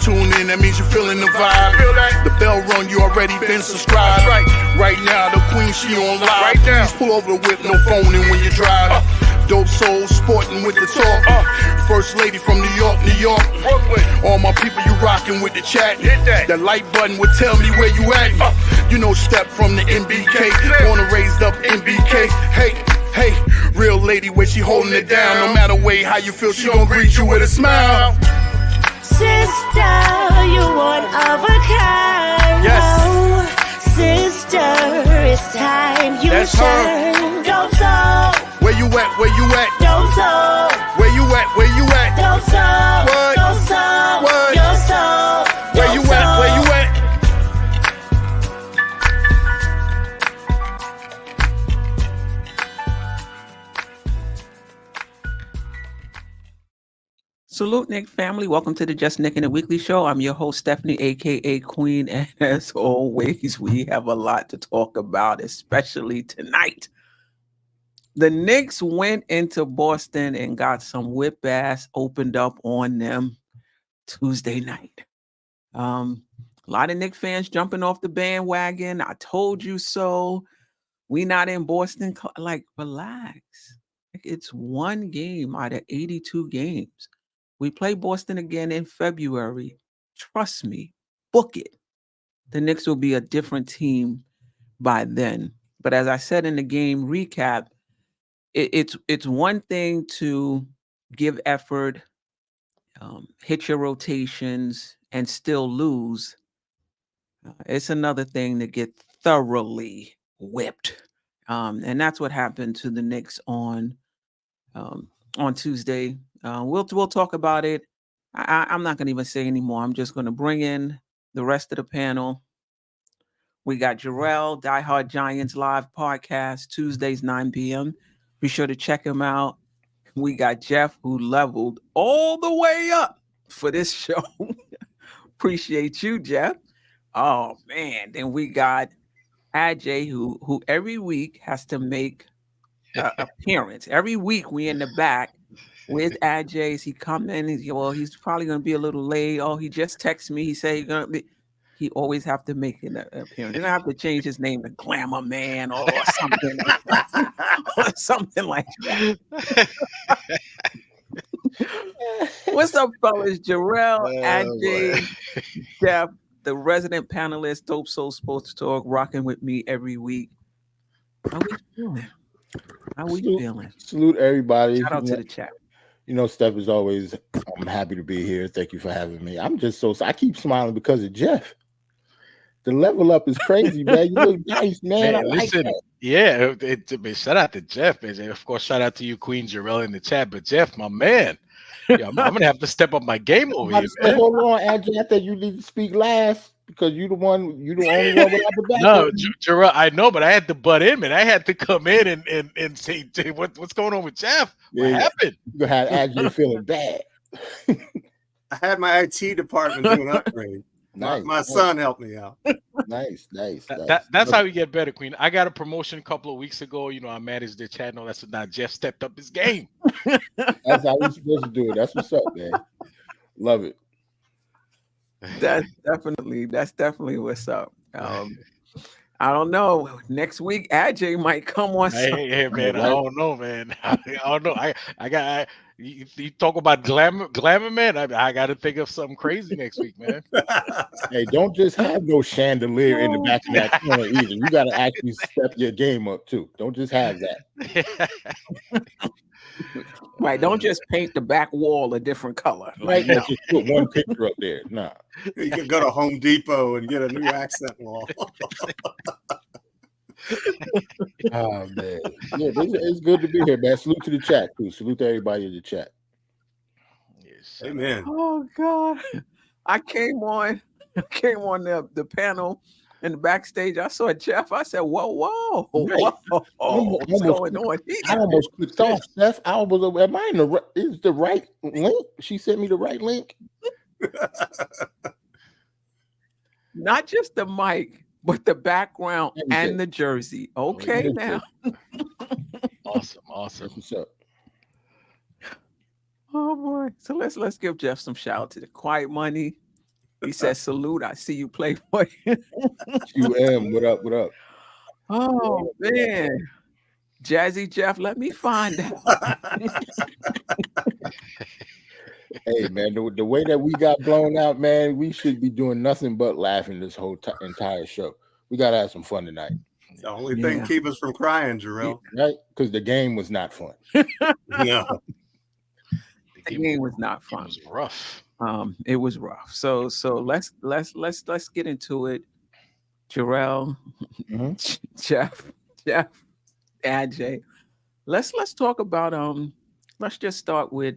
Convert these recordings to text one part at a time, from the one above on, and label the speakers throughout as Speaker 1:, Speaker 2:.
Speaker 1: tune in, that means you're feeling the vibe. The bell rung, you already been subscribed. Right now, the queen, she on live. Right now. Please pull over the whip, no phoning when you drive. Dope soul, sporting with the talk. First lady from New York, Brooklyn. All my people, you rocking with the chat. Hit that. That like button would tell me where you at. You know, step from the MBK. Born and raised up MBK. Hey, real lady, where she holding it down. No matter way how you feel, she gon' greet you with a smile.
Speaker 2: Sister, you one of a kind.
Speaker 1: Yes.
Speaker 2: Oh, sister, it's time you
Speaker 1: That's
Speaker 2: shine. Dope soul.
Speaker 1: Where you at? Where you at?
Speaker 2: Dope soul.
Speaker 1: Where you at? Where you at?
Speaker 2: Dope soul.
Speaker 1: What?
Speaker 2: Dope soul.
Speaker 1: What?
Speaker 2: Your soul.
Speaker 1: Where you at? Where you at?
Speaker 3: Salute, Knick family. Welcome to the Just Knickin' It Weekly Show. I'm your host, Stephanie, a.k.a. Queen. And as always, we have a lot to talk about, especially tonight. The Knicks went into Boston and got some whip ass opened up on them Tuesday night. A lot of Knicks fans jumping off the bandwagon. I told you so. We not in Boston. Like, relax. It's one game out of 82 games. We play Boston again in February. Trust me, book it. The Knicks will be a different team by then. But as I said in the game recap, it's one thing to give effort, hit your rotations, and still lose. It's another thing to get thoroughly whipped. And that's what happened to the Knicks on Tuesday. We'll talk about it. I'm not going to even say anymore. I'm just going to bring in the rest of the panel. We got Jerrell, Die Hard Giants live podcast, Tuesdays, 9 p.m. Be sure to check him out. We got Geoff, who leveled all the way up for this show. Appreciate you, Geoff. Oh, man. Then we got Ajay, who every week has to make an appearance. Every week we in the back with Ajay. He come in. He's probably going to be a little late. Oh, he just texted me. He said he's going to be. He always have to make an appearance. They're going to have to change his name to Glamour Man or something like that. Or something like that. What's up, fellas? Jerrell, Ajay, Geoff, the resident panelist, Dope Soul Sports Talk, rocking with me every week. How we feeling? How we feeling?
Speaker 4: Salute everybody.
Speaker 3: Shout out to the chat.
Speaker 4: You know, Steph, is always, I'm happy to be here. Thank you for having me. I'm just I keep smiling because of Geoff. The level up is crazy, man. You look nice, man. I like that.
Speaker 5: Yeah, shout out to Geoff, and of course, shout out to you, Queen Jerrell, in the chat. But Geoff, my man, I'm gonna have to step up my game over here.
Speaker 4: Hold on, Andrew. I think you need to speak last because you the only one without the back.
Speaker 5: No, Jerrell, I know, but I had to butt in, man. I had to come in and say, what's going on with Geoff? What happened?
Speaker 4: You have Andrew feeling bad.
Speaker 6: I had my IT department do an upgrade. My son helped me out.
Speaker 4: Nice.
Speaker 5: That's how we get better, Queen. I got a promotion a couple of weeks ago. You know, I managed the chat. No, that's now Geoff stepped up his game.
Speaker 4: That's how we're supposed to do it. That's what's up, man. Love it.
Speaker 3: That's definitely what's up. I don't know. Next week, Ajay might come on.
Speaker 5: Hey, man. I don't know, man. I don't know. You talk about glamour, man. I got to think of something crazy next week, man.
Speaker 4: Hey, don't just have no chandelier in the back of that corner either. You got to actually step your game up too. Don't just have that.
Speaker 3: Right. Don't just paint the back wall a different color.
Speaker 4: Right. No. Just put one picture up there. Nah.
Speaker 6: You can go to Home Depot and get a new accent wall.
Speaker 4: Oh man. Yeah, it's good to be here, man. Salute to the chat too. Salute to everybody in the chat.
Speaker 5: Yes.
Speaker 6: Amen.
Speaker 3: Oh God. I came on the panel in the backstage. I saw Geoff. I said, whoa,
Speaker 4: Right.
Speaker 3: what's going on here?
Speaker 4: I almost clicked off, Steph. I was, am I in is the right link? She sent me the right link.
Speaker 3: Not just the mic, but the background and the jersey. Okay, now.
Speaker 5: Awesome.
Speaker 4: That's what's up.
Speaker 3: Oh boy. So let's give Geoff some shout out to the Quiet Money. He said, salute. I see you play for you.
Speaker 4: QM, what up? What up?
Speaker 3: Oh, man. Jazzy Jeff, let me find out.
Speaker 4: Hey, man, the way that we got blown out, man, we should be doing nothing but laughing this whole entire show. We got to have some fun tonight.
Speaker 6: The only thing keep us from crying, Jerrell.
Speaker 4: Right? Because the game was not fun.
Speaker 6: No.
Speaker 3: The game was not fun.
Speaker 5: It was rough.
Speaker 3: It was rough. So let's get into it. Jerrell, Geoff, AJ. Let's talk about let's just start with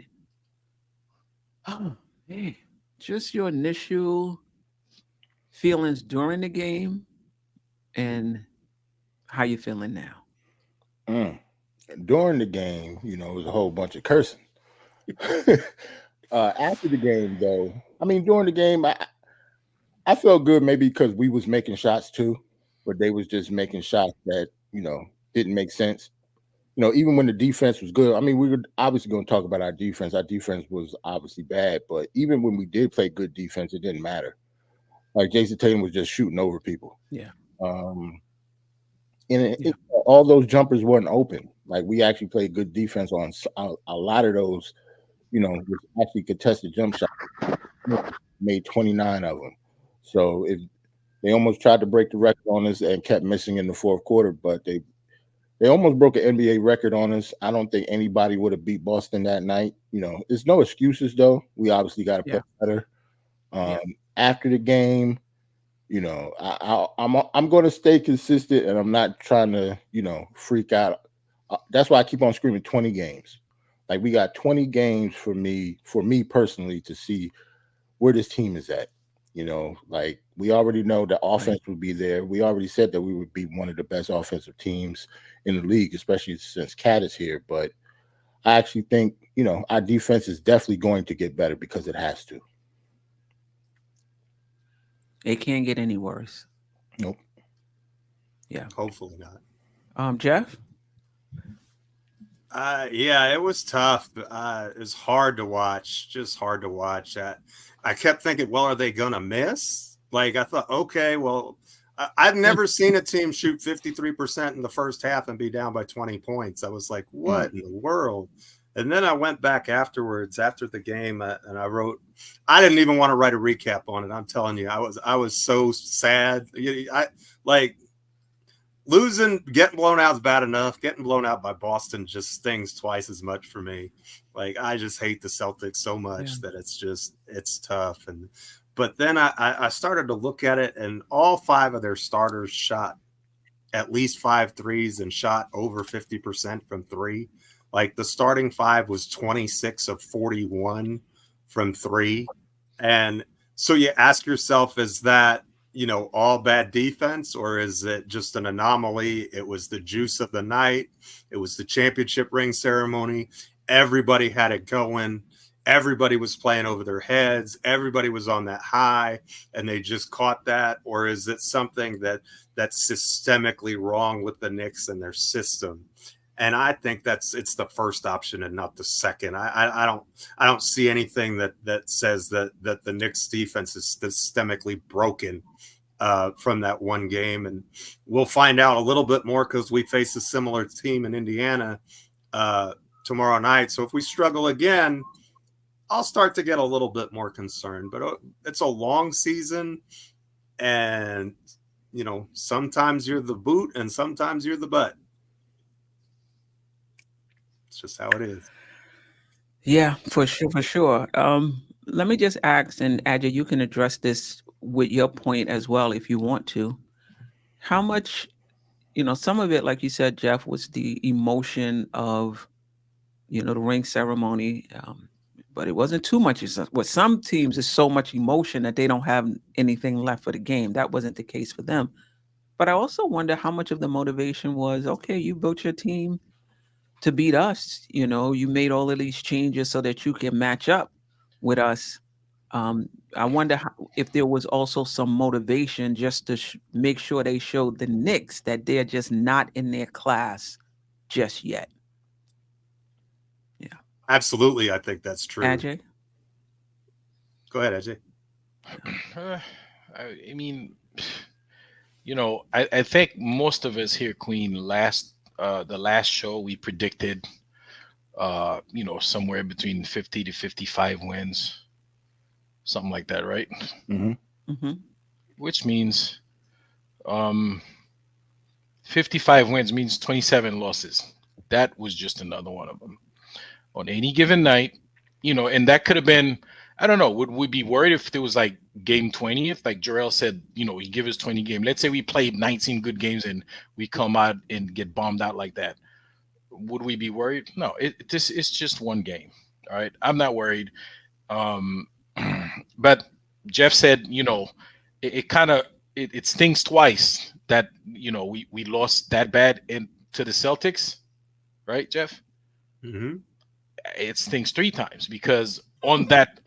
Speaker 3: just your initial feelings during the game and how you feeling now.
Speaker 4: During the game, it was a whole bunch of cursing. After the game, though, I mean, during the game, I felt good maybe because we was making shots too, but they was just making shots that, didn't make sense. Even when the defense was good, I mean, we were obviously going to talk about our defense. Our defense was obviously bad, but even when we did play good defense, it didn't matter. Like Jason Tatum was just shooting over people.
Speaker 3: Yeah.
Speaker 4: All those jumpers weren't open. Like we actually played good defense on a lot of those, which actually contested jump shots. Made 29 of them. So they almost tried to break the record on us and kept missing in the fourth quarter, but they almost broke an NBA record on us. I don't think anybody would have beat Boston that night. There's no excuses though. We obviously got to play better. After the game, I'm going to stay consistent, and I'm not trying to, freak out. That's why I keep on screaming 20 games. Like we got 20 games for me personally to see where this team is at. Like we already know the offense would be there. We already said that we would be one of the best offensive teams in the league, especially since Cat is here. But I actually think, our defense is definitely going to get better because it has to.
Speaker 3: It can't get any worse.
Speaker 4: Nope.
Speaker 6: Yeah. Hopefully not.
Speaker 3: Geoff?
Speaker 6: Yeah, it was tough. It's hard to watch, just hard to watch. I kept thinking, well, are they going to miss? Like, I thought, okay, well, I've never seen a team shoot 53% in the first half and be down by 20 points. I was like, what in the world? And then I went back afterwards, after the game, and I wrote, I didn't even want to write a recap on it. I'm telling you, I was so sad. Losing, getting blown out is bad enough. Getting blown out by Boston just stings twice as much for me. Like, I just hate the Celtics so much that it's tough. But then I started to look at it, and all 5 of their starters shot at least 5 threes and shot over 50% from 3. Like the starting 5 was 26 of 41 from 3. And so you ask yourself, is that, all bad defense, or is it just an anomaly? It was the juice of the night. It was the championship ring ceremony. Everybody had it going. Everybody was playing over their heads. Everybody was on that high, and they just caught that. Or is it something that's systemically wrong with the Knicks and their system? And I think it's the first option and not the second. I don't see anything that says that the Knicks defense is systemically broken from that one game. And we'll find out a little bit more because we face a similar team in Indiana tomorrow night. So if we struggle again, I'll start to get a little bit more concerned. But it's a long season, and sometimes you're the boot and sometimes you're the butt. It's just how it is.
Speaker 3: Yeah, for sure. Let me just ask, and Ajay, you can address this with your point as well if you want to. How much, some of it, like you said, Geoff, was the emotion of, the ring ceremony, but it wasn't too much. With some teams, it's so much emotion that they don't have anything left for the game. That wasn't the case for them. But I also wonder how much of the motivation was, okay, you built your team to beat us. You made all of these changes so that you can match up with us. I wonder if there was also some motivation just to make sure they showed the Knicks that they're just not in their class just yet. Yeah,
Speaker 6: absolutely. I think that's true.
Speaker 3: Ajay?
Speaker 6: Go ahead, Ajay.
Speaker 5: I mean, I think most of us here, Queen, the last show we predicted, somewhere between 50 to 55 wins, something like that, right?
Speaker 4: Mm-hmm.
Speaker 3: Mm-hmm.
Speaker 5: Which means, 55 wins means 27 losses. That was just another one of them on any given night, and that could have been, I don't know, would we be worried if there was like game 20th, like Jerrell said, he give us 20 game. Let's say we played 19 good games and we come out and get bombed out like that. Would we be worried? No, it's just one game. All right. I'm not worried. Um, but Geoff said, it kind of, it stings twice that, we lost that bad to the Celtics, right, Geoff?
Speaker 6: Mm-hmm.
Speaker 5: It stings three times because on that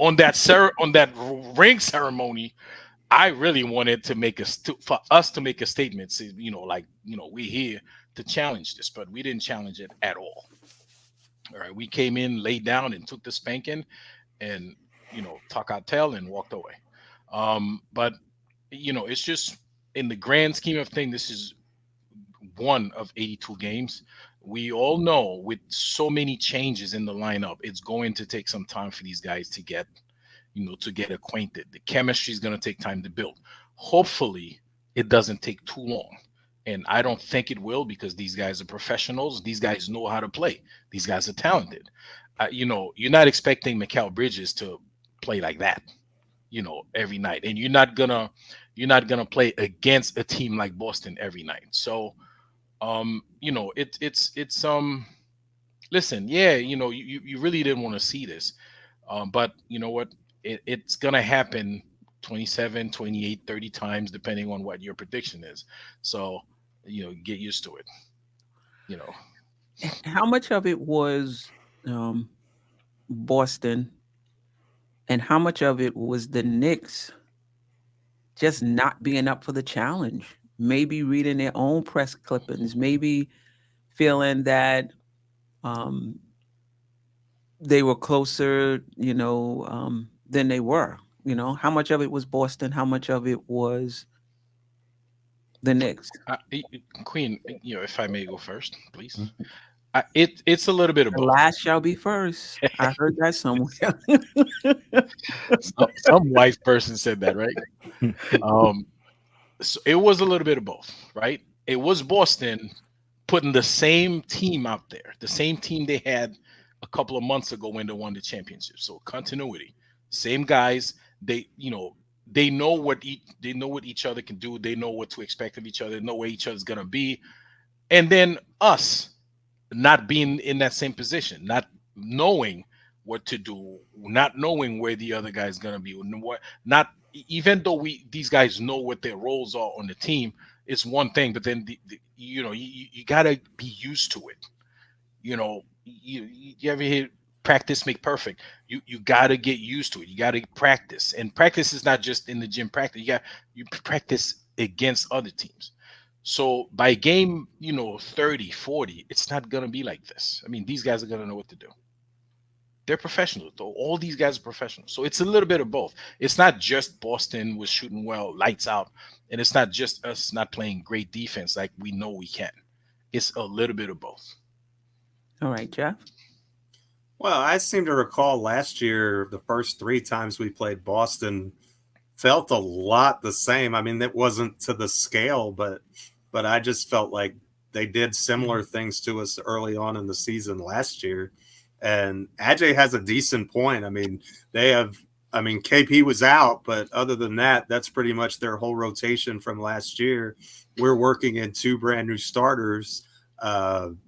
Speaker 5: ring ceremony, I really wanted to for us to make a statement, say, we're here to challenge this, but we didn't challenge it at all. All right, we came in, laid down, and took the spanking, and talk our tail and walked away. But it's just in the grand scheme of things, this is one of 82 games. We all know with so many changes in the lineup, it's going to take some time for these guys to get acquainted. The chemistry is going to take time to build. Hopefully, it doesn't take too long. And I don't think it will, because these guys are professionals. These guys know how to play. These guys are talented. You're not expecting Mikal Bridges to play like that, every night. And you're not gonna play against a team like Boston every night. So listen, yeah, you really didn't want to see this, but you know what, it's gonna happen 27, 28, 30 times depending on what your prediction is. So get used to it.
Speaker 3: How much of it was Boston, and how much of it was the Knicks just not being up for the challenge? Maybe reading their own press clippings, maybe feeling that they were closer, than they were. How much of it was Boston? How much of it was the Knicks?
Speaker 5: Queen, if I may go first, please. It's a little bit of
Speaker 3: The
Speaker 5: both.
Speaker 3: last shall be first. I heard that somewhere.
Speaker 5: Some white person said that, right? So it was a little bit of both, right? It was Boston putting the same team out there, the same team they had a couple of months ago when they won the championship. So continuity, same guys. They know what each other can do. They know what to expect of each other. They know where each other's gonna be. And then us not being in that same position, not knowing what to do, not knowing where the other guy's gonna be, not even though these guys know what their roles are on the team, it's one thing, but then you gotta be used to it. You ever hear practice make perfect? You gotta get used to it. You gotta practice, and practice is not just in the gym practice. You practice against other teams. So by game 30, 40, it's not gonna be like this. I mean, these guys are gonna know what to do. They're professionals, though. All these guys are professionals. So it's a little bit of both. It's not just Boston was shooting well, lights out, and it's not just us not playing great defense like we know we can. It's a little bit of both.
Speaker 3: All right, Geoff.
Speaker 6: Well, I seem to recall last year, the first 3 times we played Boston felt a lot the same. I mean, it wasn't to the scale, but I just felt like they did similar things to us early on in the season last year. And Ajay has a decent point. I mean, KP was out, but other than that, that's pretty much their whole rotation from last year. We're working in 2 brand new starters, and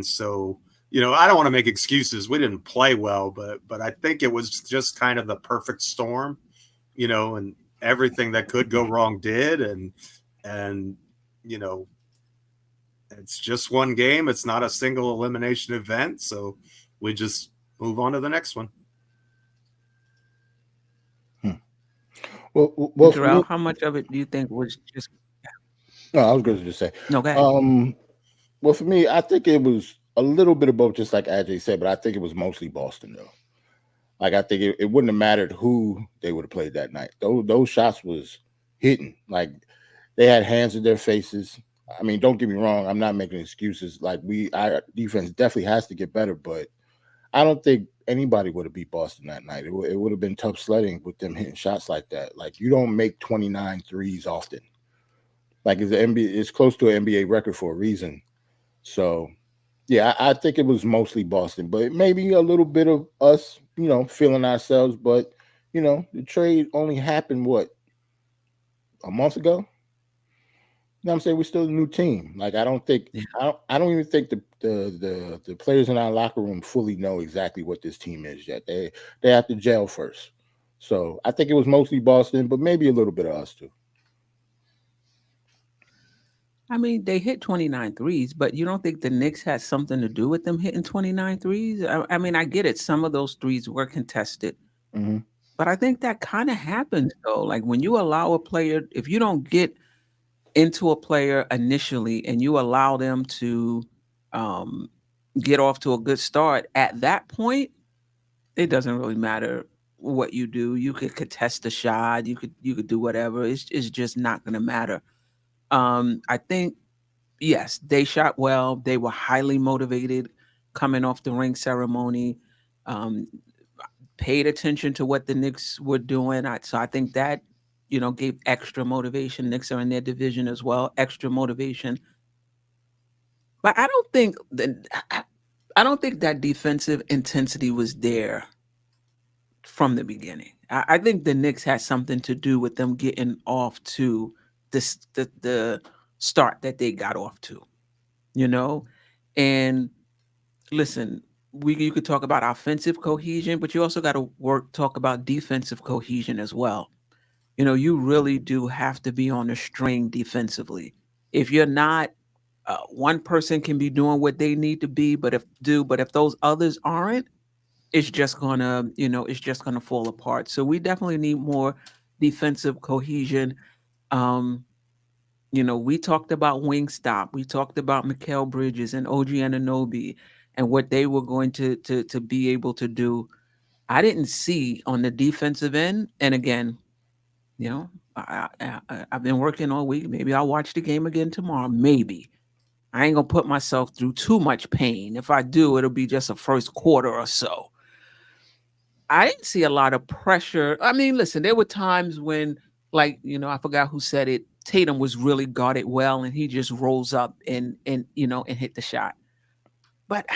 Speaker 6: so, I don't want to make excuses. We didn't play well, but I think it was just kind of the perfect storm, and everything that could go wrong did. And it's just one game. It's not a single elimination event. So we just move on to the next one.
Speaker 4: Well,
Speaker 3: Jerrell, how much of it do you think was just?
Speaker 4: No, I was going to just say.
Speaker 3: No, go ahead.
Speaker 4: Well, for me, I think it was a little bit of both, just like Ajay said, but I think it was mostly Boston, though. Like, I think it wouldn't have mattered who they would have played that night. Those shots was hitting. Like, they had hands in their faces. I mean, don't get me wrong. I'm not making excuses. Like, our defense definitely has to get better, but I don't think anybody would have beat Boston that night. It would have been tough sledding with them hitting shots like that. Like, you don't make 29 threes often. Like, it's close to an NBA record for a reason. So, yeah, I think it was mostly Boston, but maybe a little bit of us, feeling ourselves. But, the trade only happened, a month ago? You know what I'm saying? We're still a new team. Like, I don't think I don't even think the players in our locker room fully know exactly what this team is yet. They have to gel first. So I think it was mostly Boston, but maybe a little bit of us too.
Speaker 3: I mean, they hit 29 threes, but you don't think the Knicks had something to do with them hitting 29 threes? I mean, I get it. Some of those threes were contested, but I think that kind of happens though. Like when you allow a player, if you don't get into a player initially and you allow them to get off to a good start, at that point, it doesn't really matter what you do. You could contest a shot, you could do whatever. It's just not going to matter. I think yes, they shot well. They were highly motivated coming off the ring ceremony. Um, Paid attention to what the Knicks were doing. So I think that gave extra motivation. Knicks are in their division as well, extra motivation. But I don't think that defensive intensity was there from the beginning. I think the Knicks had something to do with them getting off to the start that they got off to, And listen, you could talk about offensive cohesion, but you also got to talk about defensive cohesion as well. You really do have to be on the string defensively. If you're not, one person can be doing what they need to be, but if those others aren't, it's just gonna fall apart. So we definitely need more defensive cohesion. We talked about Wingstop. We talked about Mikal Bridges and OG Anunoby and what they were going to be able to do. I didn't see on the defensive end. And again, I've been working all week. Maybe I'll watch the game again tomorrow. Maybe. I ain't gonna put myself through too much pain. If I do, it'll be just a first quarter or so. I didn't see a lot of pressure. I mean, listen, there were times when, like, I forgot who said it. Tatum was really guarded well, and he just rolls up and hit the shot. But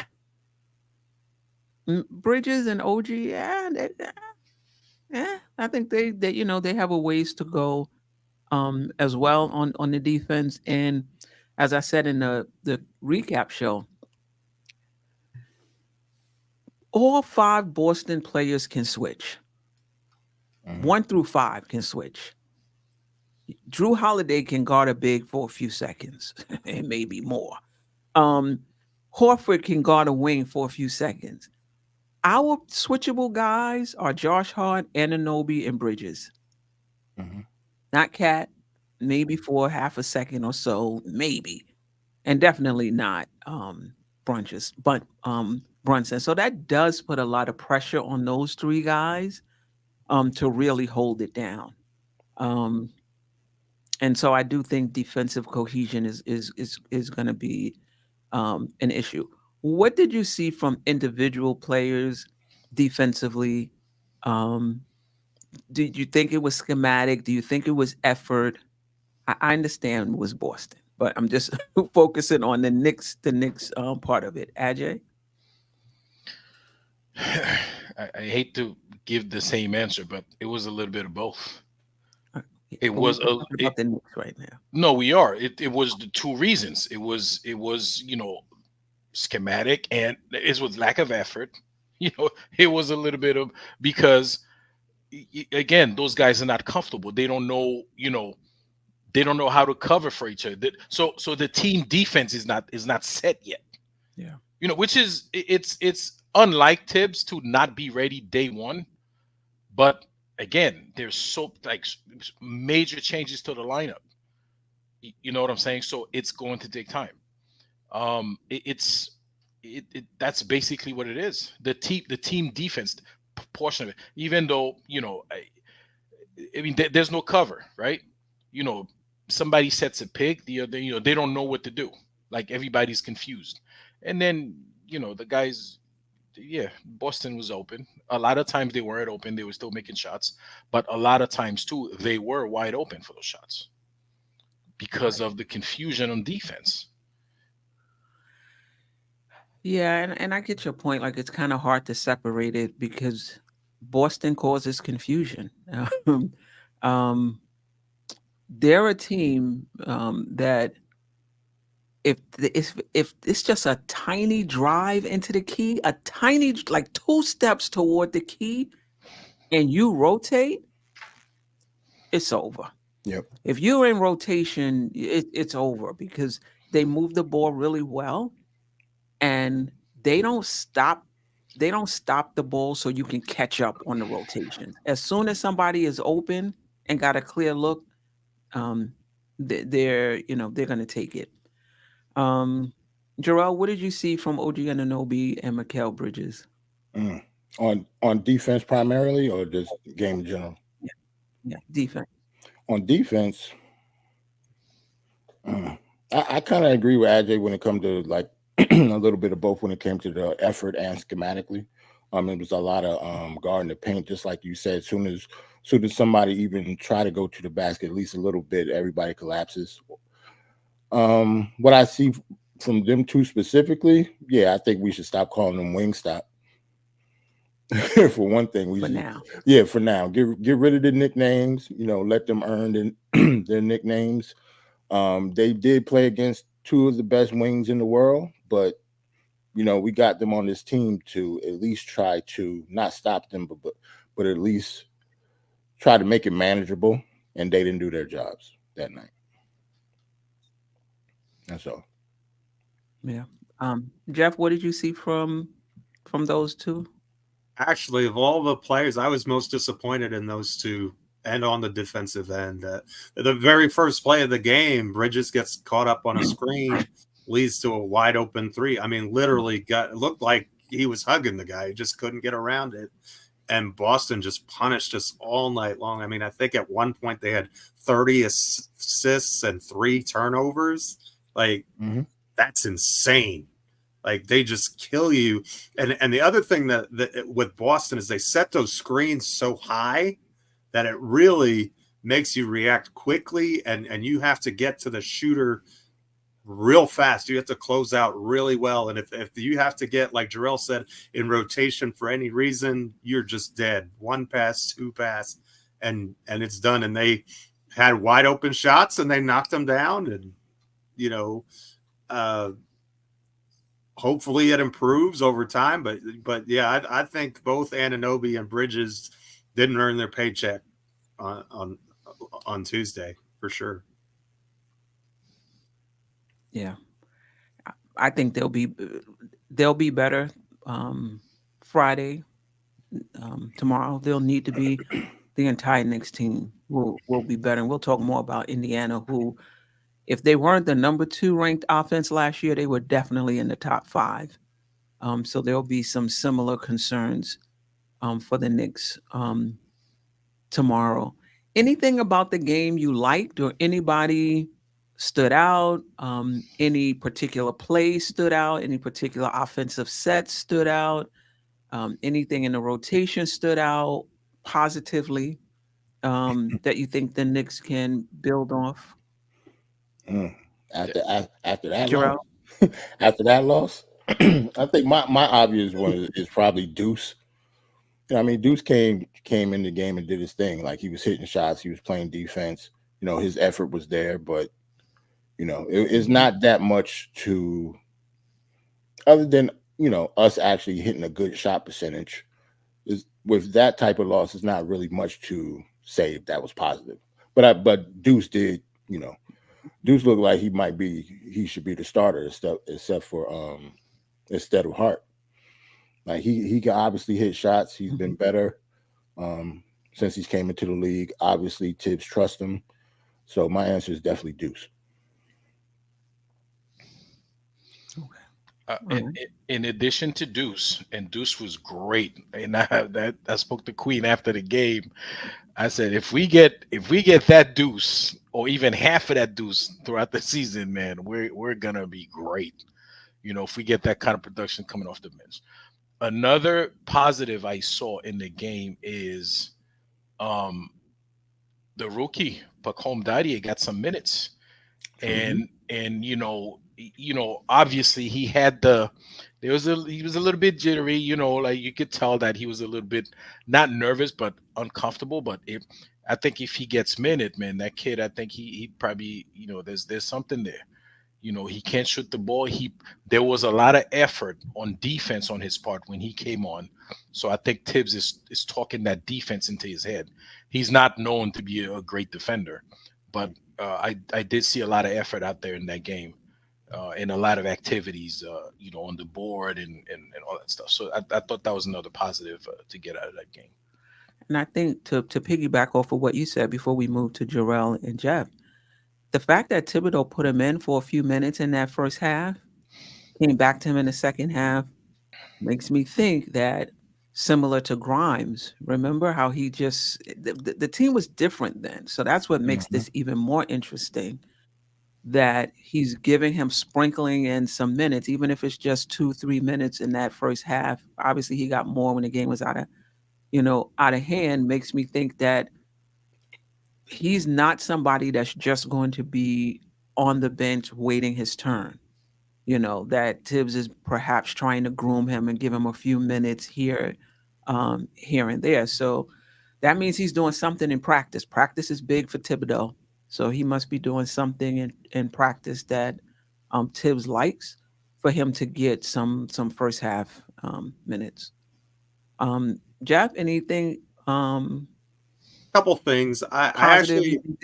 Speaker 3: Bridges and OG, I think they have a ways to go, as well on the defense. And as I said in the recap show, all 5 Boston players can switch. 1 through 5 can switch. Drew Holiday can guard a big for a few seconds and maybe more. Horford can guard a wing for a few seconds. Our switchable guys are Josh Hart, Anunoby, and Bridges. Not Cat, maybe for half a second or so, maybe. And definitely not Brunson. So that does put a lot of pressure on those 3 guys to really hold it down. And so I do think defensive cohesion is going to be an issue. What did you see from individual players defensively? Did you think it was schematic? Do you think it was effort? I understand it was Boston, but I'm just focusing on the Knicks part of it. Ajay?
Speaker 5: I hate to give the same answer, but it was a little bit of both. It
Speaker 3: We're
Speaker 5: was
Speaker 3: talking about the Knicks right now.
Speaker 5: No, we are. It was the 2 reasons. It was schematic, and it was lack of effort. It was a little bit of, because again, those guys are not comfortable. They don't know, they don't know how to cover for each other. So the team defense is not set yet.
Speaker 3: Yeah.
Speaker 5: Which is, it's unlike Tibbs to not be ready day one, but again, there's so major changes to the lineup. You know what I'm saying? So it's going to take time. That's basically what it is. The team defense. portion of it. Even though, I mean, there's no cover, right? Somebody sets a pick, they don't know what to do. Like everybody's confused, and then the guys, Boston was open. A lot of times they weren't open; they were still making shots, but a lot of times too they were wide open for those shots because of the confusion on defense.
Speaker 3: Yeah, and I get your point. Like it's kind of hard to separate it because Boston causes confusion. Um, they're a team that if it's just a tiny drive into the key, a tiny like 2 steps toward the key, and you rotate, it's over.
Speaker 4: Yep.
Speaker 3: If you're in rotation, it's over because they move the ball really well, and they don't stop the ball so you can catch up on the rotation. As soon as somebody is open and got a clear look, they're going to take it. Jerrell, what did you see from OG Anunoby and Mikal Bridges?
Speaker 4: On defense primarily, or just game in general?
Speaker 3: Yeah, defense.
Speaker 4: On defense, I kind of agree with AJ when it comes to like a little bit of both when it came to the effort and schematically. It was a lot of guarding the paint, just like you said. As soon as somebody even try to go to the basket, at least a little bit, everybody collapses. What I see from them two specifically, I think we should stop calling them Wingstop. For one thing,
Speaker 3: For now,
Speaker 4: get rid of the nicknames. Let them earn their nicknames. They did play against 2 of the best wings in the world, but we got them on this team to at least try to not stop them, but at least try to make it manageable, and they didn't do their jobs that night. That's all.
Speaker 3: Yeah. Geoff, what did you see from those two?
Speaker 6: Actually, of all the players, I was most disappointed in those two, and on the defensive end. The very first play of the game, Bridges gets caught up on a screen, leads to a wide open 3. I mean, literally looked like he was hugging the guy. He just couldn't get around it. And Boston just punished us all night long. I mean, I think at one point they had 30 assists and 3 turnovers. Like, that's insane. Like, they just kill you. And the other thing that with Boston is they set those screens so high that it really makes you react quickly, and you have to get to the shooter real fast. You have to close out really well. And if you have to get, like Jerrell said, in rotation for any reason, you're just dead. 1 pass, 2 pass, and it's done. And they had wide open shots and they knocked them down. And, hopefully it improves over time, but yeah, I think both Anunoby and Bridges didn't earn their paycheck on Tuesday for sure.
Speaker 3: Yeah, I think they'll be better Friday. Tomorrow they'll need to be. The entire Knicks team will be better, and we'll talk more about Indiana, who, if they weren't the number 2 ranked offense last year, they were definitely in the top 5. So there'll be some similar concerns for the Knicks tomorrow. Anything about the game you liked, or anybody stood out? Any particular play stood out? Any particular offensive set stood out? Anything in the rotation stood out positively that you think the Knicks can build off?
Speaker 4: After that
Speaker 3: Jerrell?
Speaker 4: loss, after that loss, I think my obvious one is probably Deuce. I mean, Deuce came in the game and did his thing. Like, he was hitting shots, he was playing defense. His effort was there, but it's not that much to, other than us actually hitting a good shot percentage. With that type of loss, it's not really much to say if that was positive. But Deuce did, Deuce looked like he should be the starter except for instead of Hart. Like, he can obviously hit shots. He's been better since he's came into the league. Obviously, Tibbs trusts him. So my answer is definitely Deuce.
Speaker 5: In addition to Deuce, and Deuce was great, and I spoke to Queen after the game. I said, if we get that Deuce or even half of that Deuce throughout the season, man, we're gonna be great. If we get that kind of production coming off the bench. Another positive I saw in the game is um the rookie Pacome Daddy got some minutes, and obviously he was a little bit jittery, like you could tell that he was a little bit not nervous but uncomfortable. But I think if he gets minute, man, that kid, I think he probably, there's something there. He can't shoot the ball. There was a lot of effort on defense on his part when he came on. So I think Tibbs is talking that defense into his head. He's not known to be a great defender, but I did see a lot of effort out there in that game, and a lot of activities, on the board and all that stuff. So I thought that was another positive to get out of that game.
Speaker 3: And I think to piggyback off of what you said before we move to Jerrell and Geoff, the fact that Thibodeau put him in for a few minutes in that first half, came back to him in the second half, makes me think that similar to Grimes, remember how he just the team was different then. So that's what makes this even more interesting, that he's giving him sprinkling in some minutes, even if it's just 2-3 minutes in that first half. Obviously, he got more when the game was out of hand. Makes me think that he's not somebody that's just going to be on the bench waiting his turn. That Tibbs is perhaps trying to groom him and give him a few minutes here and there. So that means he's doing something in practice. Practice is big for Thibodeau. So he must be doing something in practice that Tibbs likes for him to get some first half minutes. Jeff, anything
Speaker 6: Couple things. I
Speaker 3: positive
Speaker 6: actually
Speaker 3: you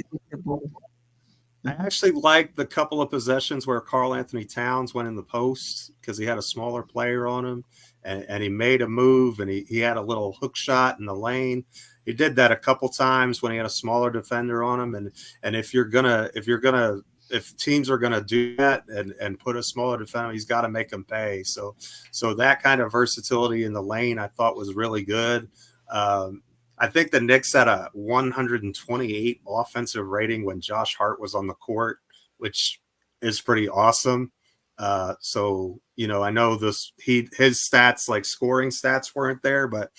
Speaker 3: think
Speaker 6: I actually liked the couple of possessions where Karl Anthony Towns went in the post because he had a smaller player on him, and he made a move, and he had a little hook shot in the lane. He did that a couple times when he had a smaller defender on him, and if teams are gonna do that and put a smaller defender, he's got to make them pay. So that kind of versatility in the lane I thought was really good. I think the Knicks had a 128 offensive rating when Josh Hart was on the court, which is pretty awesome. So I know his stats, like scoring stats, weren't there, but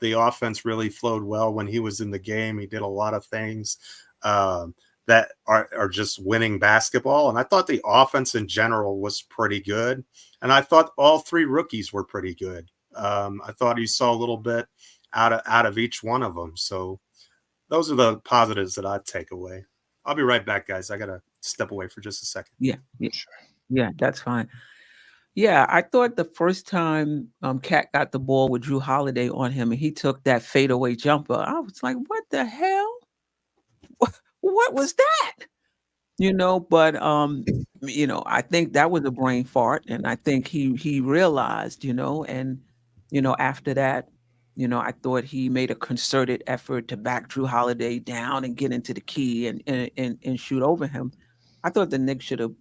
Speaker 6: the offense really flowed well when he was in the game. He did a lot of things that are just winning basketball. And I thought the offense in general was pretty good. And I thought all three rookies were pretty good. I thought you saw a little bit out of each one of them. So those are the positives that I'd take away. I'll be right back, guys. I got to step away for just a second.
Speaker 3: Yeah, that's fine. Yeah, I thought the first time Cat got the ball with Drew Holiday on him and he took that fadeaway jumper, I was like, what the hell? What was that? But I think that was a brain fart, and I think he realized, and after that, I thought he made a concerted effort to back Drew Holiday down and get into the key and shoot over him. I thought the Knicks should have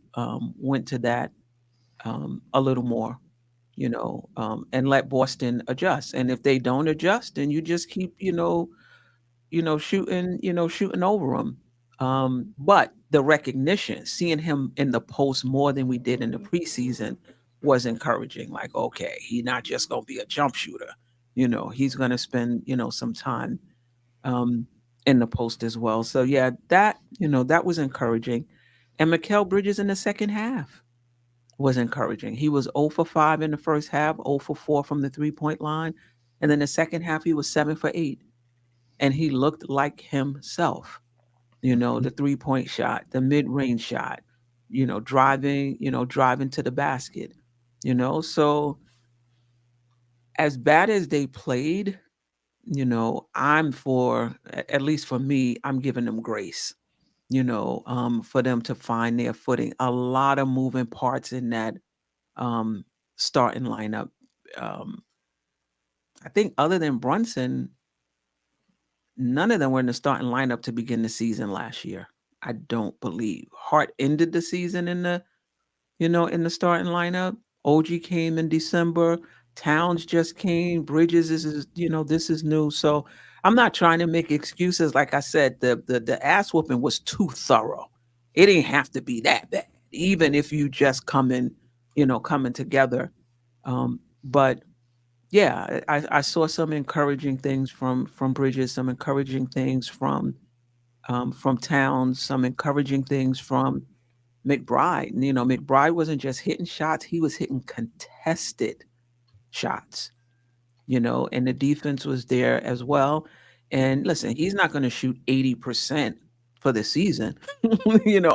Speaker 3: went to that a little more, and let Boston adjust. And if they don't adjust, then you just keep, shooting over them. But the recognition, seeing him in the post more than we did in the preseason, was encouraging. Like, okay, he's not just going to be a jump shooter. He's going to spend, some time in the post as well. So yeah, that was encouraging. And Mikal Bridges in the second half was encouraging. He was 0 for 5 in the first half, 0 for 4 from the 3-point line. And then the second half, he was 7 for 8. And he looked like himself. The 3-point shot, the mid-range shot, driving to the basket, So as bad as they played, I'm at least for me, I'm giving them grace, for them to find their footing. A lot of moving parts in that starting lineup. I think other than Brunson, none of them were in the starting lineup to begin the season last year. I don't believe. Hart ended the season in the starting lineup, OG came in December. Towns just came. Bridges is this is new. So I'm not trying to make excuses. Like I said, the ass whooping was too thorough. It didn't have to be that bad, even if you just coming together. But yeah, I saw some encouraging things from Bridges, some encouraging things from Towns, some encouraging things from McBride. And, McBride wasn't just hitting shots; he was hitting contested shots. And the defense was there as well. And listen, he's not going to shoot 80% for the season,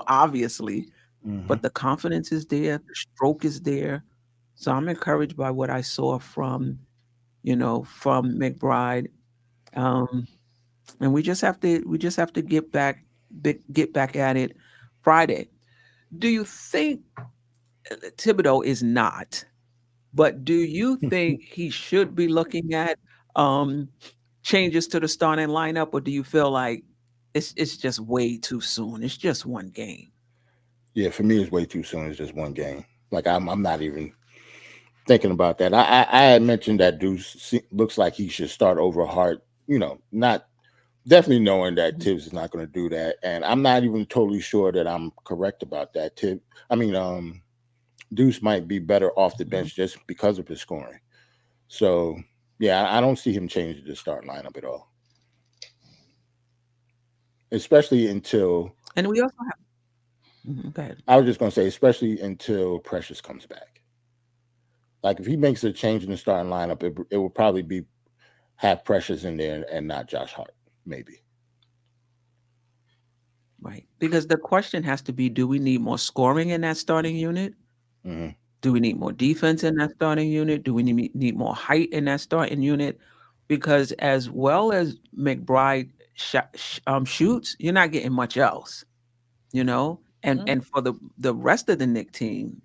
Speaker 3: obviously,
Speaker 4: Mhm.
Speaker 3: but the confidence is there, the stroke is there. So I'm encouraged by what I saw from McBride. Um, and we just have to get back at it Friday. Do you think Thibodeau is not? But do you think he should be looking at um, changes to the starting lineup, or do you feel like it's just way too soon? It's just one game.
Speaker 4: Yeah, for me, it's way too soon. It's just one game. Like I'm not even thinking about that. I had mentioned that Deuce looks like he should start over Hart. Not definitely knowing that Tibbs is not going to do that, and I'm not even totally sure that I'm correct about that. Deuce might be better off the bench just because of his scoring. So yeah, I don't see him changing the start lineup at all, especially until
Speaker 3: And we also have. Go ahead.
Speaker 4: I was just going to say, especially until Precious comes back. Like if he makes a change in the starting lineup, it will probably be have Precious in there and not Josh Hart, maybe.
Speaker 3: Right. Because the question has to be, do we need more scoring in that starting unit?
Speaker 4: Hmm.
Speaker 3: Do we need more defense in that starting unit? Do we need more height in that starting unit? Because as well as McBride shoots, you're not getting much else, And for the rest of the Knick team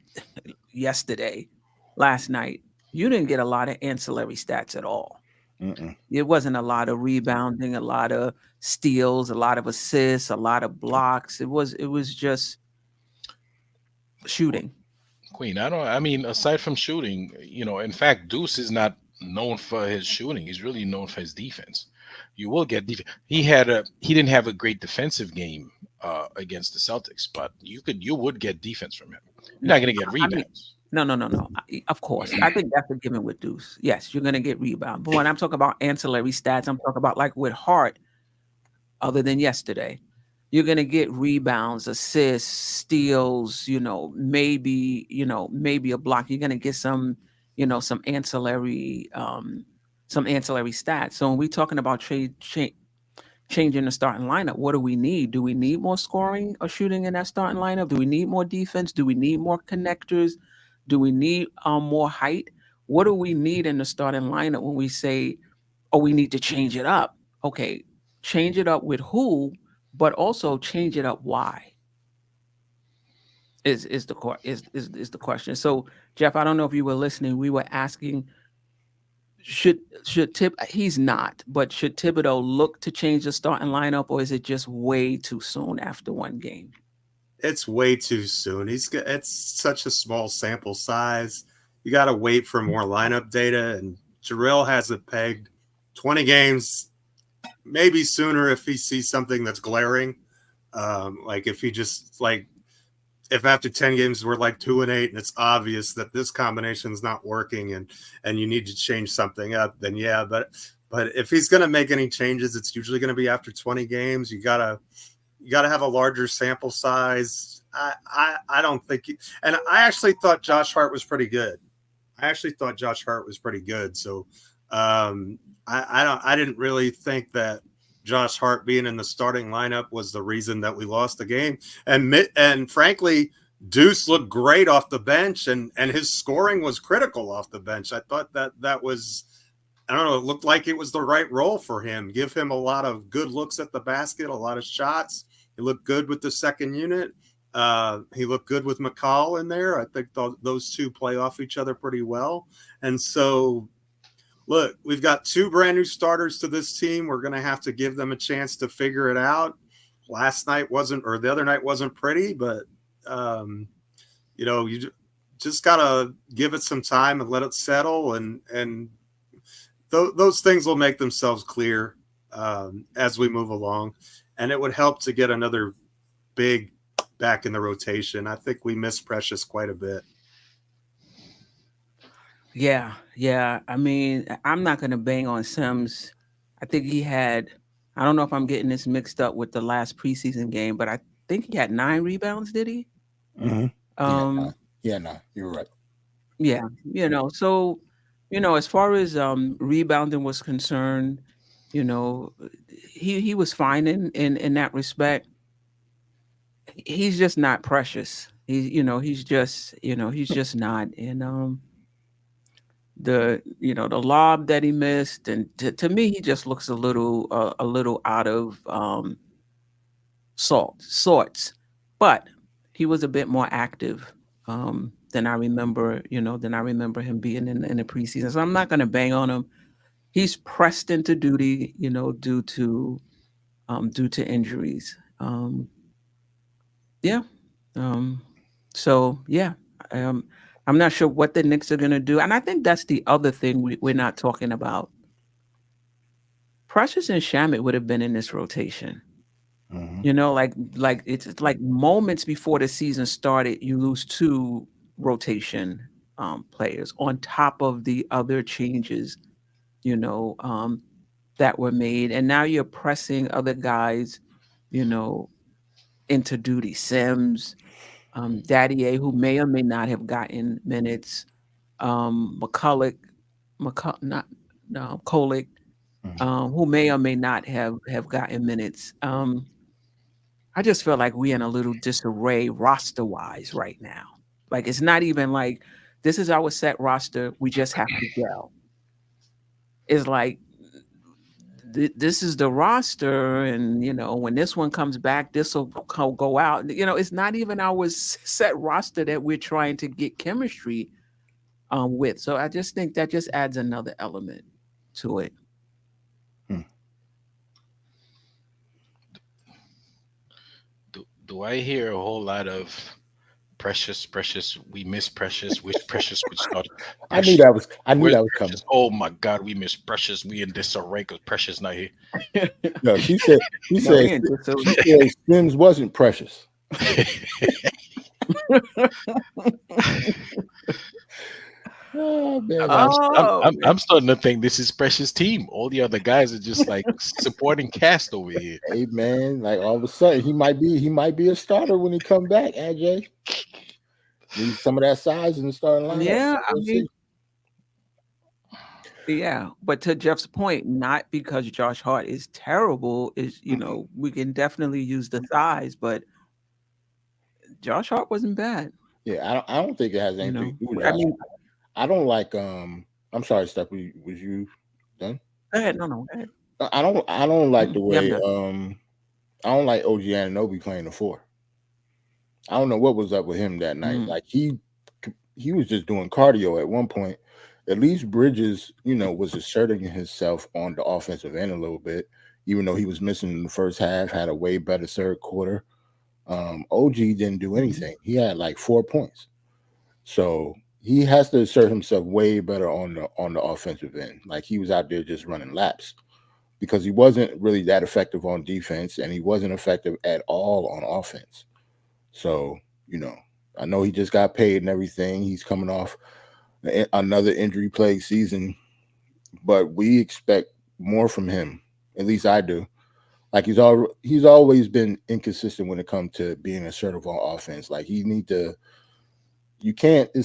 Speaker 3: last night, you didn't get a lot of ancillary stats at all.
Speaker 4: Mm-mm.
Speaker 3: It wasn't a lot of rebounding, a lot of steals, a lot of assists, a lot of blocks. It was just shooting.
Speaker 5: Queen, I mean, aside from shooting, in fact, Deuce is not known for his shooting. He's really known for his defense. You will get defense. He didn't have a great defensive game against the Celtics, but you would get defense from him. You're not going to get
Speaker 3: I mean,
Speaker 5: rebounds.
Speaker 3: no. Of course, I think that's a given with Deuce. Yes, you're gonna get rebound. But when I'm talking about ancillary stats, I'm talking about like with Hart, other than yesterday, you're gonna get rebounds, assists, steals, maybe a block. You're gonna get some ancillary stats. So when we're talking about changing the starting lineup, what do we need? Do we need more scoring or shooting in that starting lineup? Do we need more defense? Do we need more connectors? Do we need more height? What do we need in the starting lineup when we say, oh, we need to change it up? Okay, change it up with who, but also change it up why? Is the question. So Geoff, I don't know if you were listening. We were asking, should he's not, but should Thibodeau look to change the starting lineup, or is it just way too soon after one game?
Speaker 6: It's way too soon. It's such a small sample size. You got to wait for more lineup data, and Jerrell has it pegged 20 games, maybe sooner if he sees something that's glaring. Like if he just if after 10 games we're like 2-8 and it's obvious that this combination is not working and you need to change something up, then yeah. But if he's going to make any changes, it's usually going to be after 20 games. You gotta have a larger sample size. I don't think and I actually thought Josh Hart was pretty good. So I didn't really think that Josh Hart being in the starting lineup was the reason that we lost the game. And frankly, Deuce looked great off the bench, and his scoring was critical off the bench. I thought that was, I don't know, it looked like it was the right role for him. Give him a lot of good looks at the basket, a lot of shots. He looked good with the second unit. He looked good with McCall in there. I think those two play off each other pretty well. And so, look, we've got two brand new starters to this team. We're going to have to give them a chance to figure it out. The other night wasn't pretty, but just gotta give it some time and let it settle, and those things will make themselves clear as we move along, and it would help to get another big back in the rotation. I think we miss Precious quite a bit.
Speaker 3: Yeah, yeah. I mean, I'm not gonna bang on Sims. I think he had. I don't know if I'm getting this mixed up with the last preseason game, but I think he had 9 rebounds. Did he?
Speaker 4: Mm-hmm.
Speaker 3: Um,
Speaker 4: No, you're right.
Speaker 3: yeah. So, as far as rebounding was concerned, you know, he was fine in that respect. He's just not Precious. He's just not. And the lob that he missed, and to me he just looks a little out of sorts, but he was a bit more active than I remember him being in the preseason. So I'm not going to bang on him. He's pressed into duty, due to injuries. Yeah. um so yeah. um I'm not sure what the Knicks are going to do, and I think that's the other thing we're not talking about. Precious and Shamit would have been in this rotation.
Speaker 4: Mm-hmm.
Speaker 3: Like it's like moments before the season started, you lose 2 rotation players on top of the other changes, you know, um, that were made, and now you're pressing other guys, you know, into duty. Sims, Daddy A, who may or may not have gotten minutes, McCulloch, not no Kolick, who may or may not have gotten minutes. I just feel like we're in a little disarray roster wise right now. Like it's not even like this is our set roster. We just have to gel. It's like this is the roster, and when this one comes back, this will go out. It's not even our set roster that we're trying to get chemistry with. So I just think that just adds another element to it.
Speaker 5: Do I hear a whole lot of Precious? We miss Precious. Wish Precious would start.
Speaker 4: I knew that was coming.
Speaker 5: Precious? Oh my God, we miss Precious. We in disarray because Precious not here.
Speaker 4: No, she said Sims wasn't Precious. Oh man,
Speaker 5: I'm starting to think this is Precious' team. All the other guys are just like supporting cast over here.
Speaker 4: Hey man, like all of a sudden he might be a starter when he come back. AJ needs some of that size in the starting lineup.
Speaker 3: Yeah, I mean, yeah, but to Jeff's point, not because Josh Hart is terrible. We can definitely use the size, but Josh Hart wasn't bad.
Speaker 4: Yeah, I don't think it has anything to do with Josh.
Speaker 3: I mean,
Speaker 4: I don't like I'm sorry, Steph, was you done?
Speaker 3: Go ahead. No, go ahead.
Speaker 4: I don't like the way
Speaker 3: Yeah,
Speaker 4: I don't like OG Anunoby playing the 4. I don't know what was up with him that night. Like he was just doing cardio at one point. At least Bridges, was asserting himself on the offensive end a little bit, even though he was missing in the first half, had a way better third quarter. OG didn't do anything. He had like 4 points. So he has to assert himself way better on the offensive end. Like he was out there just running laps because he wasn't really that effective on defense, and he wasn't effective at all on offense. So, I know he just got paid and everything. He's coming off another injury-plagued season, but we expect more from him. At least I do. Like he's always been inconsistent when it comes to being assertive on offense. Like it's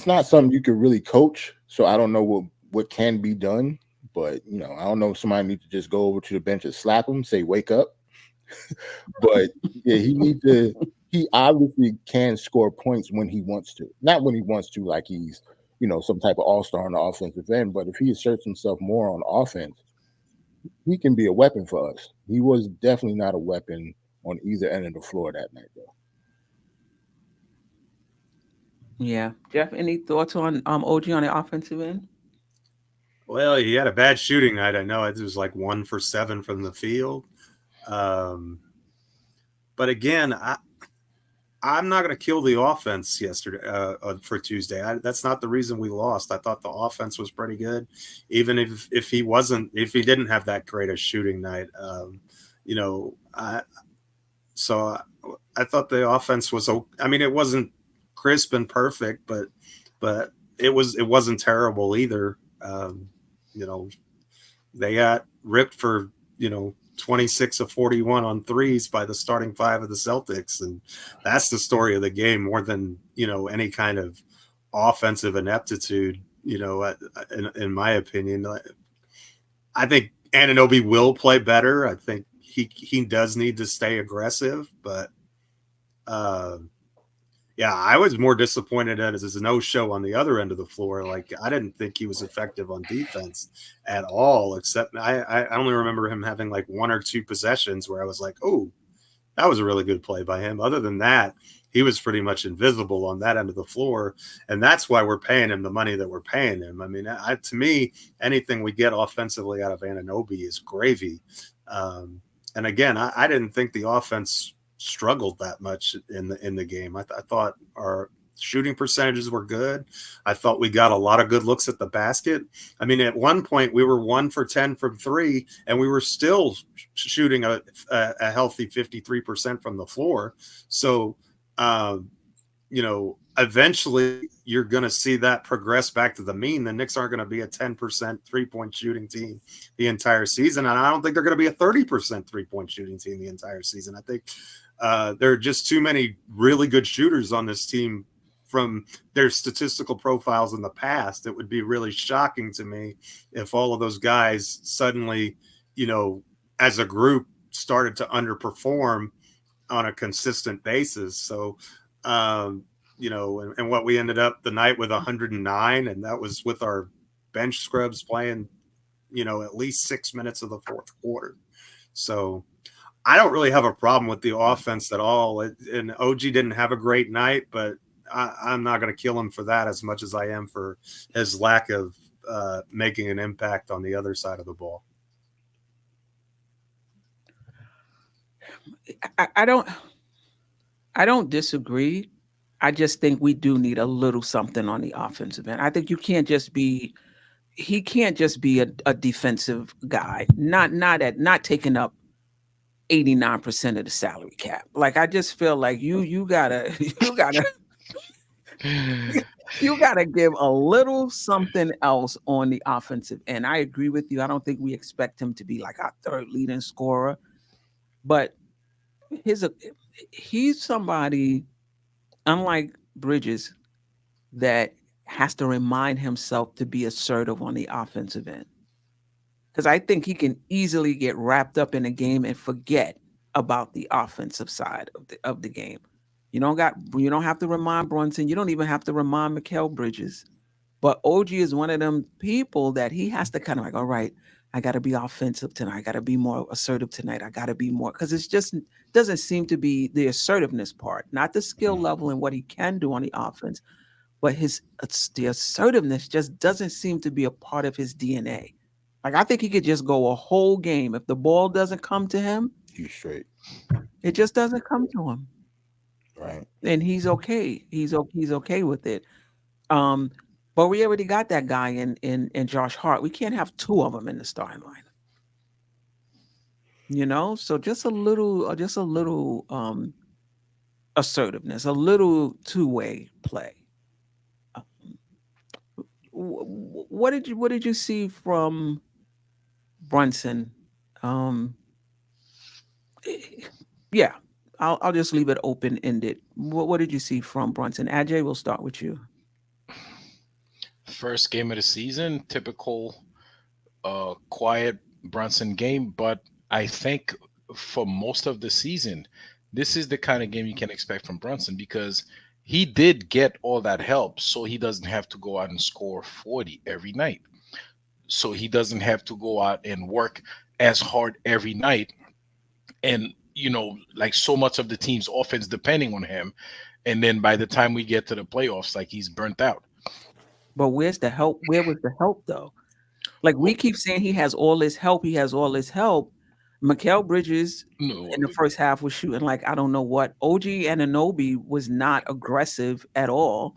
Speaker 4: not something you could really coach. So I don't know what can be done, but I don't know if somebody needs to just go over to the bench and slap him, say, wake up. But yeah, he obviously can score points when he wants to. Not when he wants to, like he's, some type of all-star on the offensive end, but if he asserts himself more on offense, he can be a weapon for us. He was definitely not a weapon on either end of the floor that night, though.
Speaker 3: Yeah. Jeff, any thoughts on OG on the offensive end?
Speaker 6: Well, he had a bad shooting night. I know it was like 1 for 7 from the field. But again, I'm not going to kill the offense yesterday for Tuesday. That's not the reason we lost. I thought the offense was pretty good, even if he didn't have that great a shooting night. You know, I thought the offense was. I mean, it wasn't crisp and perfect, but it wasn't terrible either. You know, they got ripped for 26 of 41 on threes by the starting five of the Celtics. And that's the story of the game more than, any kind of offensive ineptitude, in my opinion. I think Anunoby will play better. I think he does need to stay aggressive, but yeah, I was more disappointed at his no-show on the other end of the floor. Like, I didn't think he was effective on defense at all, except I only remember him having like one or two possessions where I was like, oh, that was a really good play by him. Other than that, he was pretty much invisible on that end of the floor, and that's why we're paying him the money that we're paying him. I mean, to me, anything we get offensively out of Anunoby is gravy. And again, I didn't think the offense struggled that much in the game. I thought our shooting percentages were good. I thought we got a lot of good looks at the basket. I mean, at one point we were 1 for 10 from three, and we were still shooting a healthy 53% from the floor. So, eventually you're going to see that progress back to the mean. The Knicks aren't going to be a 10% 3-point shooting team the entire season. And I don't think they're going to be a 30% 3-point shooting team the entire season. I think there are just too many really good shooters on this team from their statistical profiles in the past. It would be really shocking to me if all of those guys suddenly, as a group started to underperform on a consistent basis. So, and what we ended up the night with 109, and that was with our bench scrubs playing, at least 6 minutes of the fourth quarter. So I don't really have a problem with the offense at all. And OG didn't have a great night, but I'm not going to kill him for that as much as I am for his lack of making an impact on the other side of the ball.
Speaker 3: I don't disagree. I just think we do need a little something on the offensive end. I think he can't just be a defensive guy, not taking up 89% of the salary cap. Like, I just feel like you gotta give a little something else on the offensive end. I agree with you. I don't think we expect him to be like our third leading scorer, but he's somebody, unlike Bridges, that has to remind himself to be assertive on the offensive end. Because I think he can easily get wrapped up in a game and forget about the offensive side of the game. You don't have to remind Brunson. You don't even have to remind Mikal Bridges. But OG is one of them people that he has to kind of like, all right, I got to be offensive tonight. I got to be more assertive tonight. I got to be more, because it's just doesn't seem to be the assertiveness part, not the skill level and what he can do on the offense, but the assertiveness just doesn't seem to be a part of his DNA. Like, I think he could just go a whole game. If the ball doesn't come to him,
Speaker 4: He's straight.
Speaker 3: it just doesn't come to him.
Speaker 4: Right.
Speaker 3: And he's okay. He's okay with it. But we already got that guy in Josh Hart. We can't have two of them in the starting line. So just a little assertiveness, a little two-way play. What did you see from Brunson? Yeah, I'll just leave it open-ended. What did you see from Brunson? Ajay, we'll start with you.
Speaker 5: First game of the season, typical quiet Brunson game, but I think for most of the season, this is the kind of game you can expect from Brunson, because he did get all that help, so he doesn't have to go out and score 40 every night. So he doesn't have to go out and work as hard every night. And, like so much of the team's offense depending on him. And then by the time we get to the playoffs, like, he's burnt out.
Speaker 3: But where's the help? Where was the help, though? Like, we keep saying he has all this help. Mikal Bridges
Speaker 5: No,
Speaker 3: in the first half was shooting like I don't know what. OG and Anunoby was not aggressive at all.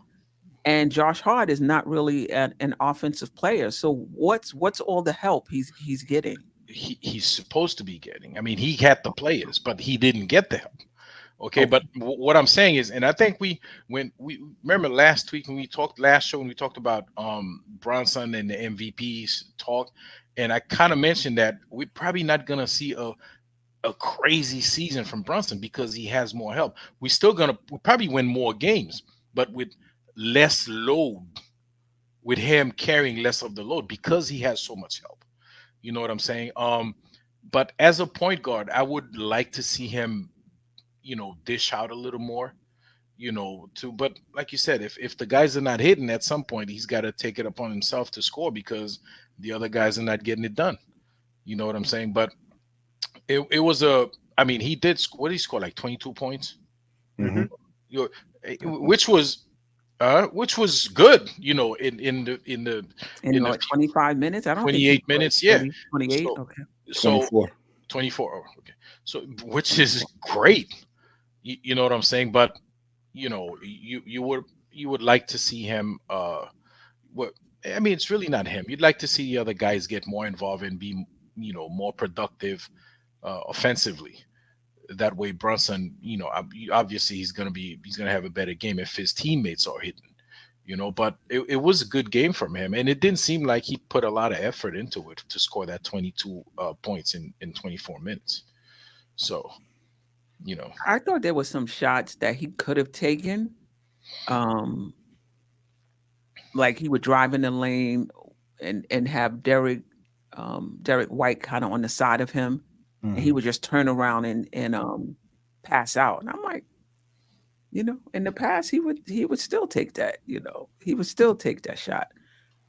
Speaker 3: And Josh Hart is not really an offensive player. So what's all the help he's getting?
Speaker 5: he's supposed to be getting. I mean, he had the players, but he didn't get the help. Okay,
Speaker 3: Okay.
Speaker 5: but what I'm saying is, and I think when we remember last week when we talked last show when we talked about Brunson and the MVPs talk, and I kind of mentioned that we're probably not gonna see a crazy season from Brunson because he has more help. We'll probably win more games, but with less load, with him carrying less of the load because he has so much help. You know what I'm saying? But as a point guard, I would like to see him, dish out a little more, but like you said, if the guys are not hitting at some point, he's got to take it upon himself to score because the other guys are not getting it done. You know what I'm saying? But it was I mean, he did what did he score, like 22 points?
Speaker 4: Mm-hmm.
Speaker 5: You which was good, in the
Speaker 3: 25 minutes. I don't think
Speaker 5: 28 minutes, yeah.
Speaker 3: 28.
Speaker 5: So,
Speaker 3: Okay.
Speaker 5: so
Speaker 4: 24.
Speaker 5: 24. Oh, okay. So which is great. You know what I'm saying? But you would like to see him what I mean, it's really not him. You'd like to see the other guys get more involved and be, more productive offensively. That way Brunson, obviously he's going to have a better game if his teammates are hitting. But it was a good game from him, and it didn't seem like he put a lot of effort into it to score that 22 points in 24 minutes. So,
Speaker 3: I thought there was some shots that he could have taken. Like he would drive in the lane and have Derek White kind of on the side of him, and he would just turn around and pass out. And I'm like, in the past he would still take that. He would still take that shot.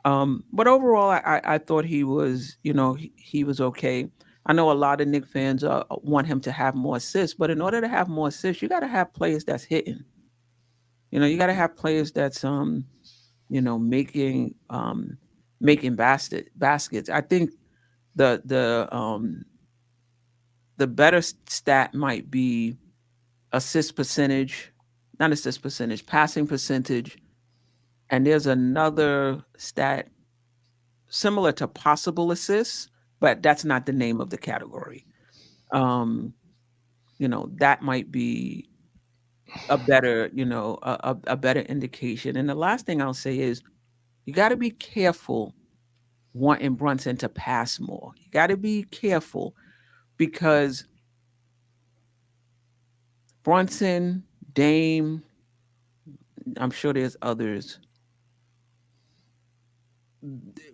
Speaker 3: But overall, I thought he was, he was okay. I know a lot of Knick fans want him to have more assists, but in order to have more assists, you got to have players that's hitting. You got to have players that's making baskets. I think the better stat might be assist percentage, not assist percentage, passing percentage, and there's another stat similar to possible assists, but that's not the name of the category. That might be a better, a better indication. And the last thing I'll say is you got to be careful wanting Brunson to pass more. You got to be careful because Brunson, Dame, I'm sure there's others.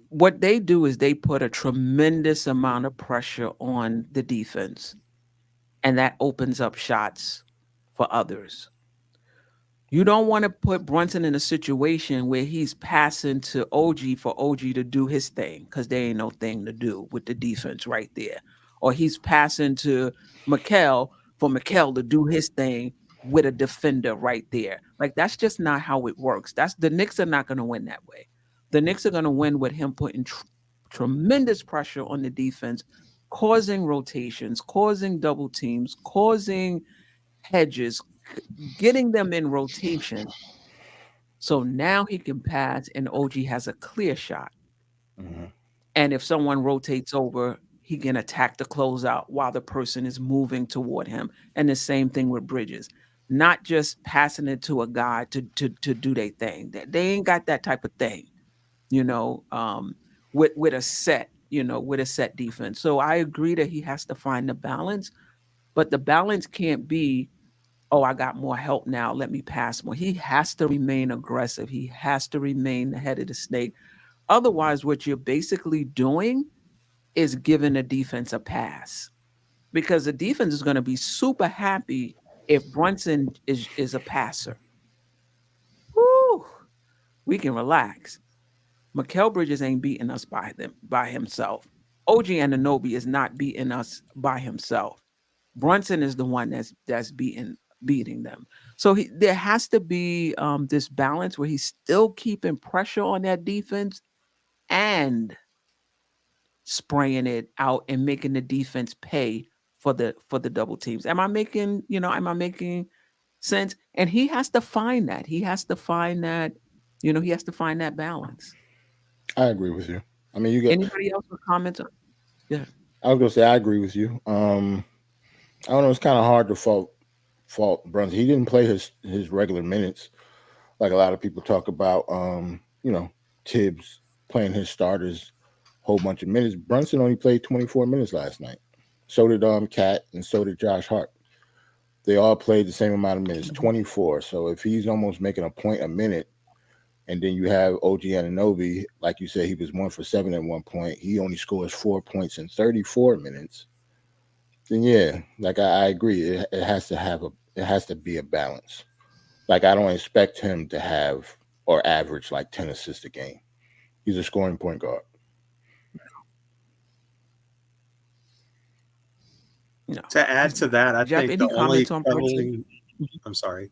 Speaker 3: What they do is they put a tremendous amount of pressure on the defense, and that opens up shots for others. You don't want to put Brunson in a situation where he's passing to OG for OG to do his thing because there ain't no thing to do with the defense right there. Or he's passing to Mikal for Mikal to do his thing with a defender right there. Like, that's just not how it works. The Knicks are not going to win that way. The Knicks are going to win with him putting tremendous pressure on the defense, causing rotations, causing double teams, causing hedges, getting them in rotation. So now he can pass and OG has a clear shot.
Speaker 4: Mm-hmm.
Speaker 3: And if someone rotates over, he can attack the closeout while the person is moving toward him. And the same thing with Bridges. Not just passing it to a guy to do their thing. They ain't got that type of thing, with a set defense. So I agree that he has to find the balance, but the balance can't be, oh, I got more help now, let me pass more. He has to remain aggressive. He has to remain the head of the snake. Otherwise, what you're basically doing is giving the defense a pass, because the defense is going to be super happy if Brunson is a passer. Woo, we can relax. Mikal Bridges ain't beating us by himself. OG Anunoby is not beating us by himself. Brunson is the one that's beating them. So there has to be this balance where he's still keeping pressure on that defense and spraying it out and making the defense pay for the double teams. Am I making sense? And he has to find that. He has to find that, he has to find that balance.
Speaker 4: I agree with you. I mean, you get.
Speaker 3: Anybody else with comments? Yeah.
Speaker 4: I was gonna say I agree with you. I don't know. It's kind of hard to fault Brunson. He didn't play his regular minutes like a lot of people talk about. Tibbs playing his starters whole bunch of minutes. Brunson only played 24 minutes last night. So did Cat, and so did Josh Hart. They all played the same amount of minutes, 24. So if he's almost making a point a minute, and then you have OG Anunoby, like you said, he was 1 for 7 at one point. He only scores 4 points in 34 minutes. Then yeah, like I agree. It has to be a balance. Like I don't expect him to have or average like 10 assists a game. He's a scoring point guard.
Speaker 6: No. To add to that, I
Speaker 3: Geoff,
Speaker 6: think the only troubling, I'm sorry,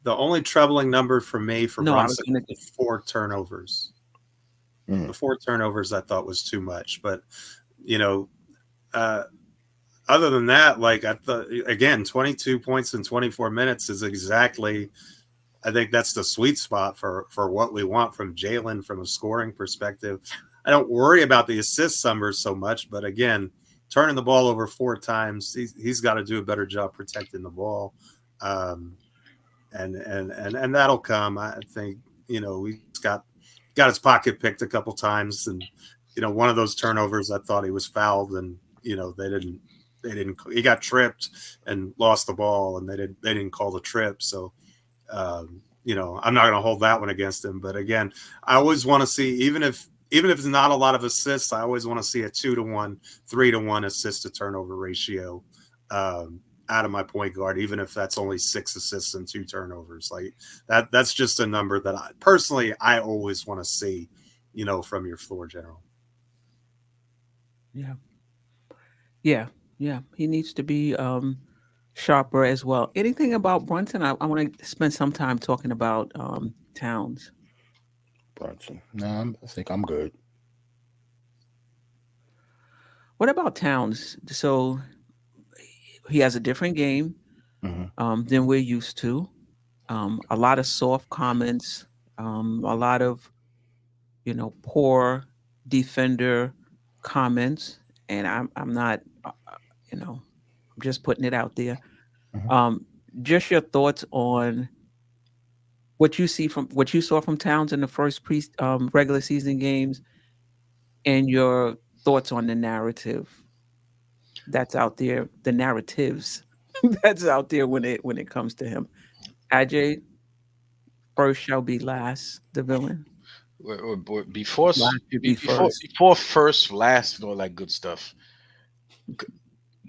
Speaker 6: the only troubling number for me for Brunson is the 4 turnovers. The 4 turnovers I thought was too much, but other than that, like I thought, again, 22 points in 24 minutes is exactly. I think that's the sweet spot for what we want from Jalen from a scoring perspective. I don't worry about the assist numbers so much, but again, turning the ball over 4 times, he's got to do a better job protecting the ball, and that'll come. I think he's got his pocket picked a couple times, and one of those turnovers I thought he was fouled, and they didn't. He got tripped and lost the ball, and they didn't call the trip. So, I'm not going to hold that one against him. But again, I always want to see, even if it's not a lot of assists, I always want to see a 2-to-1, 3-to-1 assist to turnover ratio out of my point guard, even if that's only 6 assists and 2 turnovers. Like that's just a number that I always want to see, from your floor general.
Speaker 3: Yeah, he needs to be sharper as well. Anything about Brunson? I want to spend some time talking about Towns.
Speaker 4: Brunson. No, I think I'm good.
Speaker 3: What about Towns? So he has a different game than we're used to. A lot of soft comments, a lot of poor defender comments, and I'm not. I'm just putting it out there. Just your thoughts on what you saw from Towns in the first regular season games, and your thoughts on the narrative that's out there, the narratives that's out there when it comes to him. Ajay, first shall be last, the villain.
Speaker 5: Before first, last, and all that good stuff.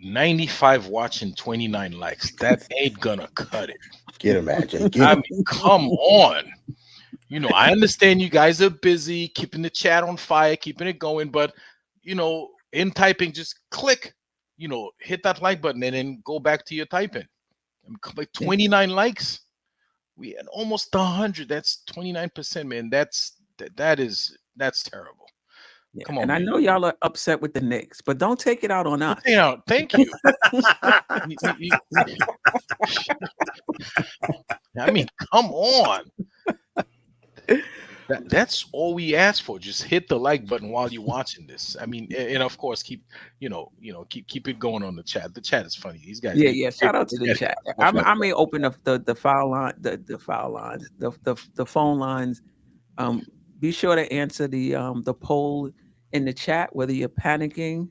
Speaker 5: 95 watching, 29 likes. That ain't gonna cut it.
Speaker 4: Get him, Ajay.
Speaker 5: I mean, come on. I understand you guys are busy keeping the chat on fire, keeping it going, but in typing, just click, hit that like button and then go back to your typing. Like 29 likes. We had almost 100. That's 29%, man. That's terrible.
Speaker 3: Yeah.
Speaker 5: Come on,
Speaker 3: and
Speaker 5: man.
Speaker 3: I know y'all are upset with the Knicks, but don't take it out on us.
Speaker 5: Thank you. I mean, come on. That's all we ask for. Just hit the like button while you're watching this. I mean, and of course, keep it going on the chat. The chat is funny. These guys.
Speaker 3: Yeah. Shout out to the chat. I may open up the foul line, the foul lines, the phone lines. Be sure to answer the poll in the chat, whether you're panicking.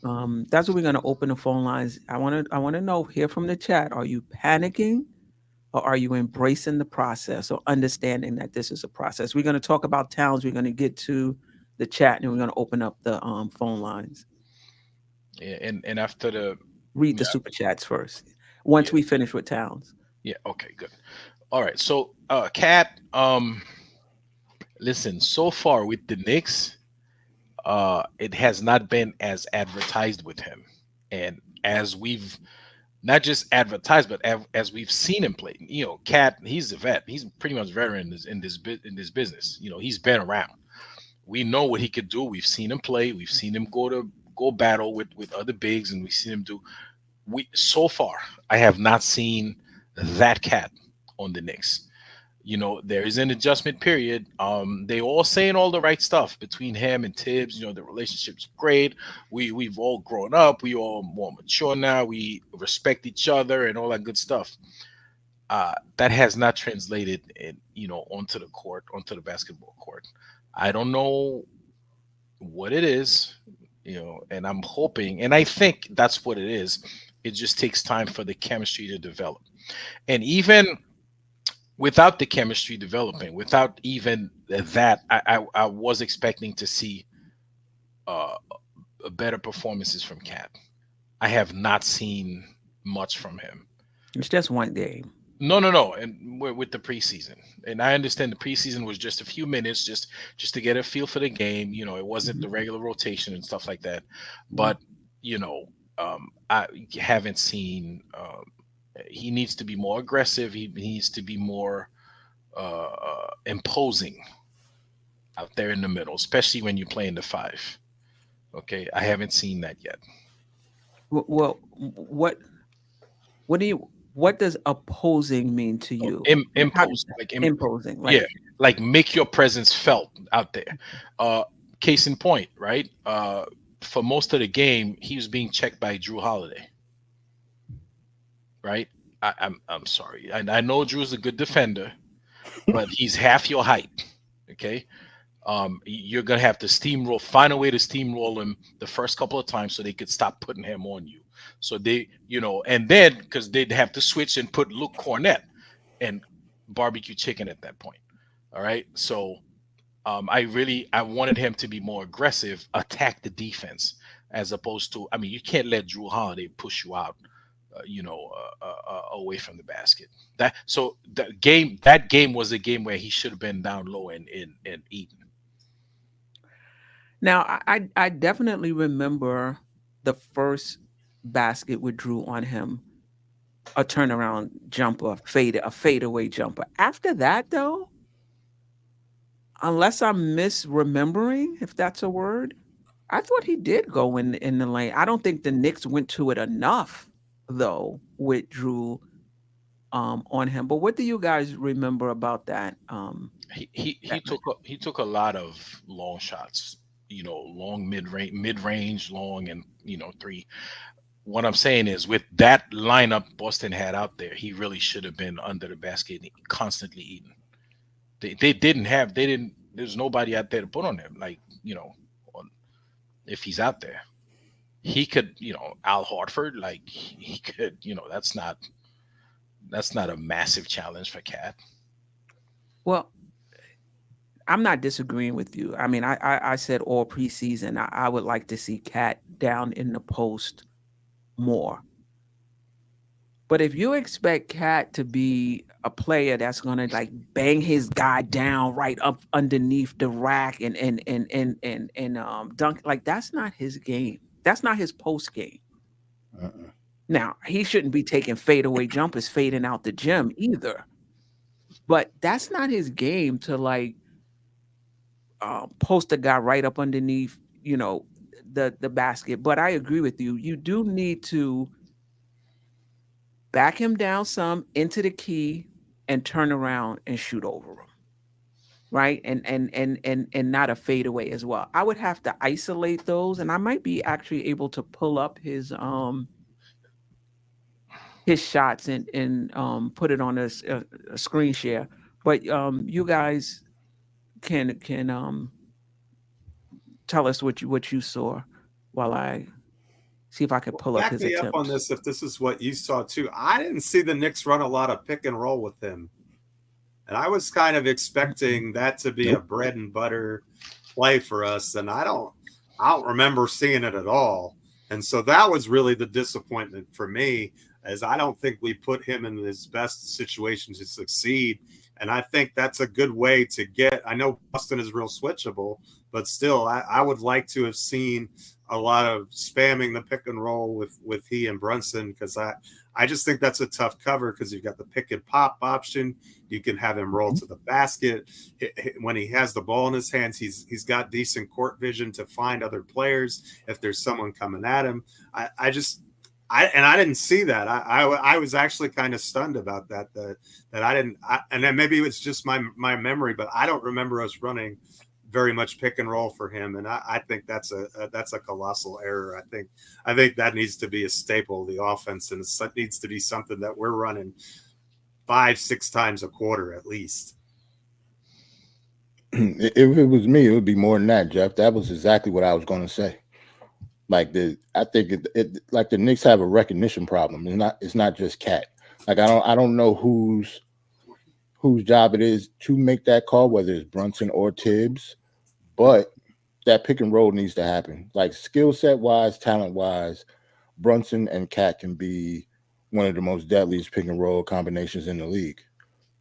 Speaker 3: That's what we're going to open the phone lines. I want to hear from the chat. Are you panicking, or are you embracing the process, or understanding that this is a process? We're going to talk about Towns. We're going to get to the chat, and we're going to open up the phone lines.
Speaker 5: Yeah, and after
Speaker 3: read the super chats first. Once we finish with Towns.
Speaker 5: Yeah. Okay. Good. All right. So, Kat, listen. So far with the Knicks, it has not been as advertised with him, and as we've not just advertised, but as we've seen him play. Cat, he's a vet. He's pretty much veteran in this business. He's been around. We know what he could do. We've seen him play. We've seen him go battle with other bigs, and we've seen him do. so far I have not seen that cat on the Knicks. There is an adjustment period. They all saying all the right stuff between him and Tibbs. The relationship's great. We've all grown up. We all more mature now. We respect each other and all that good stuff. That has not translated onto the court, onto the basketball court. I don't know what it is, and I'm hoping, and I think that's what it is. It just takes time for the chemistry to develop. And even without the chemistry developing, without even that, I was expecting to see better performances from Cat. I have not seen much from him.
Speaker 3: It's just one game.
Speaker 5: No, and we're with the preseason, and I understand the preseason was just a few minutes, just to get a feel for the game. It wasn't the regular rotation and stuff like that. But I haven't seen. He needs to be more aggressive. He needs to be more imposing out there in the middle, especially when you play in the 5. Okay, I haven't seen that yet.
Speaker 3: Well, what does opposing mean to you?
Speaker 5: Imposing, like like make your presence felt out there. Case in point, right? For most of the game, he was being checked by Jrue Holiday. Right? I'm sorry. I know Drew's a good defender, but he's half your height. Okay. You're gonna have to find a way to steamroll him the first couple of times so they could stop putting him on you. So they, and then because they'd have to switch and put Luke Cornett and barbecue chicken at that point. All right. So I wanted him to be more aggressive, attack the defense, as opposed to, you can't let Jrue Holiday push you out, away from the basket. That game was a game where he should have been down low and eaten.
Speaker 3: Now, I definitely remember the first basket with Jrue on him, a turnaround jumper, a fadeaway jumper. After that, though, unless I'm misremembering, if that's a word, I thought he did go in the lane. I don't think the Knicks went to it enough, though, with Jrue on him. But what do you guys remember about that?
Speaker 5: He took a lot of long shots, long mid-range, long, and 3. What I'm saying is, with that lineup Boston had out there, he really should have been under the basket, constantly eating. There's nobody out there to put on him. If he's out there, he could, Al Horford, he could, that's not a massive challenge for Cat.
Speaker 3: Well, I'm not disagreeing with you. I said all preseason, I would like to see Cat down in the post more. But if you expect Cat to be a player that's gonna bang his guy down right up underneath the rack and dunk, that's not his game. That's not his post game. Now, he shouldn't be taking fadeaway jumpers, fading out the gym either. But that's not his game to post a guy right up underneath, the basket. But I agree with you. You do need to back him down some into the key and turn around and shoot over him. Right? And not a fadeaway as well. I would have to isolate those, and I might be actually able to pull up his shots and put it on a screen share. But you guys can tell us what you saw while I see if I could pull up his attempts.
Speaker 6: Back me up on this if this is what you saw too. I didn't see the Knicks run a lot of pick and roll with him. And I was kind of expecting that to be a bread and butter play for us. And I don't remember seeing it at all. And so that was really the disappointment for me, as I don't think we put him in his best situation to succeed. And I think that's a good way to get, I know Boston is real switchable, but still, I would like to have seen a lot of spamming the pick and roll with he and Brunson, because I just think that's a tough cover, because you've got the pick and pop option. You can have him roll to the basket. When he has the ball in his hands, he's got decent court vision to find other players if there's someone coming at him. I didn't see that. I was actually kind of stunned about that. That I didn't. And then maybe it's just my memory, but I don't remember us running very much pick and roll for him. And I think that's a colossal error. I think that needs to be a staple of the offense, and it needs to be something that we're running 5-6 times a quarter at least.
Speaker 4: If it was me, it would be more than that, Jeff. That was exactly what I was going to say. Like I think like the Knicks have a recognition problem. It's not just Cat. Like I don't know whose job it is to make that call, whether it's Brunson or Tibbs, but that pick and roll needs to happen. Like skill set wise, talent wise, Brunson and Cat can be one of the most deadliest pick and roll combinations in the league.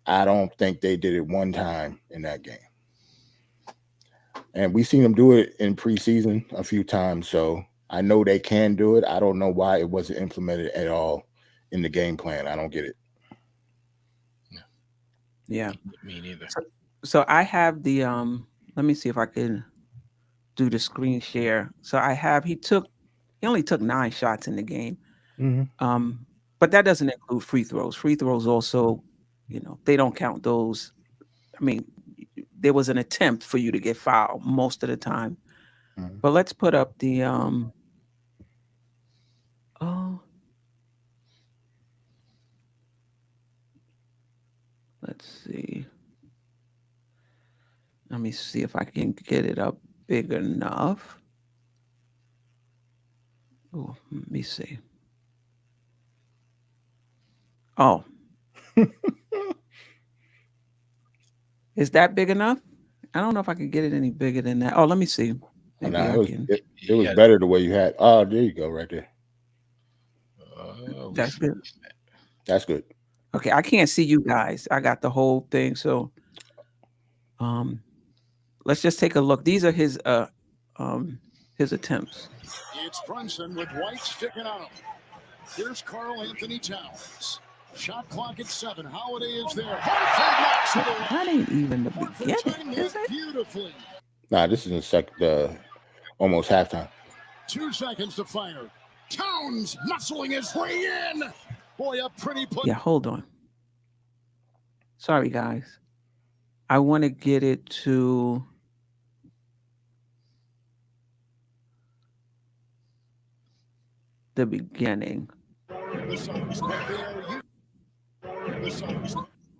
Speaker 4: I don't think they did it one time in that game. And we've seen them do it in preseason a few times, so I know they can do it. I don't know why it wasn't implemented at all in the game plan. I don't get it.
Speaker 3: Yeah.
Speaker 5: Me neither.
Speaker 3: So I have the let me see if I can do the screen share. So I have he only took 9 shots in the game.
Speaker 4: Mm-hmm.
Speaker 3: But that doesn't include free throws. Free throws also, they don't count those. I mean, there was an attempt for you to get fouled most of the time.
Speaker 4: Mm-hmm.
Speaker 3: But let's put up the let's see. Let me see if I can get it up big enough. Oh, let me see. Oh. Is that big enough? I don't know if I can get it any bigger than that. Oh, let me see. Maybe
Speaker 4: it was better the way you had. Oh, there you go, right there.
Speaker 3: That's good.
Speaker 4: That's good.
Speaker 3: Okay, I can't see you guys. I got the whole thing. So let's just take a look. These are his attempts.
Speaker 1: It's Brunson with White sticking out. Here's Karl Anthony Towns. Shot clock at 7. Holiday is there.
Speaker 3: That ain't even the beginning, is it?
Speaker 1: Beautifully.
Speaker 4: Nah, this is the second, almost halftime.
Speaker 1: 2 seconds to fire. Towns muscling his way in. Boy, a pretty put.
Speaker 3: Yeah, hold on. Sorry, guys. I want to get it to the beginning.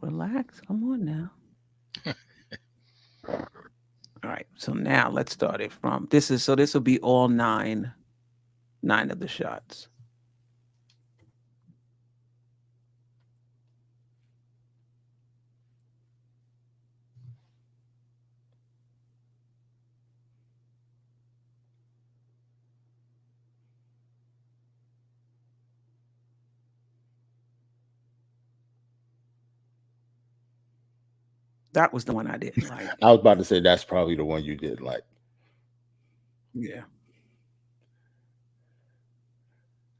Speaker 3: Relax. Come on now. All right. So now let's start it from this will be all 9 of the shots. That was the one I didn't like.
Speaker 4: I was about to say that's probably the one you didn't like.
Speaker 3: Yeah.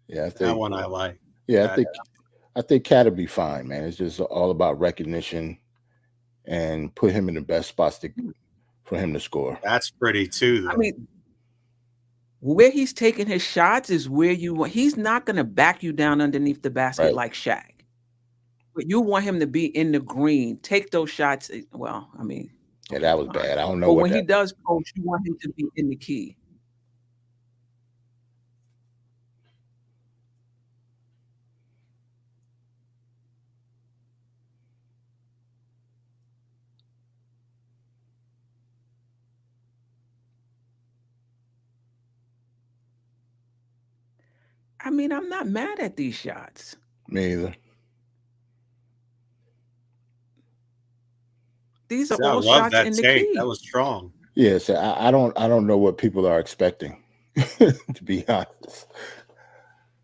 Speaker 4: Yeah, I think
Speaker 6: That one I like.
Speaker 4: Yeah, I think Cat will be fine, man. It's just all about recognition and put him in the best spots for him to score.
Speaker 6: That's pretty too, though.
Speaker 3: I mean, where he's taking his shots is where you want. He's not going to back you down underneath the basket like Shaq. But you want him to be in the green, take those shots. Well, I mean,
Speaker 4: yeah, that was bad. I don't know.
Speaker 3: But when he does post, you want him to be in the key. I mean, I'm not mad at these shots.
Speaker 4: Me either.
Speaker 3: These are all shots in the key.
Speaker 6: That was strong.
Speaker 4: Yes, I don't know what people are expecting, to be honest.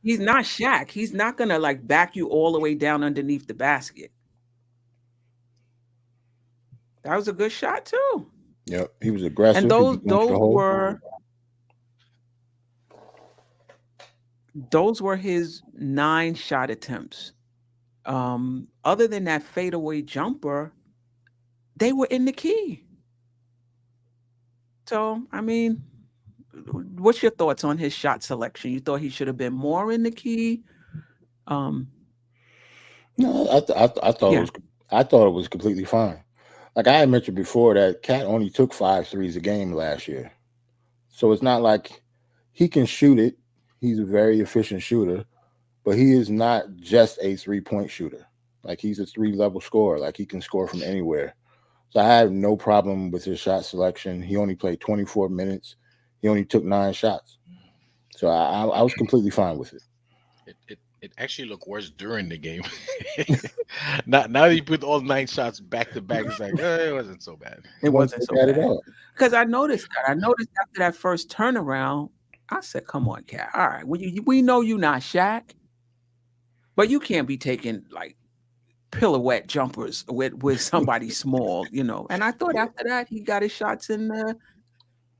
Speaker 3: He's not Shaq. He's not gonna like back you all the way down underneath the basket. That was a good shot too.
Speaker 4: Yep, he was aggressive.
Speaker 3: And those were his 9 shot attempts. Other than that fadeaway jumper, they were in the key. So, I mean, what's your thoughts on his shot selection? You thought he should have been more in the key?
Speaker 4: No, I thought
Speaker 3: Yeah.
Speaker 4: I thought it was completely fine. Like I had mentioned before, that Cat only took 5 threes a game last year, so it's not like he can shoot it. He's a very efficient shooter, but he is not just a 3-point shooter. Like he's a 3-level scorer. Like he can score from anywhere. So I have no problem with his shot selection. He only played 24 minutes. He only took 9 shots. So I was completely fine with it.
Speaker 5: It actually looked worse during the game. now that you put all 9 shots back to back, it's like it wasn't so bad.
Speaker 3: It wasn't so bad
Speaker 4: at all.
Speaker 3: Because I noticed that. I noticed after that first turnaround, I said, "Come on, Cat. All right, we know you're not Shaq, but you can't be taking like pirouette jumpers with somebody small, you know." And I thought after that he got his shots in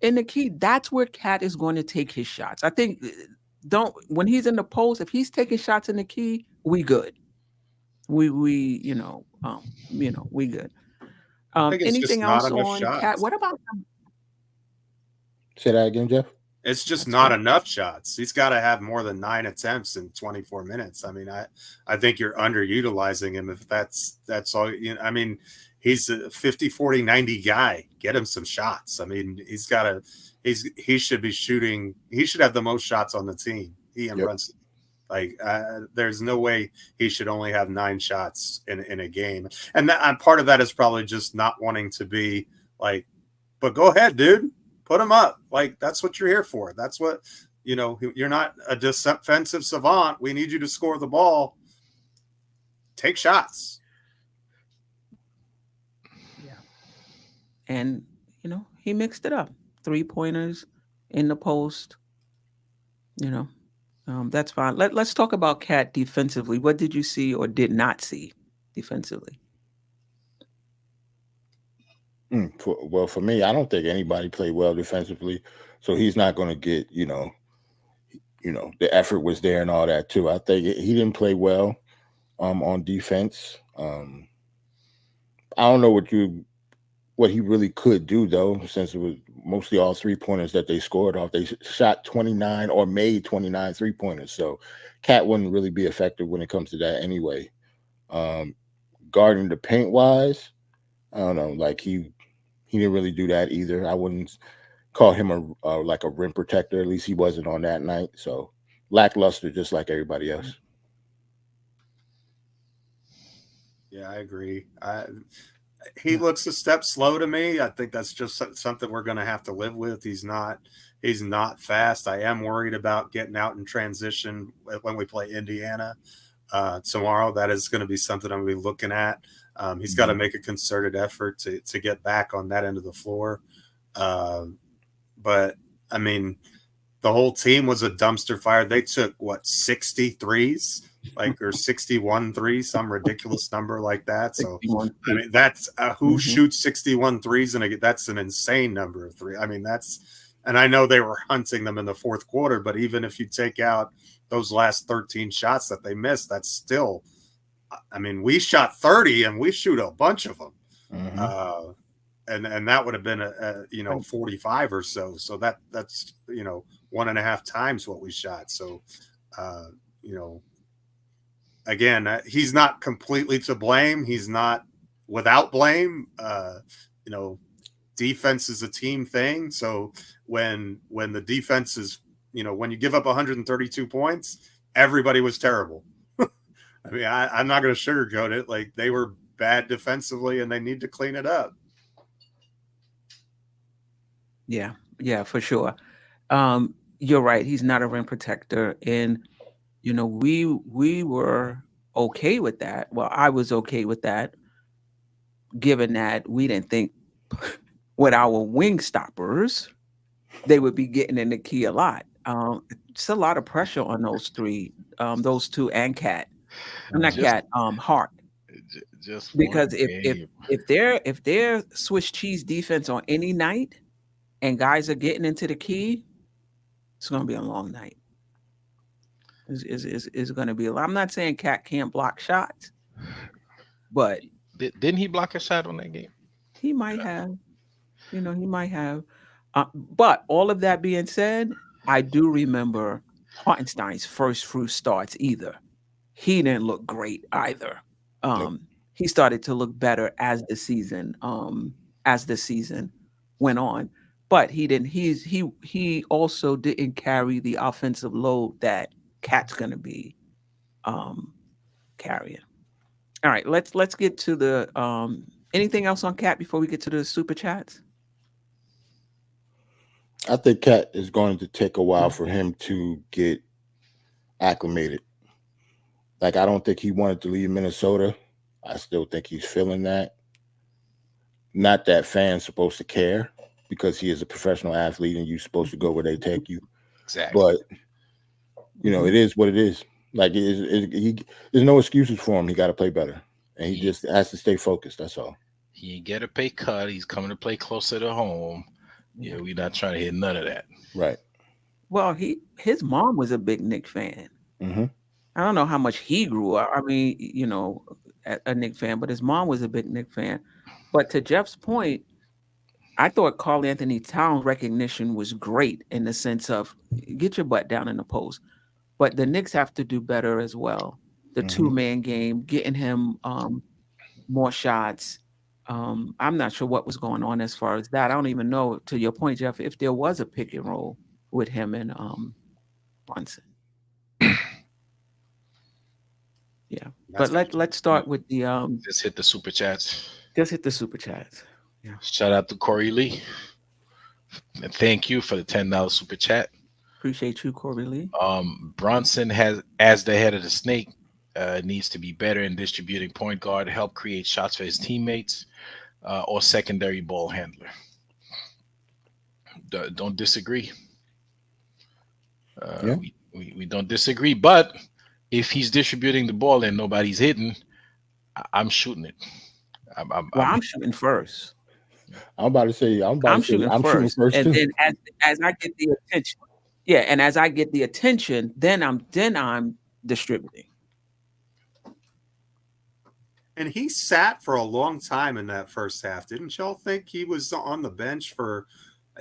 Speaker 3: the key. That's where Cat is going to take his shots. I think when he's in the post, if he's taking shots in the key, we good. We we good.
Speaker 6: I think it's
Speaker 3: Anything
Speaker 6: just not
Speaker 3: else
Speaker 6: enough
Speaker 3: on
Speaker 6: shots.
Speaker 3: Cat? What about
Speaker 4: Say that again, Geoff.
Speaker 6: It's just
Speaker 3: That's
Speaker 6: not
Speaker 3: right.
Speaker 6: enough shots. He's got to have more than 9 attempts in 24 minutes. I mean, I think you're underutilizing him if that's all. You know, I mean, he's a 50, 40, 90 guy. Get him some shots. I mean, he should be shooting. He should have the most shots on the team. He and Brunson. Like, there's no way he should only have 9 shots in a game. And part of that is probably just not wanting to be like, but go ahead, dude. Put him up. Like, that's what you're here for. That's what, you're not a defensive savant. We need you to score the ball. Take shots.
Speaker 3: Yeah. And, he mixed it up. 3-pointers in the post. That's fine. Let's talk about Cat defensively. What did you see or did not see defensively?
Speaker 4: For me, I don't think anybody played well defensively, so he's not going to get, the effort was there and all that too. I think he didn't play well on defense. I don't know what he really could do though, since it was mostly all 3-pointers that they scored off. They shot 29 or made 29 3-pointers, so Cat wouldn't really be effective when it comes to that anyway. Guarding the paint wise, I don't know, like he didn't really do that either. I wouldn't call him like a rim protector. At least he wasn't on that night. So lackluster, just like everybody else.
Speaker 6: Yeah, I agree. He looks a step slow to me. I think that's just something we're going to have to live with. He's not fast. I am worried about getting out in transition when we play Indiana tomorrow. That is going to be something I'm going to be looking at. He's got to make a concerted effort to get back on that end of the floor. But I mean, the whole team was a dumpster fire. They took 60 threes, or 61 threes, some ridiculous number like that. So I mean, that's who shoots 61 threes, and that's an insane number of threes. I mean, and I know they were hunting them in the fourth quarter, but even if you take out those last 13 shots that they missed, that's still. I mean, we shot 30 and we shoot a bunch of them. And that would have been 45 or so. So that's 1.5 times what we shot. So, again, he's not completely to blame. He's not without blame. Defense is a team thing. So when the defense is, when you give up 132 points, everybody was terrible. I mean, I'm not going to sugarcoat it. Like, they were bad defensively and they need to clean it up.
Speaker 3: Yeah, for sure. You're right. He's not a rim protector. And, we were okay with that. Well, I was okay with that, given that we didn't think with our wing stoppers, they would be getting in the key a lot. It's a lot of pressure on those those two and Cat. I'm not Cat, Hart.
Speaker 5: Just
Speaker 3: Because if they're Swiss cheese defense on any night and guys are getting into the key, it's going to be a long night. It's going to be a lot. I'm not saying Cat can't block shots, but
Speaker 5: didn't he block a shot on that game?
Speaker 3: he might have. He might have. But all of that being said, I do remember Hartenstein's first few starts either. He didn't look great either. He started to look better as the season went on. But he also didn't carry the offensive load that Cat's gonna be carrying. All right, let's get to the anything else on Cat before we get to the super chats?
Speaker 4: I think Cat is going to take a while for him to get acclimated. Like, I don't think he wanted to leave Minnesota. I still think he's feeling that. Not that fans supposed to care because he is a professional athlete and you're supposed to go where they take you.
Speaker 5: Exactly.
Speaker 4: But, it is what it is. Like, there's no excuses for him. He got to play better. And he just has to stay focused. That's all.
Speaker 5: He get a pay cut. He's coming to play closer to home. Yeah, we're not trying to hit none of that.
Speaker 4: Right.
Speaker 3: Well, his mom was a big Knick fan.
Speaker 4: Mm-hmm.
Speaker 3: I don't know how much he grew up. I mean, a Knick fan, but his mom was a big Knick fan. But to Jeff's point, I thought Karl Anthony Towns' recognition was great in the sense of get your butt down in the post. But the Knicks have to do better as well. The two-man game, getting him more shots. I'm not sure what was going on as far as that. I don't even know, to your point, Jeff, if there was a pick and roll with him and Brunson. Yeah. But let's start with the
Speaker 5: Just hit the super chats.
Speaker 3: Just hit the super chats. Yeah.
Speaker 5: Shout out to Corey Lee. And thank you for the $10 super chat.
Speaker 3: Appreciate you, Corey Lee.
Speaker 5: Brunson has, as the head of the snake, needs to be better in distributing point guard, help create shots for his teammates, or secondary ball handler. Don't disagree. We don't disagree, but if he's distributing the ball and nobody's hitting, I'm shooting it.
Speaker 3: I'm shooting first.
Speaker 4: I'm about to say I'm shooting first
Speaker 3: and
Speaker 4: too.
Speaker 3: then as I get the attention, and as I get the attention, then I'm distributing.
Speaker 6: And he sat for a long time in that first half. Didn't y'all think he was on the bench for?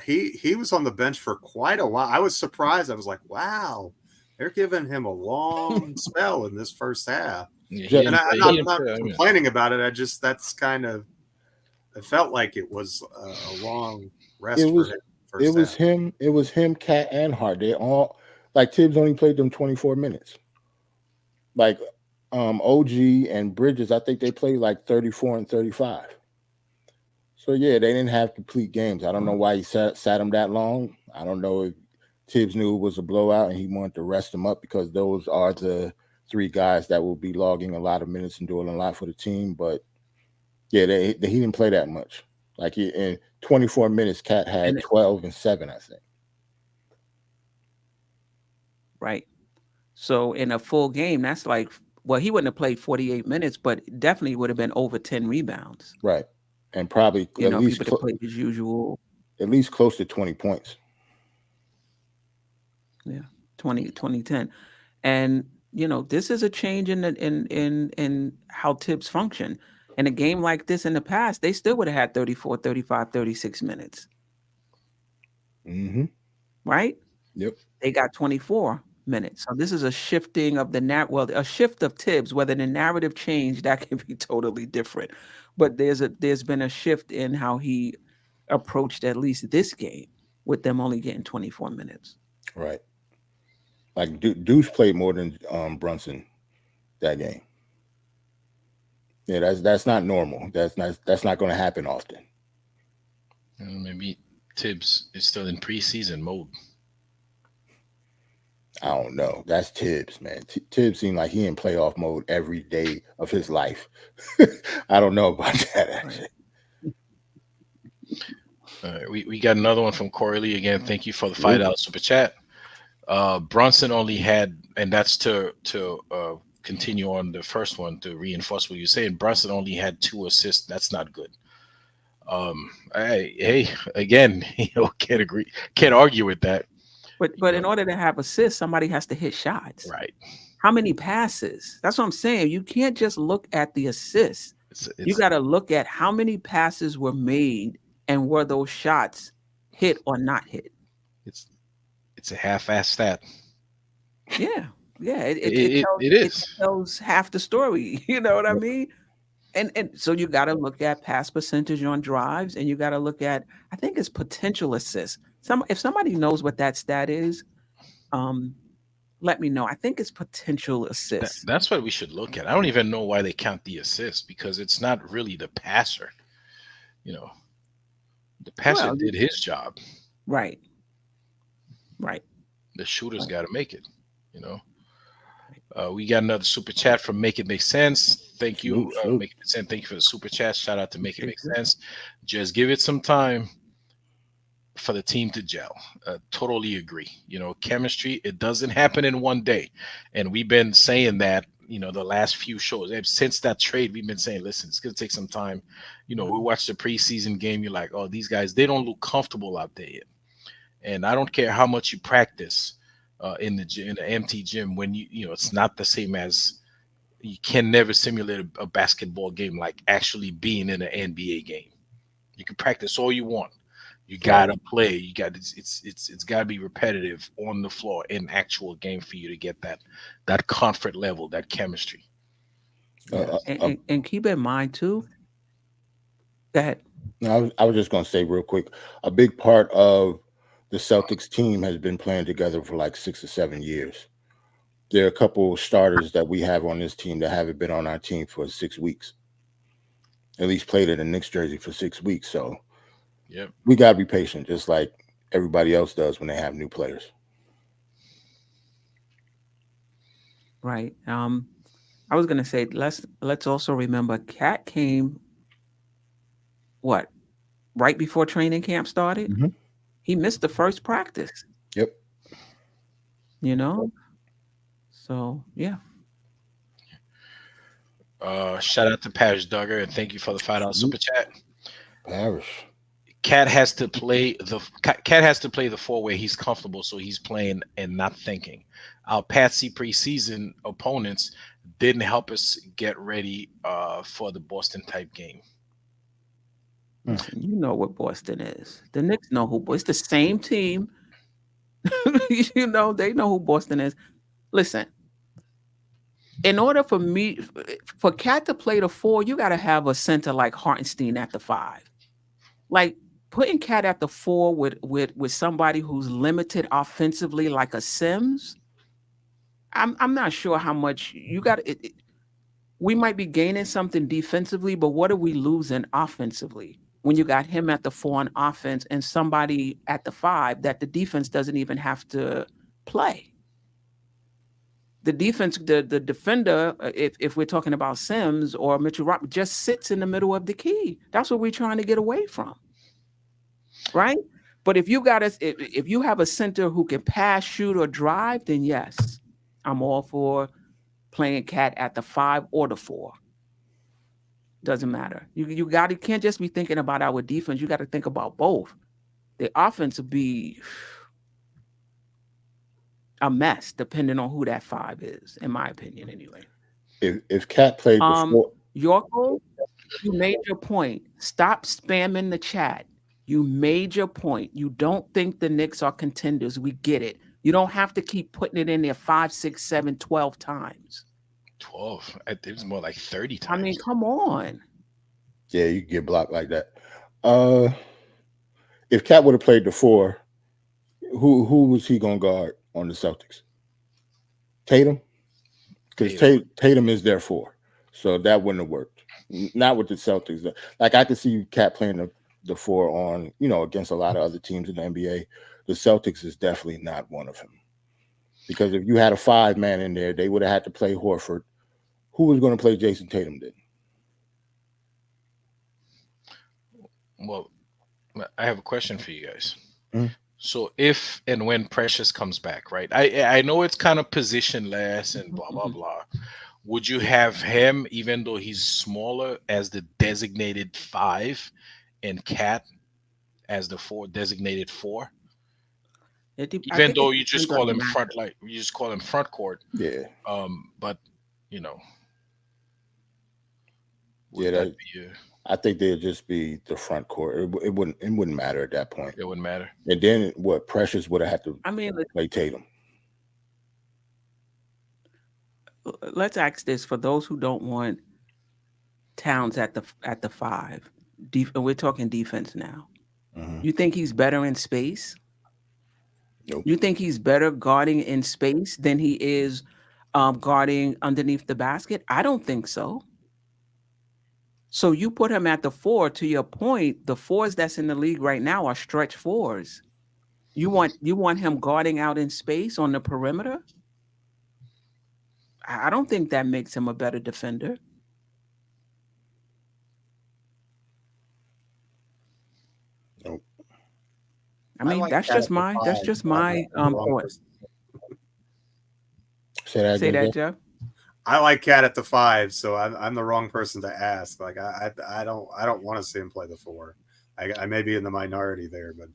Speaker 6: He was on the bench for quite a while. I was surprised. I was like, wow, they're giving him a long spell in this first half.
Speaker 5: Yeah,
Speaker 6: and I'm not complaining about it. It felt like it was a long rest for him.
Speaker 4: It was him, Cat, and Hart. They all, like, Tibbs only played them 24 minutes. Like, OG and Bridges, I think they played like 34 and 35. So yeah, they didn't have complete games. I don't know why he sat them that long. I don't know if Tibbs knew it was a blowout and he wanted to rest them up because those are the three guys that will be logging a lot of minutes and doing a lot for the team. But yeah, he didn't play that much. Like, in 24 minutes, Cat had 12 and 7, I think.
Speaker 3: Right. So in a full game, that's like, well, he wouldn't have played 48 minutes, but definitely would have been over 10 rebounds.
Speaker 4: Right. And probably
Speaker 3: he would have played his usual.
Speaker 4: At least close to 20 points.
Speaker 3: Yeah, 10. And, this is a change in how Tibbs function. In a game like this in the past, they still would have had 34, 35, 36 minutes.
Speaker 4: Mm-hmm.
Speaker 3: Right?
Speaker 4: Yep.
Speaker 3: They got 24 minutes. So this is a shifting of a shift of Tibbs. Whether the narrative changed, that can be totally different. But there's been a shift in how he approached at least this game, with them only getting 24 minutes.
Speaker 4: Right. Like, Deuce played more than Brunson that game. Yeah, that's not normal. That's not going to happen often.
Speaker 5: Maybe Tibbs is still in preseason mode.
Speaker 4: I don't know. That's Tibbs, man. Tibbs seemed like he in playoff mode every day of his life. I don't know about that, actually.
Speaker 5: We got another one from Corey Lee again. Thank you for the $5 super chat. Brunson only had, and that's to continue on the first one to reinforce what you're saying. Brunson only had 2 assists. That's not good. Hey, again, can't argue with that.
Speaker 3: But in order to have assists, somebody has to hit shots.
Speaker 5: Right.
Speaker 3: How many passes? That's what I'm saying. You can't just look at the assists. You got to look at how many passes were made and were those shots hit or not hit.
Speaker 5: It's a half-assed stat.
Speaker 3: Yeah, yeah.
Speaker 5: It
Speaker 3: It
Speaker 5: is.
Speaker 3: tells half the story. You know what I mean? And so you got to look at pass percentage on drives, and you got to look at, I think it's potential assists. If somebody knows what that stat is, let me know. I think it's potential assists.
Speaker 5: That's what we should look at. I don't even know why they count the assist, because it's not really the passer. You know, the passer
Speaker 3: Well,
Speaker 5: did his job.
Speaker 3: right.
Speaker 5: The shooter's got to make it. You know, we got another super chat from Make It Make Sense. Thank you,
Speaker 4: Salute.
Speaker 5: Make It Make Sense. Thank you for the super chat. Shout out to Make It Make Sense. Just give it some time for the team to gel. Totally agree. You know, chemistry, it doesn't happen in one day, and we've been saying that. You know, the last few shows since that trade, we've been saying, listen, it's gonna take some time. You know, we watched the preseason game. You're like, oh, these guys, they don't look comfortable out there yet. And I don't care how much you practice in the gym, in the empty gym, when you know it's not the same as, you can never simulate a basketball game like actually being in an NBA game. You can practice all you want. You gotta play. You got it's gotta be repetitive on the floor in actual game for you to get that comfort level, that chemistry.
Speaker 3: And keep in mind too that
Speaker 4: I was just going to say real quick, a big part of the Celtics team has been playing together for like 6 or 7 years. There are a couple of starters that we have on this team that haven't been on our team for 6 weeks. At least played in a Knicks jersey for 6 weeks. So
Speaker 5: Yep.
Speaker 4: we got to be patient, just like everybody else does when they have new players.
Speaker 3: right. I was gonna say let's also remember Cat came right before training camp started.
Speaker 4: Mhm.
Speaker 3: He missed the first practice.
Speaker 4: Yep.
Speaker 3: You know, so yeah.
Speaker 5: Shout out to Parish Duggar, and thank you for the $5 super chat.
Speaker 4: Parish.
Speaker 5: Cat has to play the four where he's comfortable, so he's playing and not thinking. Our Patsy preseason opponents didn't help us get ready for the Boston type game.
Speaker 3: Listen, you know what Boston is. The Knicks know who. It's the same team. You know, they know who Boston is. Listen, in order for Cat to play the 4, you got to have a center like Hartenstein at the 5. Like putting Cat at the 4 with somebody who's limited offensively, like a Sims. I'm not sure how much you got. We might be gaining something defensively, but what are we losing offensively when you got him at the 4 on offense and somebody at the 5 that the defense doesn't even have to play? The defense, the defender, if we're talking about Sims or Mitchell Robinson, just sits in the middle of the key. That's what we're trying to get away from, right? But if you have a center who can pass, shoot, or drive, then yes, I'm all for playing Cat at the 5 or the 4. Doesn't matter. You can't just be thinking about our defense. You got to think about both. The offense will be a mess depending on who that 5 is, in my opinion, anyway.
Speaker 4: If Cat played before,
Speaker 3: Yorko, you made your point. Stop spamming the chat. You made your point. You don't think the Knicks are contenders. We get it. You don't have to keep putting it in there 5, 6, 7, 12 times.
Speaker 5: 12. It was more like 30 times.
Speaker 3: I mean, come on.
Speaker 4: Yeah, you get blocked like that. If Cat would have played the 4, who was he gonna guard on the Celtics? Tatum, because Tatum is their 4, so that wouldn't have worked. Not with the Celtics. Like I could see Cat playing the 4 on, against a lot of other teams in the NBA. The Celtics is definitely not one of them. Because if you had a 5-man in there, they would have had to play Horford. Who was going to play Jason Tatum then?
Speaker 5: Well, I have a question for you guys.
Speaker 4: Mm-hmm.
Speaker 5: So if and when Precious comes back, right? I know it's kind of positionless and blah, blah, blah. Would you have him, even though he's smaller, as the designated 5 and Cat as the 4 designated 4? Even though you just call him front court.
Speaker 4: Yeah.
Speaker 5: But Would
Speaker 4: Yeah,
Speaker 5: that be?
Speaker 4: I think they'd just be the front court. It wouldn't matter at that point.
Speaker 5: It wouldn't matter.
Speaker 4: And then what? Precious would have had to
Speaker 3: I mean,
Speaker 4: play Tatum.
Speaker 3: let's ask this for those who don't want Towns at the 5. We're talking defense now.
Speaker 4: Mhm.
Speaker 3: You think he's better in space?
Speaker 4: Nope.
Speaker 3: You think he's better guarding in space than he is guarding underneath the basket? I don't think so. So you put him at the 4. To your point, the 4s that's in the league right now are stretch 4s. You want him guarding out in space on the perimeter? I don't think that makes him a better defender.
Speaker 4: Nope.
Speaker 3: I mean,
Speaker 6: like
Speaker 3: that's
Speaker 6: Cat
Speaker 3: just
Speaker 6: at the
Speaker 3: my that's
Speaker 6: 5.
Speaker 3: just
Speaker 6: I'm
Speaker 3: my
Speaker 6: the wrong
Speaker 3: thought.
Speaker 6: person.
Speaker 4: Say that
Speaker 3: Say
Speaker 4: again,
Speaker 3: that, Jeff.
Speaker 6: I like Cat at the 5, so I'm the wrong person to ask. Like I don't want to see him play the 4. I may be in the minority there, but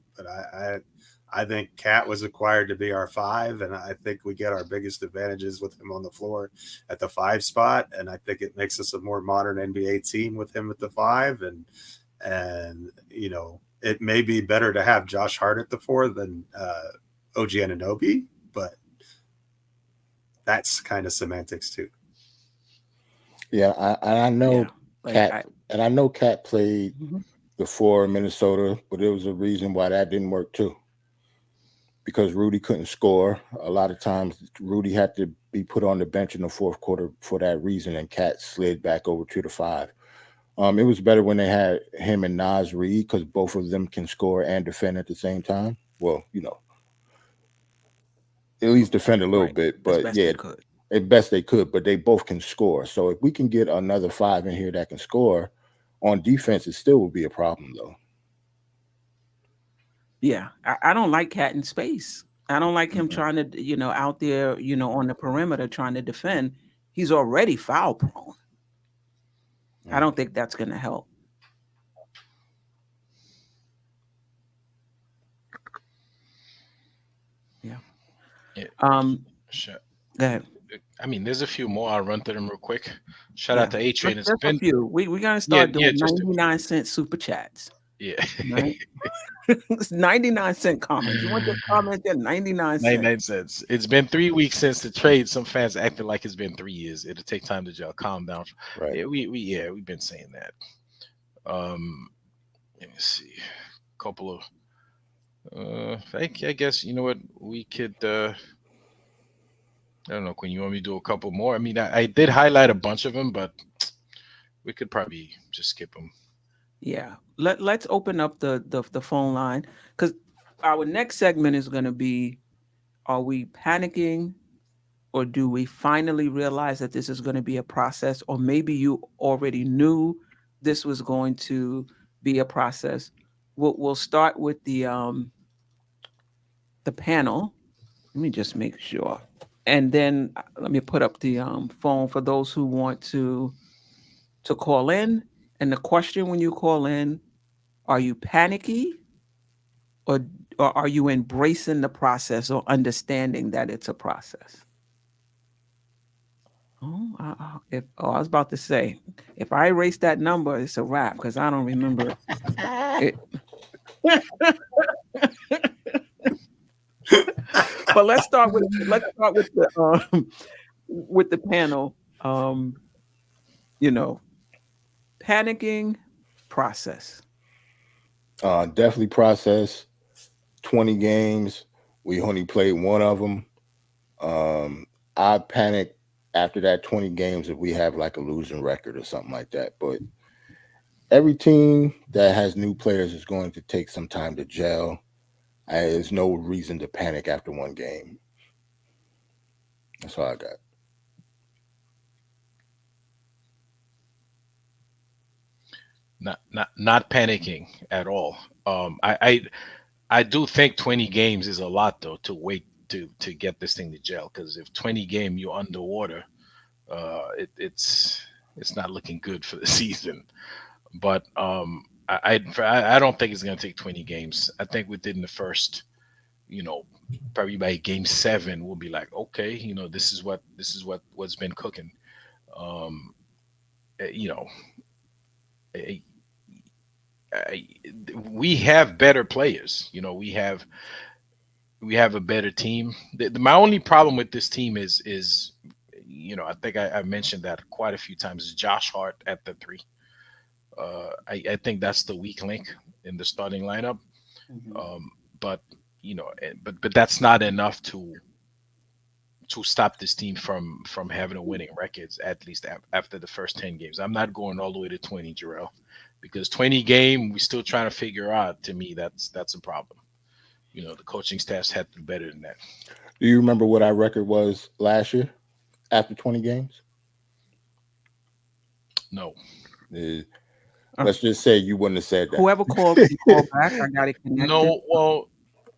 Speaker 6: I think Cat was acquired to be our 5, and I think we get our biggest advantages with him on the floor at the 5 spot, and I think it makes us a more modern NBA team with him at the 5, and you know, it may be better to have Josh Hart at the 4 than OG Anunoby, but that's kind of semantics too.
Speaker 4: Yeah, I know
Speaker 3: Yeah, like
Speaker 4: Cat played
Speaker 3: Mhm.
Speaker 4: the 4 in Minnesota, but there was a reason why that didn't work too. Because Rudy couldn't score. A lot of times Rudy had to be put on the bench in the fourth quarter for that reason, and Cat slid back over to the 5. It was better when they had him and Naz Reid because both of them can score and defend at the same time. Well, you know, at least defend a little
Speaker 3: Right.
Speaker 4: bit,
Speaker 3: As
Speaker 4: but
Speaker 3: best
Speaker 4: yeah,
Speaker 3: they could.
Speaker 4: at best they could, but they both can score. So if we can get another 5 in here that can score on defense, it still will be a problem though.
Speaker 3: Yeah, I don't like Cat in space. I don't like him
Speaker 4: Mhm.
Speaker 3: trying to, out there, on the perimeter trying to defend. He's already foul prone. I don't think that's going to help. Yeah.
Speaker 5: Sure.
Speaker 3: Go ahead.
Speaker 5: I mean, there's a few more. I'll run through them real quick. Shout out to A Train. It's
Speaker 3: Just a
Speaker 5: been
Speaker 3: few. We're going to start doing
Speaker 5: just
Speaker 3: 99-cent super chats.
Speaker 5: yeah.
Speaker 3: Right? It's 99-cent comments. You want to comment there? 99 cents.
Speaker 5: 99 cents. It's been 3 weeks since the trade. Some fans acting like it's been 3 years. It'll take time to gel. Calm down.
Speaker 4: Right.
Speaker 5: Yeah, we've been saying that. Let me see. A couple of I guess you know what we could I don't know, Quinn, you want me to do a couple more? I mean, I did highlight a bunch of them, but we could probably just skip them.
Speaker 3: Yeah. Let's open up the phone line because our next segment is going to be, are we panicking, or do we finally realize that this is going to be a process, or maybe you already knew this was going to be a process? We'll start with the panel. Let me just make sure. And then let me put up the phone for those who want to call in. And the question when you call in, are you panicky, or are you embracing the process or understanding that it's a process? I was about to say, if I erase that number, it's a wrap because I don't remember it. But let's start with the panel. Panicking, process.
Speaker 4: Definitely process. 20 games. We only played one of them. I panic after that 20 games if we have like a losing record or something like that. But every team that has new players is going to take some time to gel. There's no reason to panic after one game. That's all I got.
Speaker 5: Not panicking at all. I do think 20 games is a lot though to wait to get this thing to gel, because if 20 game you're underwater, it's not looking good for the season. But I don't think it's gonna take 20 games. I think within the first, probably by game 7, we'll be like, okay, this is what's been cooking. You know, we have better players. You know, we have a better team. My only problem with this team is you know, I think I mentioned that quite a few times, is Josh Hart at the 3. I think that's the weak link in the starting lineup. But you know, but that's not enough to stop this team from having a winning records, at least after the first 10 games. I'm not going all the way to 20, Jerrell, because 20 game we still trying to figure out. To me, that's a problem. You know, the coaching staffs had to do better than that.
Speaker 4: Do you remember what our record was last year after 20 games?
Speaker 5: No.
Speaker 4: Let's just say you wouldn't have said that.
Speaker 3: Whoever called, can call back. I got it connected.
Speaker 5: No, well,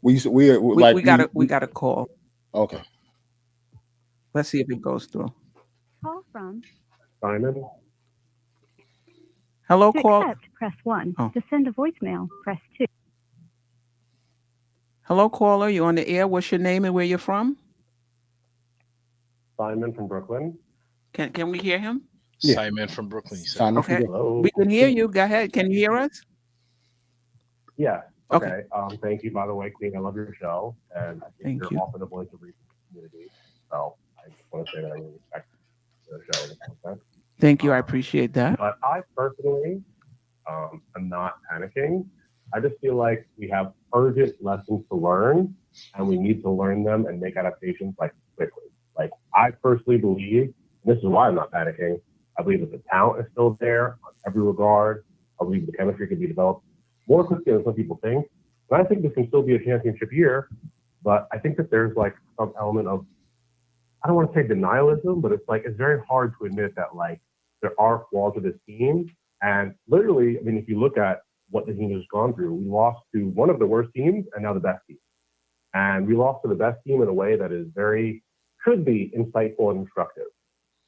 Speaker 3: we got a call.
Speaker 4: Okay.
Speaker 3: Let's see if it goes through.
Speaker 7: Call from
Speaker 8: Simon.
Speaker 3: Hello,
Speaker 7: to
Speaker 3: call.
Speaker 7: accept, press 1.
Speaker 3: Oh.
Speaker 7: To send a voicemail, press 2.
Speaker 3: Hello, caller. You on the air? What's your name and where you're from?
Speaker 8: Simon from Brooklyn.
Speaker 3: Can we hear him?
Speaker 4: Yeah.
Speaker 5: Simon from Brooklyn. He said.
Speaker 4: Simon
Speaker 3: Okay.
Speaker 4: from
Speaker 8: Hello.
Speaker 3: We can hear you. Go ahead. Can you hear us?
Speaker 8: Yeah.
Speaker 3: Okay.
Speaker 8: Okay. Thank you, by the way, Queen. I love your show, and I think
Speaker 3: Thank
Speaker 8: you're
Speaker 3: you.
Speaker 8: often a voice of reason in the community. So I just want to say that I really respect the show and the content.
Speaker 3: Thank you. I appreciate that.
Speaker 8: But I personally am not panicking. I just feel like we have urgent lessons to learn, and we need to learn them and make adaptations like quickly. Like I personally believe, and this is why I'm not panicking. I believe that the talent is still there on every regard. I believe the chemistry can be developed more quickly than some people think. And I think this can still be a championship year, but I think that there's like some element of, I don't want to say denialism, but it's like, it's very hard to admit that like there are flaws with this team. And literally, I mean, if you look at what the team has gone through, we lost to one of the worst teams and now the best team. And we lost to the best team in a way that is should be insightful and instructive.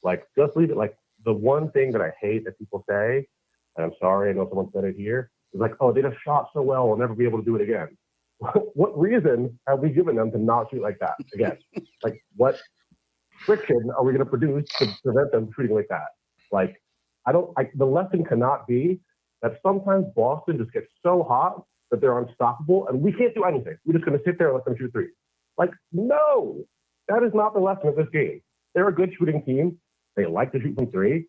Speaker 8: Like, just leave it. Like, the one thing that I hate that people say, and I'm sorry, I know someone said it here, is like, oh, they just shot so well, we'll never be able to do it again. What reason have we given them to not shoot like that again? Like, what friction are we going to produce to prevent them shooting like that? Like, the lesson cannot be that sometimes Boston just gets so hot that they're unstoppable and we can't do anything. We're just going to sit there and let them shoot threes. Like, no, that is not the lesson of this game. They're a good shooting team. They like to shoot from 3.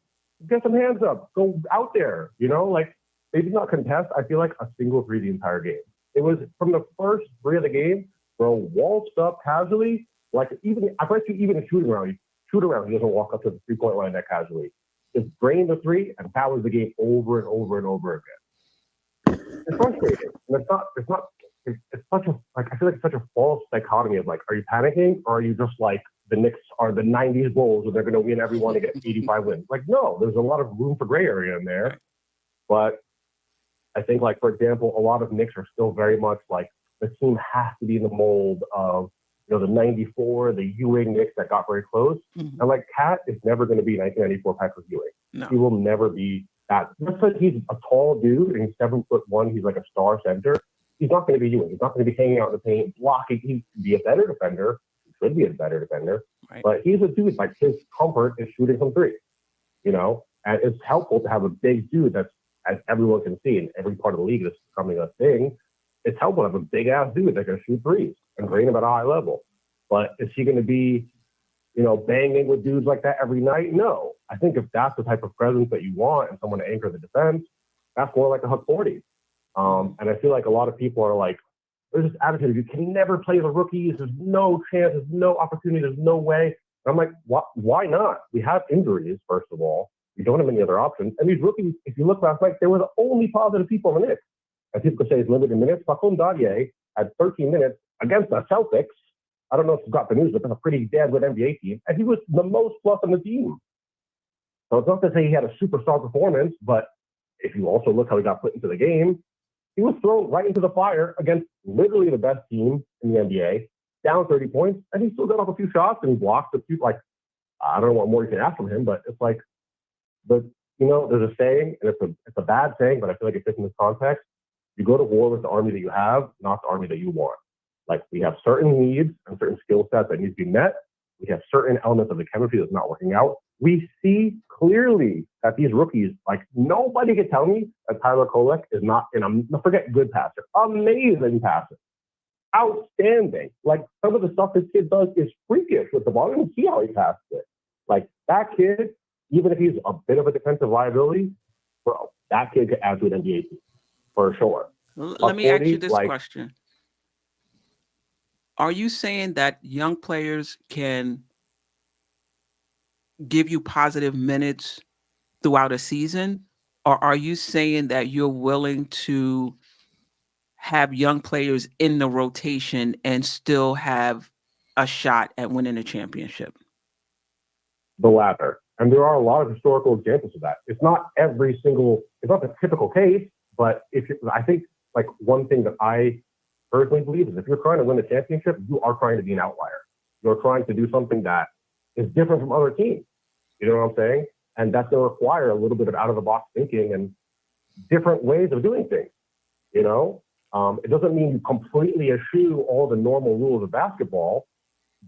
Speaker 8: Get some hands up. Go out there. You know, like, they did not contest, I feel like, a single 3 the entire game. It was from the first 3 of the game, bro, waltzed up casually. Like, even I bet you even a shoot around, he doesn't walk up to the 3-point line that casually. Just drain the 3 and powers the game over and over and over again. It's frustrating. And it's such a, like, I feel like it's such a false dichotomy of like, are you panicking or are you just like the Knicks are the 90s Bulls where they're going to win every one and get 85 wins? Like, no, there's a lot of room for gray area in there. But I think, like, for example, a lot of Knicks are still very much like the team has to be in the mold of, you know, the 94, the Ewing Knicks that got very close.
Speaker 3: Mm-hmm.
Speaker 8: And like, Cat is never going to be 1994 Patrick Ewing.
Speaker 3: No.
Speaker 8: He will never be that. Just because he's a tall dude and he's 7'1", he's like a star center. He's not going to be Ewing. He's not going to be hanging out in the paint, blocking. He can be a better defender. He should be a better defender.
Speaker 3: Right.
Speaker 8: But he's a dude, like, his comfort is shooting from 3, you know? And it's helpful to have a big dude that's, as everyone can see in every part of the league that's becoming a thing, it's helpful to have a big-ass dude that can shoot threes and drain them at a high level. But is he going to be, you know, banging with dudes like that every night? No. I think if that's the type of presence that you want and someone to anchor the defense, that's more like a Huck 40. And I feel like a lot of people are like, there's this attitude of you can never play the rookies. There's no chance. There's no opportunity. There's no way. And I'm like, why not? We have injuries, first of all. We don't have any other options. And these rookies, if you look last night, they were the only positive people in the Knicks. And people could say it's limited minutes. Facundo Dadier had 13 minutes against the Celtics. I don't know if you've got the news, but that's a pretty damn good NBA team. And he was the most plus on the team. So it's not to say he had a superstar performance, but if you also look how he got put into the game, he was thrown right into the fire against literally the best team in the NBA, down 30 points, and he still got off a few shots and he blocked a few. Like, I don't know what more you can ask from him, but it's like, but you know, there's a saying, and it's a bad saying, but I feel like it fits in this context. You go to war with the army that you have, not the army that you want. Like, we have certain needs and certain skill sets that need to be met. We have certain elements of the chemistry that's not working out. we see clearly that these rookies, like nobody can tell me that Tyler Kolek is not, and I'm forget good passer, amazing passer, outstanding. Like some of the stuff this kid does is freakish with the ball. You can see how he passes it. Like that kid, even if he's a bit of a defensive liability, bro, that kid could add to an NBA team for sure.
Speaker 3: Let me ask you this question. Are you saying that young players can give you positive minutes throughout a season? Or are you saying that you're willing to have young players in the rotation and still have a shot at winning a championship?
Speaker 8: The latter. And there are a lot of historical examples of that. It's not every single, it's not the typical case, but I think like one thing that I personally believe is if you're trying to win a championship, you are trying to be an outlier. You're trying to do something that is different from other teams. You know what I'm saying? And that's going to require a little bit of out of the box thinking and different ways of doing things. You know, it doesn't mean you completely eschew all the normal rules of basketball,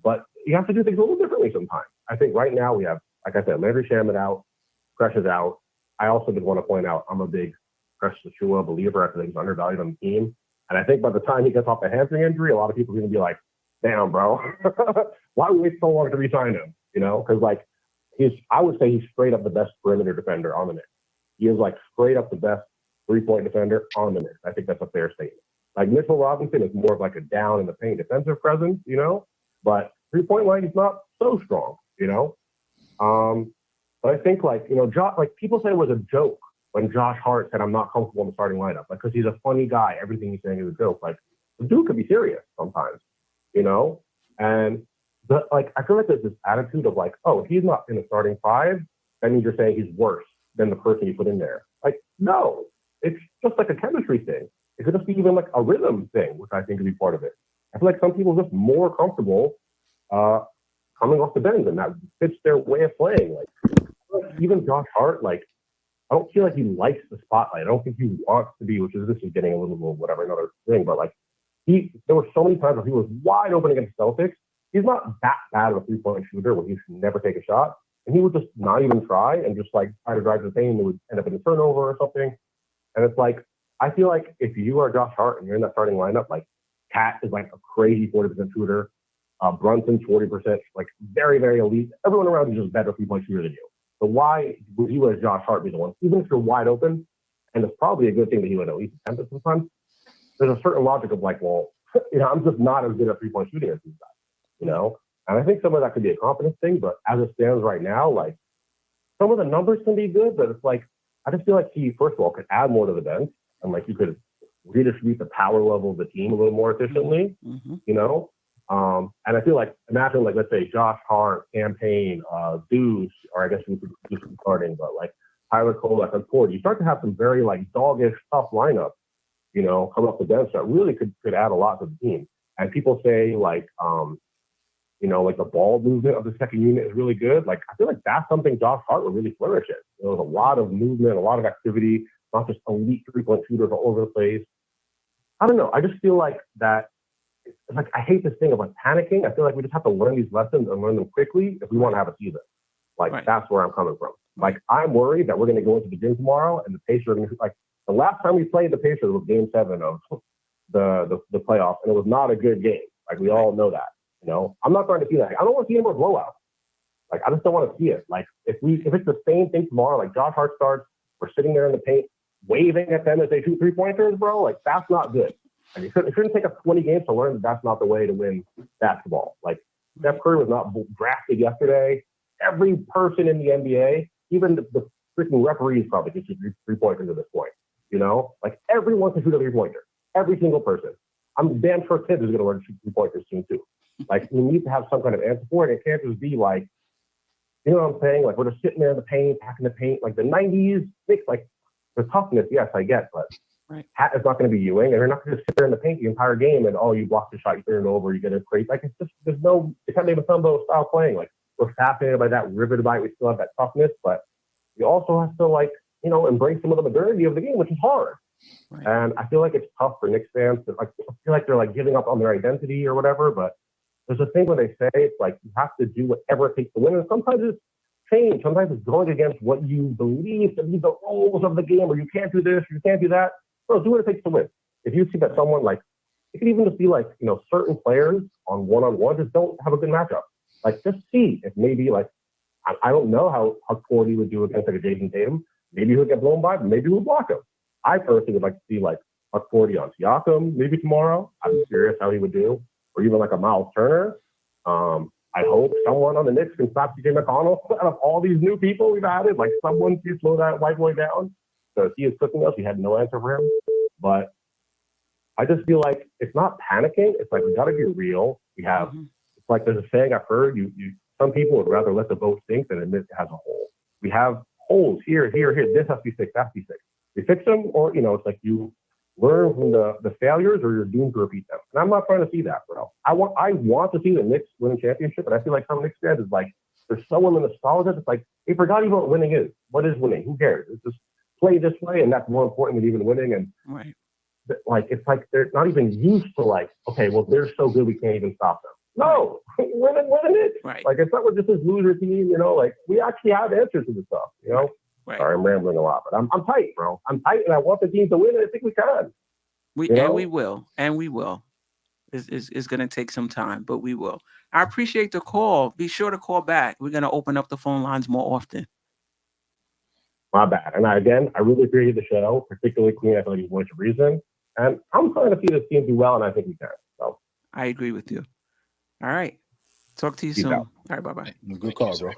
Speaker 8: but you have to do things a little differently sometimes. I think right now we have, like I said, Landry Shamet out, Crush is out. I also did want to point out I'm a big Crush Sachua believer. I think he's undervalued on the team. And I think by the time he gets off the hamstring injury, a lot of people are going to be like, damn, bro, why we wait so long to re-sign him? You know, because like I would say he's straight up the best perimeter defender on the Knicks. He is like straight up the best three-point defender on the Knicks. I think that's a fair statement. Like Mitchell Robinson is more of like a down in the paint defensive presence, you know, but three-point line, he's not so strong, you know. But I think like, you know, like people say it was a joke when Josh Hart said, I'm not comfortable in the starting lineup, like, because he's a funny guy. Everything he's saying is a joke. Like, the dude could be serious sometimes, you know? And like, I feel like there's this attitude of like, oh, if he's not in the starting five, that means you're saying he's worse than the person you put in there. Like, no, it's just like a chemistry thing. It could just be even like a rhythm thing, which I think could be part of it. I feel like some people are just more comfortable coming off the bench, and that fits their way of playing. Like even Josh Hart, like I don't feel like he likes the spotlight. I don't think he wants to be, this is getting a little whatever, another thing, but like there were so many times where he was wide open against the Celtics. He's not that bad of a three-point shooter where he should never take a shot. And he would just not even try and just like try to drive to the paint and it would end up in a turnover or something. And it's like, I feel like if you are Josh Hart and you're in that starting lineup, like Cat is like a crazy 40% shooter. Brunson's 40%, like very, very elite. Everyone around you is just better three-point shooter than you. So why would you as Josh Hart be the one? Even if you're wide open, and it's probably a good thing that he would at least attempt it sometimes, there's a certain logic of like, well, you know, I'm just not as good at three-point shooting as these guys, you know? And I think some of that could be a confidence thing, but as it stands right now, like some of the numbers can be good, but it's like, I just feel like he, first of all, could add more to the bench and like you could redistribute the power level of the team a little more efficiently, you know? And I feel like, imagine like, let's say Josh Hart, Campaign, Deuce, or I guess we could do some starting, but like Tyler Kolek and Ford, you start to have some very like doggish, tough lineup, you know, come off the bench that really could add a lot to the team. And people say like, you know, like the ball movement of the second unit is really good. Like, I feel like that's something Josh Hart would really flourish in. There was a lot of movement, a lot of activity, not just elite three-point shooters all over the place. I don't know. I just feel like that, like, I hate this thing of like panicking. I feel like we just have to learn these lessons and learn them quickly if we want to have a season. Like, that's where I'm coming from. Like, I'm worried that we're going to go into the gym tomorrow and the Pacers are going to, like, the last time we played the Pacers was game 7 of the playoffs, and it was not a good game. Like, we all know that. You know, I'm not trying to see that. I don't want to see any more blowouts. Like, I just don't want to see it. Like, if it's the same thing tomorrow, like Josh Hart starts, we're sitting there in the paint, waving at them as they shoot three-pointers, bro. Like, that's not good. And it shouldn't take us 20 games to learn that that's not the way to win basketball. Like, Steph Curry was not drafted yesterday. Every person in the NBA, even the freaking referees probably can shoot three-pointers at this point. You know, like everyone can shoot a three-pointer. Every single person. I'm damn sure Tibbs is going to learn to shoot three-pointers soon too. Like, we need to have some kind of answer for it. It can't just be like, you know what I'm saying? Like, we're just sitting there in the paint, packing the paint. Like the 90s, like the toughness, yes, I get, but Hat is not going to be Ewing, and they're not going to sit there in the paint the entire game and, oh, you block the shot, you turn it over, you get a crate. Like, it's just, it's kind of a Thumbo style playing. Like, we're fascinated by that, riveted by it. We still have that toughness, but you also have to, like, you know, embrace some of the modernity of the game, which is hard. And I feel like it's tough for Knicks fans to, like, I feel like they're like giving up on their identity or whatever, but there's a thing where they say it's like you have to do whatever it takes to win, and sometimes it's change. Sometimes it's going against what you believe to be the rules of the game, or you can't do this, you can't do that. Bro, do what it takes to win. If you see that someone like, it could even just be like, certain players on one-on-one just don't have a good matchup. Like, just see if maybe like, I don't know how Cordy would do against like a Jason Tatum. Maybe he'll get blown by, but maybe he'll block him. I personally would like to see like a Cordy on Siakam maybe tomorrow. I'm curious how he would do, or even like a Miles Turner. I hope someone on the Knicks can stop CJ McConnell out of all these new people we've added. Like, someone can slow that white boy down. So he is cooking us. We had no answer for him. But I just feel like it's not panicking. It's like, we got to be real. We have, it's like there's a saying I've heard, some people would rather let the boat sink than admit it has a hole. We have holes here. This has to be fixed. That has to be fixed. We fix them, or, it's like you learn from the failures, or you're doomed to repeat them. And I'm not trying to see that, bro. I want to see the Knicks win a championship, but I feel like some Knicks fans is like, there's someone in the nostalgia. It's like, they forgot even what winning is. What is winning? Who cares? It's just play this way, and that's more important than even winning. And
Speaker 3: right.
Speaker 8: Like, it's like they're not even used to like, okay, well, they're so good we can't even stop them. No, win it.
Speaker 3: Right.
Speaker 8: Like, it's not what this is loser team, like, we actually have answers to this stuff,
Speaker 3: Right.
Speaker 8: Sorry, I'm rambling a lot, but I'm tight, bro. I'm tight, and I want the team to win, and I think we can.
Speaker 3: We will. It's going to take some time, but we will. I appreciate the call. Be sure to call back. We're going to open up the phone lines more often.
Speaker 8: My bad. And I really appreciate the show, particularly Queen. I feel like he's voice of reason. And I'm trying to see this team do well, and I think we can. So
Speaker 3: I agree with you. All right. Talk to you soon.
Speaker 8: out.
Speaker 3: All right. Bye-bye.
Speaker 4: Good call, bro.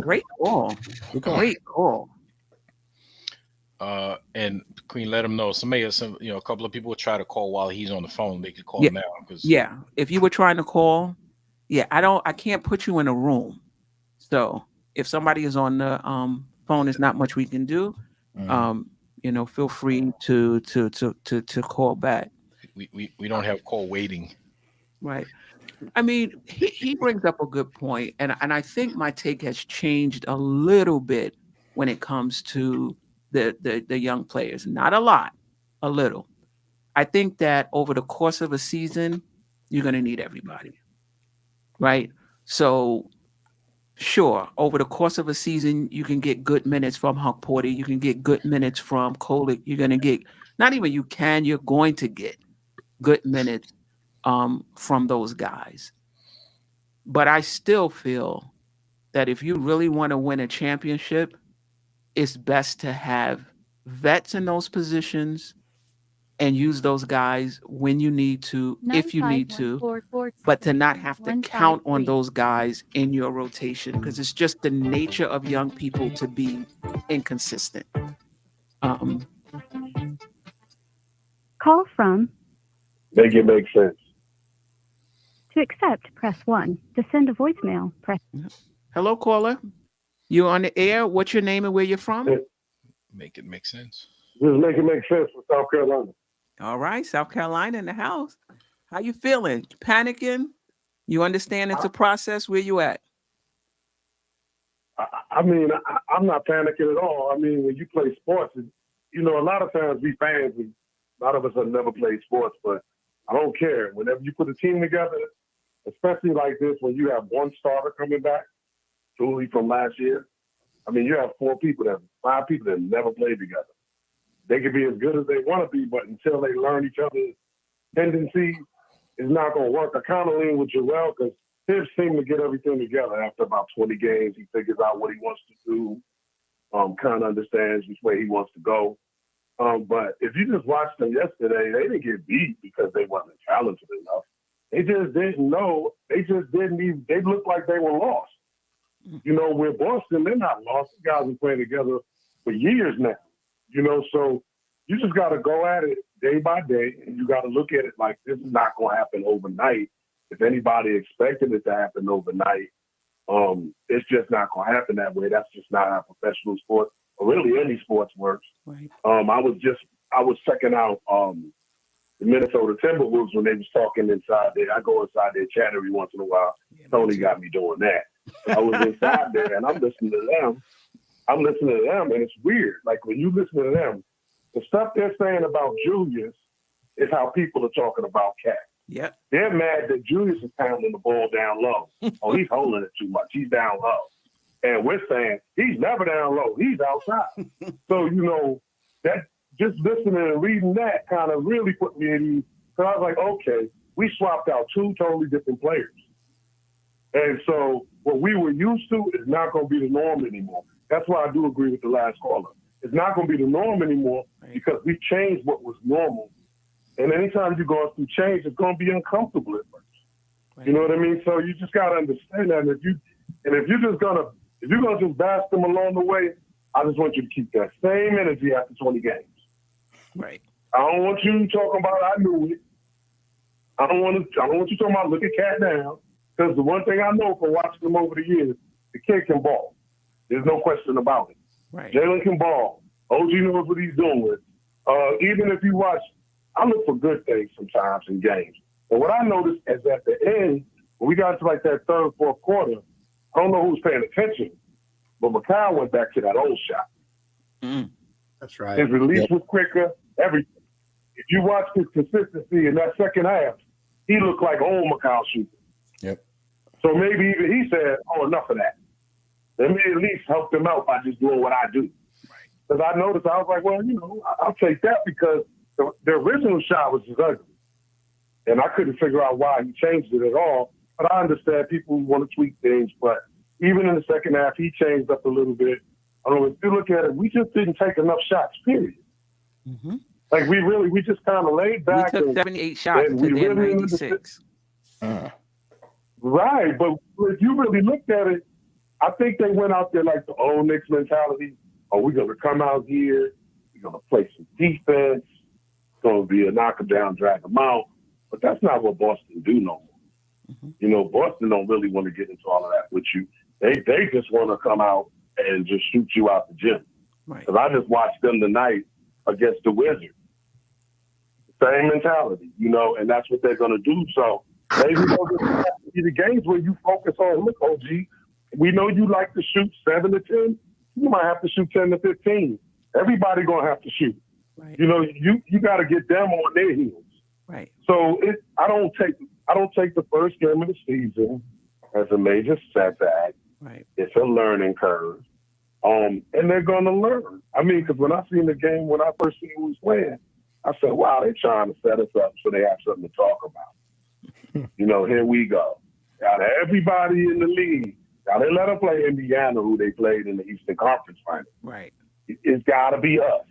Speaker 3: Great call. Great call.
Speaker 5: And Queen, let him know. A couple of people will try to call while he's on the phone. They could call now.
Speaker 3: Yeah. If you were trying to call, I can't put you in a room. So if somebody is on the phone, there's not much we can do. Feel free to call back.
Speaker 5: We don't have call waiting.
Speaker 3: Right. I mean, he brings up a good point, and I think my take has changed a little bit when it comes to the young players. Not a lot, a little. I think that over the course of a season, you're going to need everybody, right? So, sure, over the course of a season, you can get good minutes from Huck Porter. You can get good minutes from Kolick. You're going to get, you're going to get good minutes from those guys. But I still feel that if you really want to win a championship, it's best to have vets in those positions and use those guys when you need to, if you need to, but to not have to count on those guys in your rotation, because it's just the nature of young people to be inconsistent.
Speaker 7: Call from.
Speaker 8: Make it make sense.
Speaker 7: To accept, press 1. To send a voicemail, press.
Speaker 3: Hello, caller. You on the air? What's your name and where you're from?
Speaker 5: Make it make sense.
Speaker 8: Just make it make sense for South Carolina.
Speaker 3: All right, South Carolina in the house. How you feeling? Panicking? You understand it's a process? Where you at?
Speaker 8: I'm not panicking at all. I mean, when you play sports, a lot of times we fans, a lot of us have never played sports, but I don't care. Whenever you put a team together, especially like this, when you have one starter coming back, Julie from last year, you have 5 people that never played together. They can be as good as they want to be, but until they learn each other's tendencies, it's not going to work. I kind of lean with Jerrell because Tibbs seemed to get everything together after about 20 games. He figures out what he wants to do, kind of understands which way he wants to go. But if you just watched them yesterday, they didn't get beat because they wasn't talented enough. They just didn't know. They looked like they were lost. With Boston, they're not lost. The guys been playing together for years now. So you just got to go at it day by day, and you got to look at it like this is not going to happen overnight. If anybody expected it to happen overnight, it's just not going to happen that way. That's just not how professional sports, or really any sports, works.
Speaker 3: Right.
Speaker 8: I was checking out the Minnesota Timberwolves when they was talking inside there. I go inside their chat every once in a while. Tony got me doing that. I was inside there, and I'm listening to them. And it's weird. Like, when you listen to them, the stuff they're saying about Julius is how people are talking about Cat.
Speaker 3: Yep.
Speaker 8: They're mad that Julius is pounding the ball down low. Oh, he's holding it too much. He's down low.
Speaker 9: And we're saying, he's never down low. He's outside. So, you know, that just listening and reading that kind of really put me at ease. So I was like, okay, we swapped out two totally different players. And so what we were used to is not going to be the norm anymore. That's why I do agree with the last caller. It's not going to be the norm anymore because we changed what was normal. And anytime you're going through change, it's going to be uncomfortable at first. Right. You know what I mean? So you just got to understand that. And if you're gonna just bash them along the way, I just want you to keep that same energy after 20 games.
Speaker 3: Right.
Speaker 9: I don't want you talking about I knew it. I don't want you talking about look at Cat down. Because the one thing I know from watching them over the years, the kid can ball. There's no question about it.
Speaker 3: Right.
Speaker 9: Jalen can ball. OG knows what he's doing. Even if you watch, I look for good things sometimes in games. And what I noticed is at the end, when we got to like that third, fourth quarter, I don't know who was paying attention, but Mikal went back to that old shot.
Speaker 3: Mm.
Speaker 6: That's right.
Speaker 9: His release was quicker, everything. If you watch his consistency in that second half, he looked like old Mikal shooter.
Speaker 4: Yep.
Speaker 9: So maybe even he said, oh, enough of that. Let me at least help them out by just doing what I do. Because I noticed, I was like, well, you know, I'll take that because the original shot was just ugly. And I couldn't figure out why he changed it at all. But I understand people want to tweak things. But even in the second half, he changed up a little bit. I don't know, if you look at it, we just didn't take enough shots, period.
Speaker 3: Mm-hmm.
Speaker 9: Like, we just kind of laid back.
Speaker 3: We took 78 shots to their 96.
Speaker 9: Right. But if you really looked at it, I think they went out there like the old Knicks mentality. Oh, we're going to come out here. We're going to play some defense. It's going to be a knock them down, drag them out. But that's not what Boston do no more. Mm-hmm. You know, Boston don't really want to get into all of that with you. They just want to come out and just shoot you out the gym. Because I just watched them tonight against the Wizards. Same mentality, you know, and that's what they're going to do. So maybe those are the games where you focus on, look, OG, we know you like to shoot 7 to 10. You might have to shoot 10 to 15. Everybody going to have to shoot. Right. You know, you got to get them on their heels. Right. So I don't take the first game of the season as a major setback. Right. It's a learning curve. And they're going to learn. I mean, because when I seen the game, when I first seen who was playing, I said, wow, they're trying to set us up so they have something to talk about. You know, here we go. Got everybody in the league. Now, they let them play Indiana, who they played in the Eastern Conference Final. Right. It's got to be us.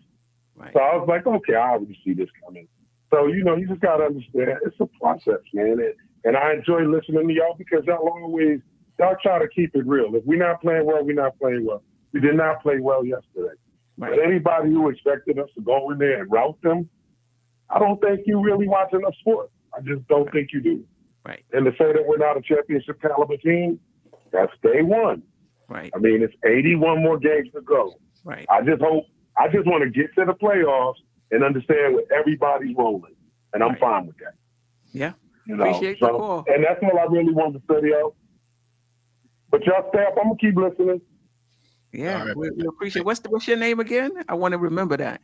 Speaker 9: Right. So I was like, okay, I already see this coming. So, you know, you just got to understand it's a process, man. And I enjoy listening to y'all because y'all try to keep it real. If we're not playing well, we're not playing well. We did not play well yesterday. Right. But anybody who expected us to go in there and rout them, I don't think you really watch enough sports. I just don't think you do. Right. And to say that we're not a championship caliber team, that's day one. Right. I mean, it's 81 more games to go. Right. I just want to get to the playoffs and understand where everybody's rolling. And I'm fine with that. Yeah. You know, appreciate the call. And that's all I really want to study out. But y'all stay up. I'm going to keep listening. Yeah, right, we appreciate it. What's your name again? I want to remember that.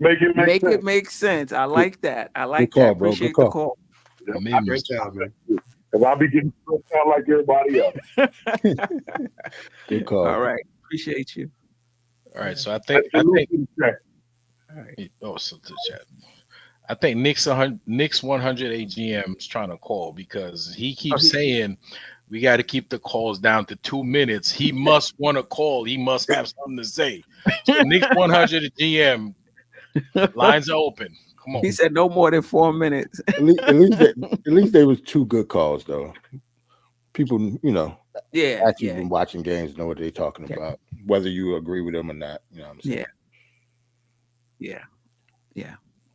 Speaker 9: Make it make sense. I like that. I like that. Call, appreciate the call. Yeah, great job, man. Because I'll be getting out like everybody else. Good call. All right. Appreciate you.
Speaker 5: All right. So I think all right. Oh, so the chat. I think Knicks 100 AGM is trying to call because he keeps saying we got to keep the calls down to 2 minutes. He must want to call. He must have something to say. So Knicks 100 GM, lines are open. Come on.
Speaker 3: He said no more than 4 minutes.
Speaker 4: At least there was 2 good calls though. People, you know, actually been watching games know what they're talking about, whether you agree with them or not. You know what I'm saying?
Speaker 3: Yeah.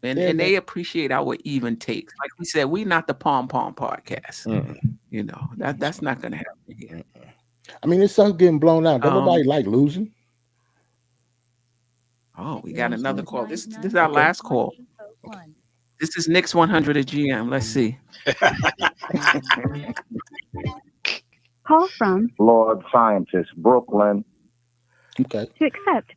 Speaker 3: And they appreciate our even takes. Like we said, we not the pom podcast. You know, that's not gonna happen here.
Speaker 4: I mean, it's stuff getting blown out. Don't nobody like losing.
Speaker 3: Oh, we got another call. This is our last call. This is Knicks 100 at GM. Let's see.
Speaker 7: Call from
Speaker 10: Lord Scientist, Brooklyn.
Speaker 4: Okay.
Speaker 7: To accept.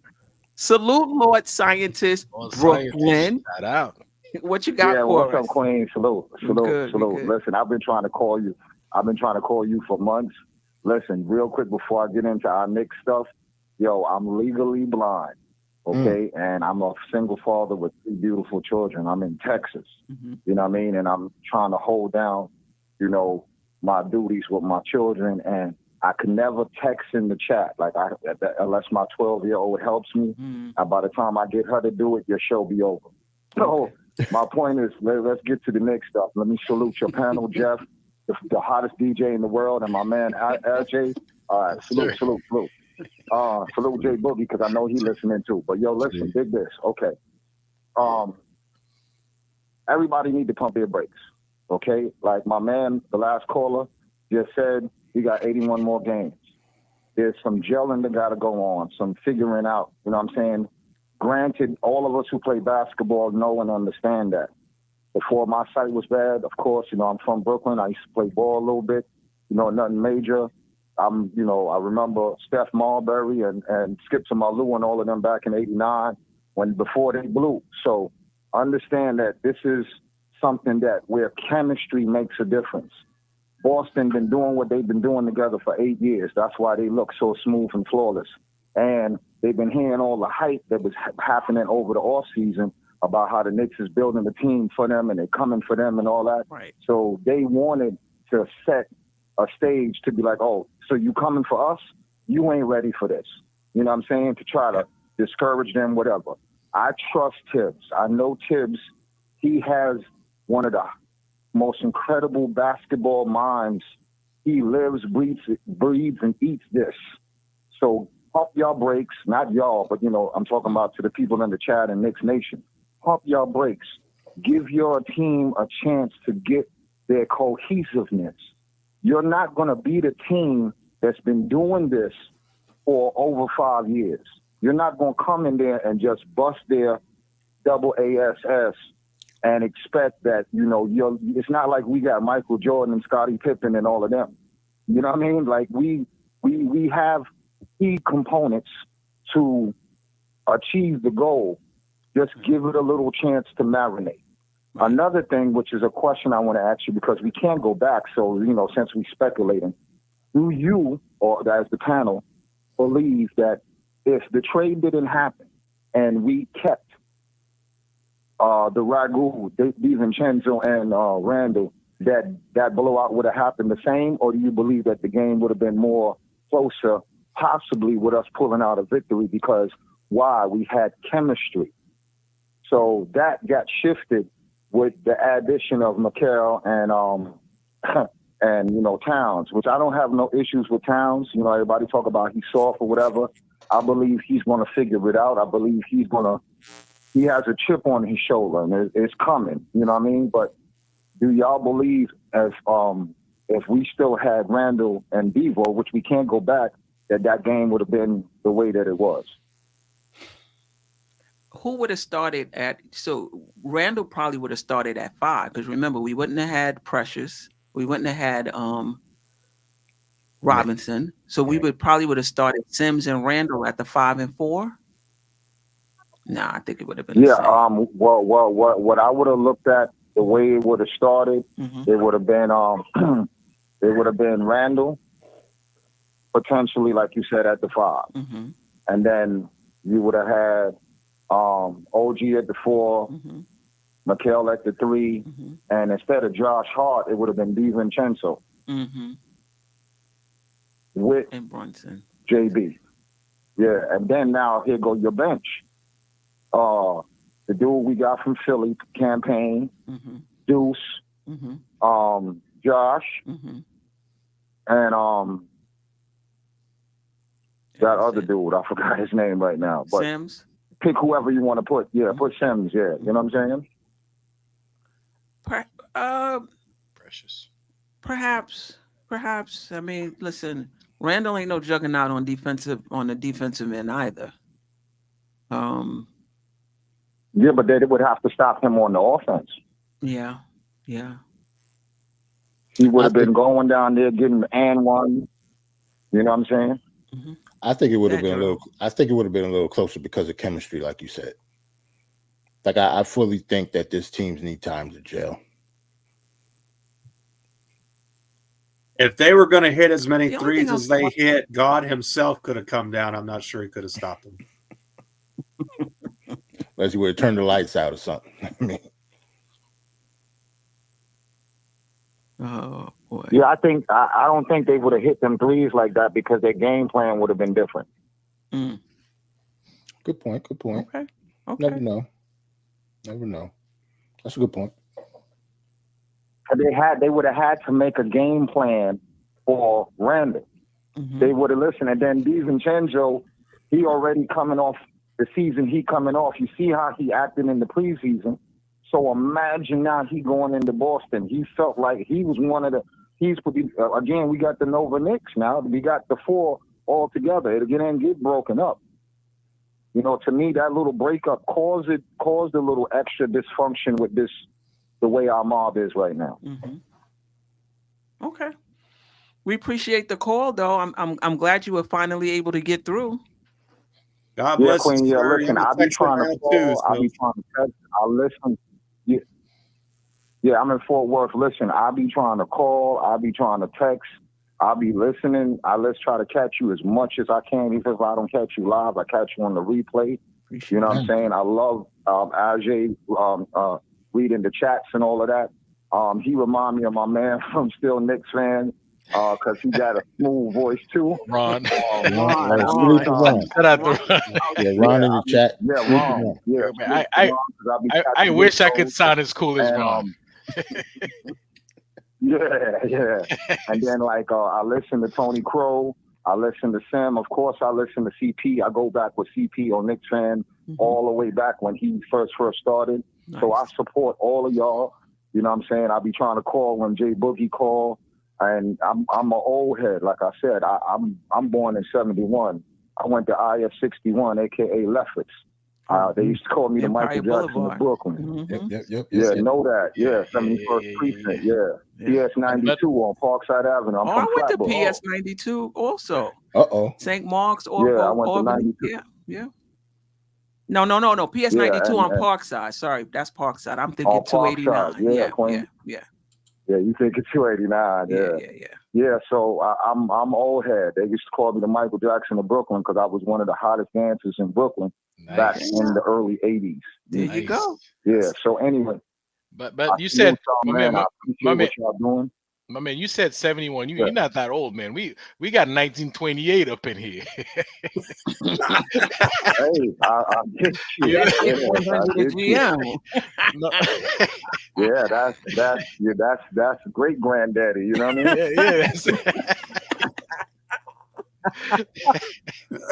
Speaker 3: Salute, Lord Scientist, Brooklyn.
Speaker 5: Shout out.
Speaker 3: What you got for
Speaker 10: what's
Speaker 3: us?
Speaker 10: up, Queen? Salute.
Speaker 3: Good.
Speaker 10: Listen, I've been trying to call you. For months. listen, real quick before I get into our Knicks stuff, yo, I'm legally blind, okay? And I'm a single father with 3 beautiful children. I'm in Texas, you know what I mean? And I'm trying to hold down, you know, my duties with my children, and I can never text in the chat, like unless my 12-year-old helps me. And by the time I get her to do it, your show be over. So my point is, let's get to the Knicks stuff. Let me salute your panel, Geoff, the hottest DJ in the world, and my man RJ. All right, salute. Salute J Boogie, because I know he listening too. But yo, listen, dig this. Okay. Everybody need to pump their brakes. Okay? Like my man, the last caller, just said, we got 81 more games. There's some gelling that got to go on, some figuring out, you know what I'm saying? Granted, all of us who play basketball know and understand that. Before my sight was bad, of course, you know, I'm from Brooklyn. I used to play ball a little bit, you know, nothing major. I remember Steph Marbury and Skip Malou and all of them back in '89 before they blew. So understand that this is something that where chemistry makes a difference. Boston been doing what they've been doing together for 8 years. That's why they look so smooth and flawless. And they've been hearing all the hype that was happening over the offseason about how the Knicks is building a team for them and they're coming for them and all that.
Speaker 3: Right.
Speaker 10: So they wanted to set a stage to be like, oh, so you coming for us? You ain't ready for this. You know what I'm saying? To try to discourage them, whatever. I trust Tibbs. I know Tibbs. He has one of the most incredible basketball minds. He lives, breathes, and eats this. So pump y'all brakes, not y'all, but, you know, I'm talking about to the people in the chat and Knicks Nation. Pump y'all brakes. Give your team a chance to get their cohesiveness. You're not going to beat a team that's been doing this for over 5 years. You're not going to come in there and just bust their double ASS and expect that, you know, it's not like we got Michael Jordan and Scottie Pippen and all of them. You know what I mean? Like we have key components to achieve the goal. Just give it a little chance to marinate. Another thing, which is a question I want to ask you, because we can't go back, so, you know, since we're speculating, do you, or as the panel, believe that if the trade didn't happen and we kept the Ragu, DiVincenzo, and Randall, that blowout would have happened the same? Or do you believe that the game would have been more closer, possibly with us pulling out a victory? Because why? We had chemistry. So that got shifted with the addition of Mikal and and, you know, Towns, which I don't have no issues with Towns. You know, everybody talk about he's soft or whatever. I believe he's going to figure it out. I believe he has a chip on his shoulder, and it's coming. You know what I mean? But do y'all believe if we still had Randall and Devo, which we can't go back, that game would have been the way that it was?
Speaker 3: Who would have started at? So Randall probably would have started at 5, because remember, we wouldn't have had Precious. We wouldn't have had Robinson. So we would have started Sims and Randall at the 5 and 4. Nah, I think it would have been.
Speaker 10: Yeah. What I would have looked at, the way it would have started, it would have been Randall, potentially, like you said, at the 5, and then you would have had OG at the 4, Mikal at the 3, and instead of Josh Hart, it would have been DiVincenzo with
Speaker 3: and Brunson,
Speaker 10: JB. Yeah, and then now here go your bench. The dude we got from Philly, Campaign, Deuce, Josh, and that other dude, I forgot his name right now. But
Speaker 3: Sims.
Speaker 10: Pick whoever you want to put. Yeah, put Sims. Yeah, you know what I'm saying?
Speaker 5: Precious.
Speaker 3: Perhaps. I mean, listen, Randall ain't no juggernaut on the defensive end either.
Speaker 10: Yeah, but they would have to stop him on the offense.
Speaker 3: Yeah.
Speaker 10: He would have been going down there getting and one. You know what I'm saying?
Speaker 4: I think it would have been a little closer because of chemistry, like you said. Like I fully think that this teams need time to gel.
Speaker 6: If they were going to hit as many
Speaker 3: The only
Speaker 6: threes
Speaker 3: thing
Speaker 6: as they hit, God himself could have come down. I'm not sure he could have stopped them.
Speaker 4: Unless you would have turned the lights out or something. I mean,
Speaker 3: Oh boy.
Speaker 10: Yeah, I don't think they would have hit them threes like that because their game plan would have been different.
Speaker 3: Mm.
Speaker 4: good point. Good point.
Speaker 3: Okay. Okay.
Speaker 4: Never know. Never know. That's a good point.
Speaker 10: They would have had to make a game plan for Randall.
Speaker 3: Mhm.
Speaker 10: They would have listened. And then DiVincenzo, he already coming off the season. He coming off. You see how he acted in the preseason. So imagine now he going into Boston. He felt like he was one of the. Again, we got the Nova Knicks now. We got the four all together. It didn't get broken up. You know, to me, that little breakup caused a little extra dysfunction with the way our mob is right now.
Speaker 3: Mm-hmm. Okay. We appreciate the call, though. I'm glad you were finally able to get through.
Speaker 6: God
Speaker 10: Yeah,
Speaker 6: bless
Speaker 10: Queen.
Speaker 6: you,
Speaker 10: Yeah,
Speaker 6: sir.
Speaker 10: listen,
Speaker 6: I'm
Speaker 10: I'll be trying to
Speaker 6: texting
Speaker 10: call.
Speaker 6: around too,
Speaker 10: I'll
Speaker 6: so-
Speaker 10: be trying to text. I'll listen. Yeah, I'm in Fort Worth. Listen, I'll be trying to call. I'll be trying to text. I'll be listening. Let's try to catch you as much as I can. Even if I don't catch you live, I catch you on the replay. You know what I'm saying? I love Ajay reading the chats and all of that. He remind me of my man from Still Knicks fan because he got a smooth voice too.
Speaker 5: Ron.
Speaker 10: Ron.
Speaker 5: Shout out to Ron.
Speaker 4: Yeah, Ron in the chat.
Speaker 10: Yeah,
Speaker 4: Salute to
Speaker 10: Ron.
Speaker 4: Ron.
Speaker 10: Yeah,
Speaker 5: I wish I could sound as cool as
Speaker 10: And,
Speaker 5: Ron.
Speaker 10: Yeah. And then I listen to Tony Crow. I listen to Sam. Of course, I listen to CP. I go back with CP on Knicks fan all the way back when he first started.
Speaker 3: Nice.
Speaker 10: So I support all of y'all. You know what I'm saying? I'll be trying to call when Jay Boogie call. And I'm an old head. Like I said, I'm born in 71. I went to IS 61, a.k.a. Lefferts. They used to call me the Michael Jackson of Brooklyn.
Speaker 3: Mm-hmm.
Speaker 10: Yeah, know that. Yeah, 71st Precinct. Yeah. PS 92 on Parkside Avenue. I'm
Speaker 3: I
Speaker 10: from
Speaker 3: went to
Speaker 10: Flatbush.
Speaker 3: PS 92 also.
Speaker 4: Uh-oh.
Speaker 3: St. Mark's or
Speaker 10: Yeah, I went to
Speaker 3: Albany.
Speaker 10: 92.
Speaker 3: Yeah. No. PS 92 on
Speaker 10: and-
Speaker 3: Parkside. Sorry, that's Parkside. I'm thinking
Speaker 10: Oh,
Speaker 3: 289.
Speaker 10: Parkside. Yeah, Queen.
Speaker 3: Yeah.
Speaker 10: Yeah, you think it's 289. Yeah. Yeah, so I'm old head. They used to call me the Michael Jackson of Brooklyn because I was one of the hottest dancers in Brooklyn back in the early 80s.
Speaker 3: There you go.
Speaker 10: Yeah, so anyway.
Speaker 5: But
Speaker 10: I
Speaker 5: you
Speaker 10: salute
Speaker 5: said,
Speaker 10: y'all,
Speaker 5: my man,
Speaker 10: I appreciate what y'all doing.
Speaker 5: my man, you said 71. You're not that old, man. We got 1928 up in here.
Speaker 10: Hey, I get you.
Speaker 5: Yeah.
Speaker 10: I get you. Yeah, that's great granddaddy. You know what I mean?
Speaker 5: Yeah.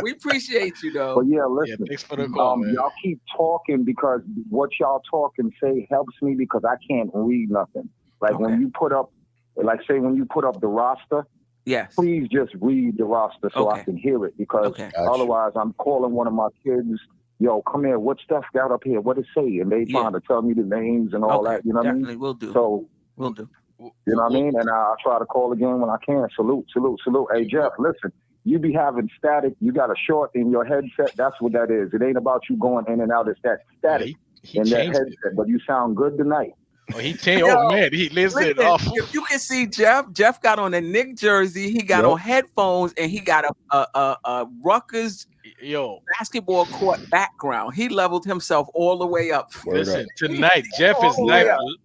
Speaker 3: We appreciate you, though.
Speaker 10: But yeah, listen.
Speaker 5: Thanks for the call, man.
Speaker 10: Y'all keep talking because what y'all talk and say helps me because I can't read nothing. Like when you put up, when you put up the roster,
Speaker 3: yes,
Speaker 10: please just read the roster so I can hear it because otherwise I'm calling one of my kids. Yo, come here. What stuff got up here? What it say? And they trying to tell me the names and all that. You know what I mean?
Speaker 3: Definitely will do.
Speaker 10: So
Speaker 3: we'll do.
Speaker 10: You know what I mean? And I'll try to call again when I can. Salute. Hey, Geoff, listen. You be having static. You got a short in your headset. That's what that is. It ain't about you going in and out. It's that static in that headset. But you sound good tonight.
Speaker 5: Oh, he changed. Oh man, he listen.
Speaker 3: If you can see Jeff got on a Knick jersey. He got on headphones and he got a Rutgers basketball court background. He leveled himself all the way up.
Speaker 5: Listen, tonight Jeff is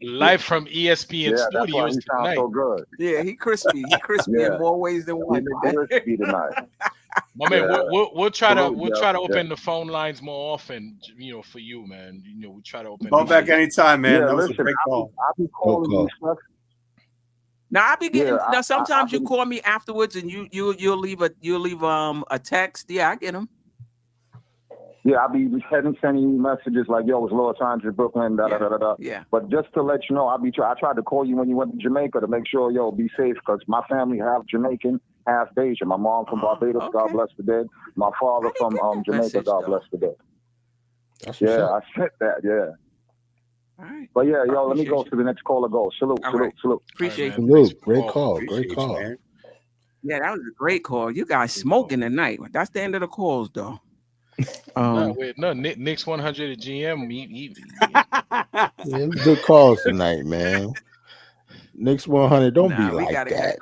Speaker 5: live from ESPN Studios tonight.
Speaker 10: So good.
Speaker 3: Yeah, he crispy. He crispy in more ways than one.
Speaker 10: Crispy tonight.
Speaker 5: My man, we'll try to open the phone lines more often. You know, for you, man. You know, we try to open.
Speaker 6: Call back anytime, man.
Speaker 10: Yeah,
Speaker 6: that was
Speaker 10: listen,
Speaker 6: a great call.
Speaker 10: I'll be calling you stuff.
Speaker 3: Now I be getting.
Speaker 10: Yeah,
Speaker 3: now sometimes you call me afterwards and you'll leave a text. Yeah, I get them.
Speaker 10: Yeah, I'll be sending you messages like, yo, it's Lord Times in Brooklyn, da.
Speaker 3: Yeah.
Speaker 10: But just to let you know, I tried to call you when you went to Jamaica to make sure, yo, be safe, because my family half Jamaican, half Bayesian. My mom from Barbados, God bless the dead. My father from Jamaica, God bless the dead. I said that,
Speaker 3: All right.
Speaker 10: But yeah, yo, let me go to the next caller. Go. Salute.
Speaker 3: Appreciate
Speaker 4: you.
Speaker 3: you.
Speaker 4: Great call. Great call.
Speaker 3: Yeah, that was a great call. You guys smoking tonight. That's the end of the calls, though.
Speaker 5: Knicks 100 at GM.
Speaker 4: Good calls tonight, man. Knicks 100. Don't be like that.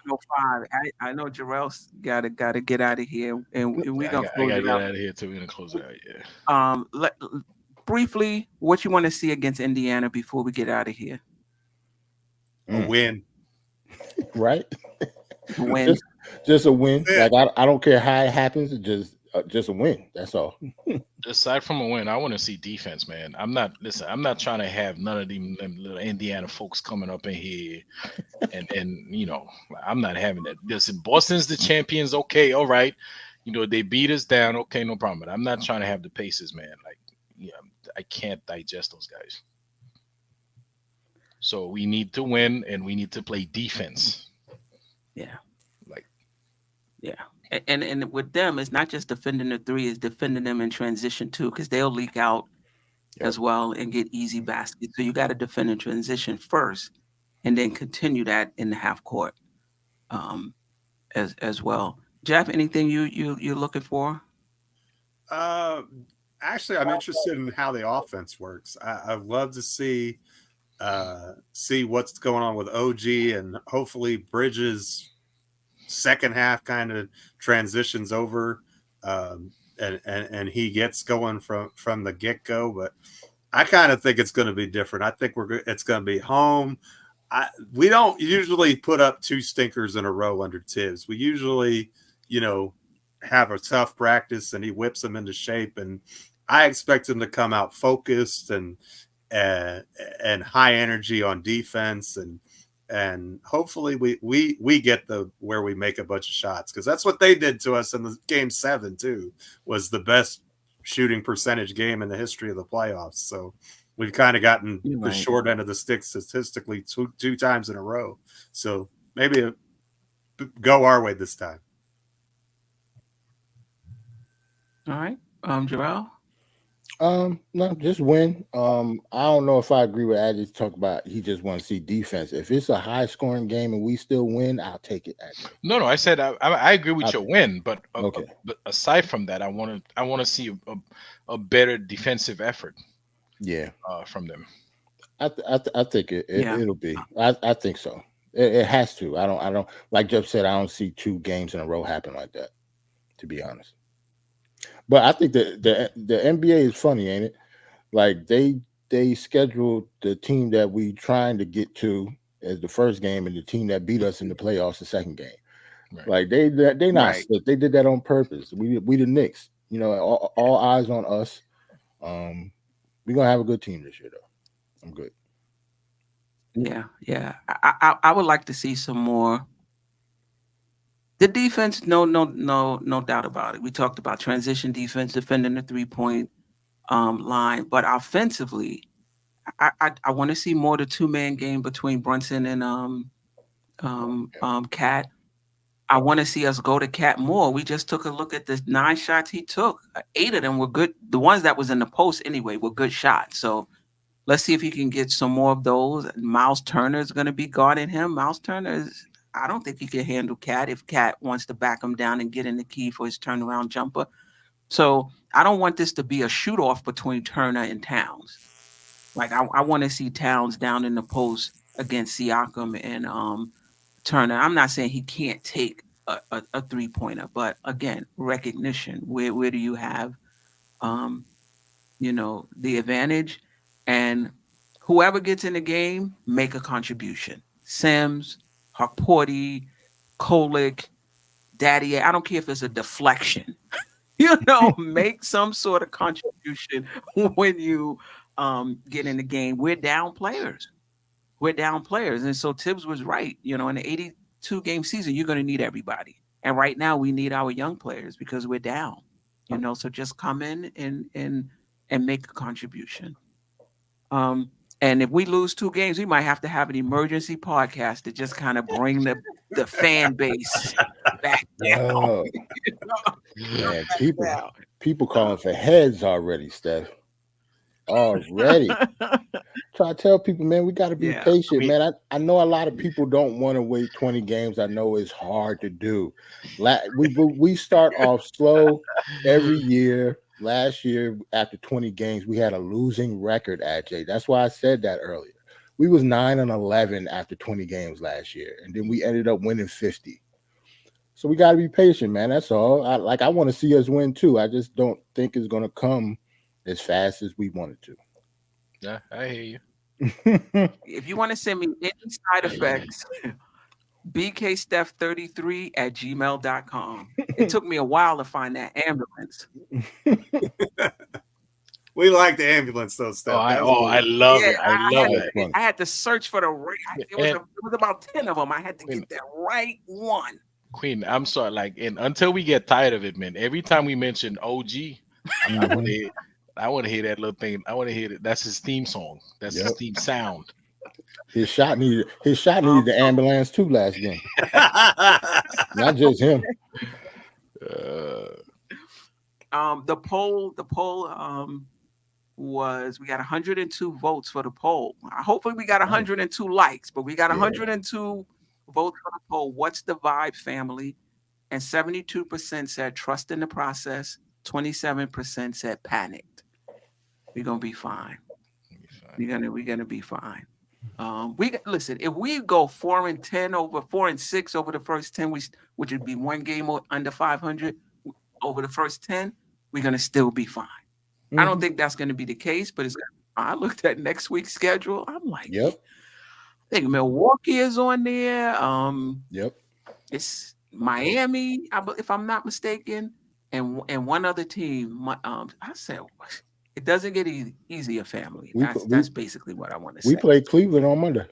Speaker 3: 11:05. I know Jerrell's gotta get out of here, and we're gonna
Speaker 5: I
Speaker 3: close
Speaker 5: gotta
Speaker 3: it
Speaker 5: get
Speaker 3: out.
Speaker 5: out of here too. We're gonna close it out. Yeah.
Speaker 3: Briefly, what you want to see against Indiana before we get out of here?
Speaker 6: A win.
Speaker 4: Right?
Speaker 3: Win.
Speaker 4: Just a win. Like I don't care how it happens. It's just a win. That's all.
Speaker 5: Aside from a win, I want to see defense, man. I'm not trying to have none of them little Indiana folks coming up in here, and I'm not having that. Listen, Boston's the champions. Okay, all right. They beat us down. Okay, no problem. But I'm not trying to have the Pacers, man. Like, I can't digest those guys. So we need to win, and we need to play defense.
Speaker 3: Yeah. And with them, it's not just defending the three, it's defending them in transition too, because they'll leak out as well and get easy baskets. So you got to defend in transition first, and then continue that in the half court, as well. Geoff, anything you're looking for?
Speaker 6: Actually, I'm interested in how the offense works. I'd love to see what's going on with OG, and hopefully Bridges second half kind of transitions over, and he gets going from the get-go. But I kind of think it's going to be different. I think it's going to be home. We don't usually put up two stinkers in a row under Tibbs. We usually, have a tough practice and he whips them into shape. And I expect him to come out focused and high energy on defense, and hopefully we get where we make a bunch of shots, because that's what they did to us in the game 7 too. Was the best shooting percentage game in the history of the playoffs. So we've kind of gotten the short end of the stick statistically two times in a row. So maybe go our way this time.
Speaker 3: All right, Jerrell.
Speaker 4: No, just win. I don't know if I agree with Addy to talk about he just want to see defense. If it's a high scoring game and we still win, I'll take it. Addy.
Speaker 5: No, I said I agree with your win, but
Speaker 4: okay.
Speaker 5: But aside from that, I want to see a better defensive effort.
Speaker 4: Yeah,
Speaker 5: from them.
Speaker 4: I think it'll be. I think so. It has to. I don't like Geoff said. I don't see 2 games in a row happen like that, to be honest. But I think the NBA is funny, ain't it? Like they scheduled the team that we trying to get to as the first game, and the team that beat us in the playoffs the second game. Right. Like they not slick. They did that on purpose. We the Knicks. All eyes on us. We're gonna have a good team this year, though. I'm good.
Speaker 3: Yeah. I would like to see some more. The defense, no doubt about it. We talked about transition defense, defending the 3-point line, but offensively, I want to see more the 2-man game between Brunson and Cat. I want to see us go to Cat more. We just took a look at the 9 shots he took. 8 of them were good. The ones that was in the post anyway were good shots. So let's see if he can get some more of those. Miles Turner is going to be guarding him. Miles Turner I don't think he can handle Cat if Cat wants to back him down and get in the key for his turnaround jumper. So I don't want this to be a shoot off between Turner and Towns. Like I want to see Towns down in the post against Siakam and Turner. I'm not saying he can't take a 3-pointer, but again, recognition. Where do you have, the advantage? And whoever gets in the game, make a contribution. Sims, Harporty, Kolick, Daddy. I don't care if it's a deflection. Make some sort of contribution when you get in the game. We're down players. And so Tibbs was right. In the 82-game season, you're going to need everybody. And right now, we need our young players because we're down. So just come in and make a contribution. And if we lose 2 games, we might have to have an emergency podcast to just kind of bring the fan base back down.
Speaker 4: Yeah, people calling for heads already, Steph. Already. Try to tell people, man, we got to be patient, man. I know a lot of people don't want to wait 20 games. I know it's hard to do. We start off slow every year. Last year, after 20 games, we had a losing record, AJ. That's why I said that earlier. We was 9-11 after 20 games last year, and then we ended up winning 50. So we got to be patient, man. That's all. I want to see us win too. I just don't think it's going to come as fast as we want it to.
Speaker 5: Yeah, I hear you.
Speaker 3: If you want to send me any side effects, bksteph33@gmail.com. It took me a while to find that ambulance.
Speaker 6: We like the ambulance though, Steph.
Speaker 5: I love it. I love it.
Speaker 3: I had to search for the right. It was about 10 of them. I had to get that right one.
Speaker 5: Queen, I'm sorry. Like, and until we get tired of it, man. Every time we mention OG, I want to hear that little thing. I want to hear it. That's his theme song. That's his theme sound.
Speaker 4: His shot needed the ambulance too last game. Not just him.
Speaker 3: The poll was, we got 102 votes for the poll. Hopefully we got 102 likes, but we got 102 votes for the poll. What's the vibe, family? And 72% said trust in the process. 27% said panicked. We're gonna be fine. We're gonna be fine. Listen, if we go 4-10 over 4-6 over the first 10, which would be one game under 500 over the first 10, we're gonna still be fine. I don't think that's gonna be the case, but I looked at next week's schedule. I'm like, I think Milwaukee is on there. It's Miami, if I'm not mistaken, and one other team. I said it doesn't get easier, family. That's basically what I want to say.
Speaker 4: We play Cleveland on Monday.